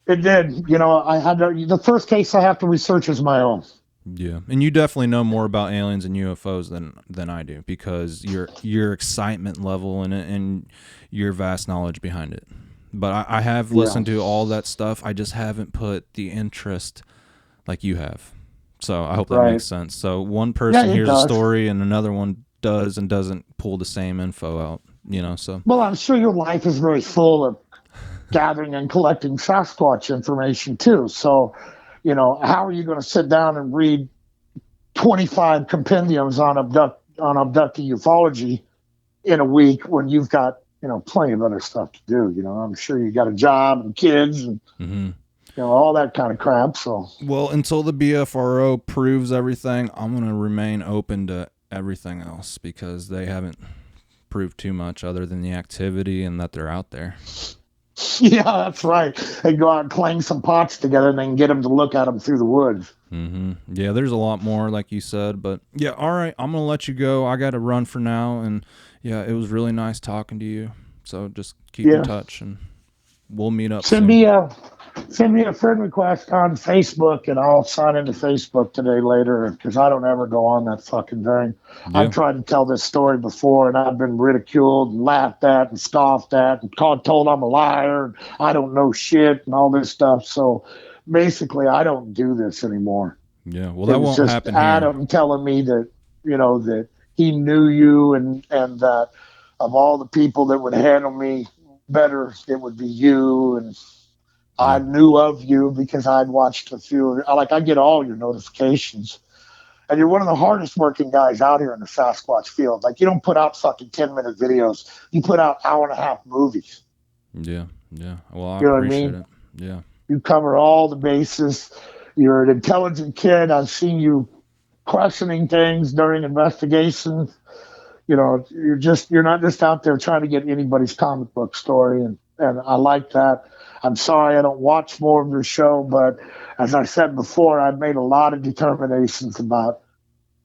It did. I had the first case I have to research is my own. Yeah, and you definitely know more about aliens and UFOs than I do because your excitement level and your vast knowledge behind it. But I have listened to all that stuff. I just haven't put the interest like you have. So I hope that makes sense. So one person hears a story and another one does and doesn't pull the same info out, so. Well, I'm sure your life is very full of gathering and collecting Sasquatch information too. So, how are you going to sit down and read 25 compendiums on abducting ufology in a week when you've got plenty of other stuff to do. I'm sure you got a job and kids and all that kind of crap. So, well, until the BFRO proves everything, I'm going to remain open to everything else because they haven't proved too much other than the activity and that they're out there. Yeah, that's right. They go out and clang some pots together and then get them to look at them through the woods. Mm-hmm. Yeah, there's a lot more, like you said. But yeah, all right, I'm going to let you go. I got to run for now. And yeah, it was really nice talking to you. So just keep in touch and we'll meet up soon. Send me a friend request on Facebook and I'll sign into Facebook today later because I don't ever go on that fucking thing. Yeah. I've tried to tell this story before and I've been ridiculed and laughed at and scoffed at and told I'm a liar and I don't know shit and all this stuff. So basically I don't do this anymore. Yeah, well that won't happen here. Adam telling me that, that he knew you and that of all the people that would handle me better, it would be you. And I knew of you because I'd watched a few. I get all your notifications. And you're one of the hardest working guys out here in the Sasquatch field. Like, you don't put out fucking 10-minute videos. You put out hour-and-a-half movies. Yeah. Well, I appreciate it. Yeah. You cover all the bases. You're an intelligent kid. I've seen you questioning things during investigations. You're not just out there trying to get anybody's comic book story. And I like that. I'm sorry I don't watch more of your show, but as I said before, I've made a lot of determinations about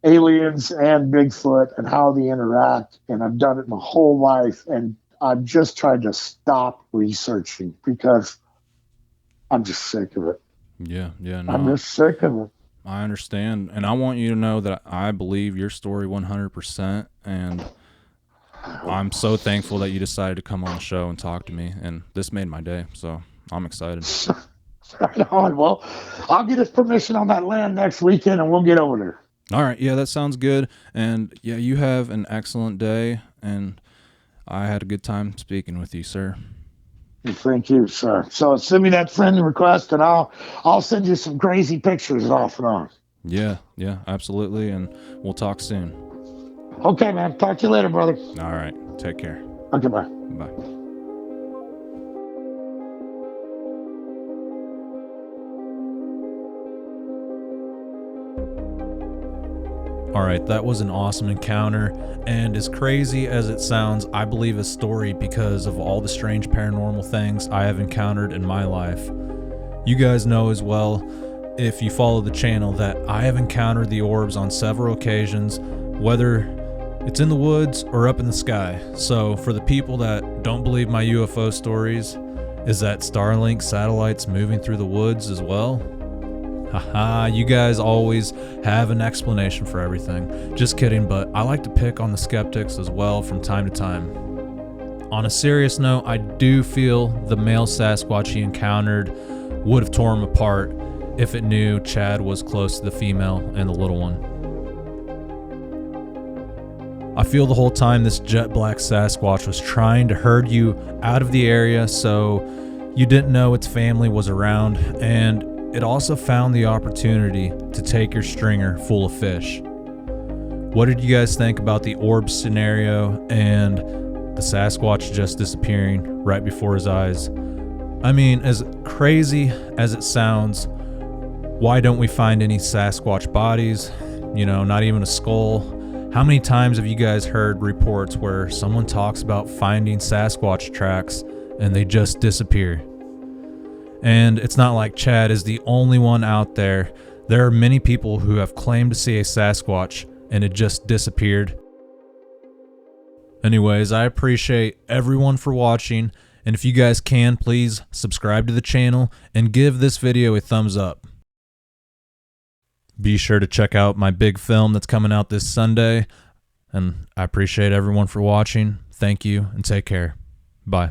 aliens and Bigfoot and how they interact, and I've done it my whole life, and I've just tried to stop researching because I'm just sick of it. Yeah, no. I'm just sick of it. I understand, and I want you to know that I believe your story 100%, and I'm so thankful that you decided to come on the show and talk to me, and this made my day, so I'm excited. Right on. Well, I'll get his permission on that land next weekend, and we'll get over there. All right. Yeah, that sounds good. And yeah, you have an excellent day, and I had a good time speaking with you, sir. Thank you, sir. So send me that friend request, and I'll send you some crazy pictures off and on. Yeah, absolutely, and we'll talk soon. Okay, man. Talk to you later, brother. All right. Take care. Okay, bye. Bye. All right, that was an awesome encounter, and as crazy as it sounds, I believe his story because of all the strange paranormal things I have encountered in my life. You guys know as well, if you follow the channel, that I have encountered the orbs on several occasions, whether it's in the woods or up in the sky. So for the people that don't believe my UFO stories, is that Starlink satellites moving through the woods as well? Haha, you guys always have an explanation for everything. Just kidding, but I like to pick on the skeptics as well from time to time. On a serious note, I do feel the male Sasquatch he encountered would have torn him apart if it knew Chad was close to the female and the little one. I feel the whole time this jet black Sasquatch was trying to herd you out of the area so you didn't know its family was around, and it also found the opportunity to take your stringer full of fish. What did you guys think about the orb scenario and the Sasquatch just disappearing right before his eyes? I mean, as crazy as it sounds, why don't we find any Sasquatch bodies? You know, not even a skull. How many times have you guys heard reports where someone talks about finding Sasquatch tracks and they just disappear? And it's not like Chad is the only one out there. There are many people who have claimed to see a Sasquatch and it just disappeared. Anyways, I appreciate everyone for watching, and if you guys can, please subscribe to the channel and give this video a thumbs up. Be sure to check out my big film that's coming out this Sunday, and I appreciate everyone for watching. Thank you, and take care. Bye.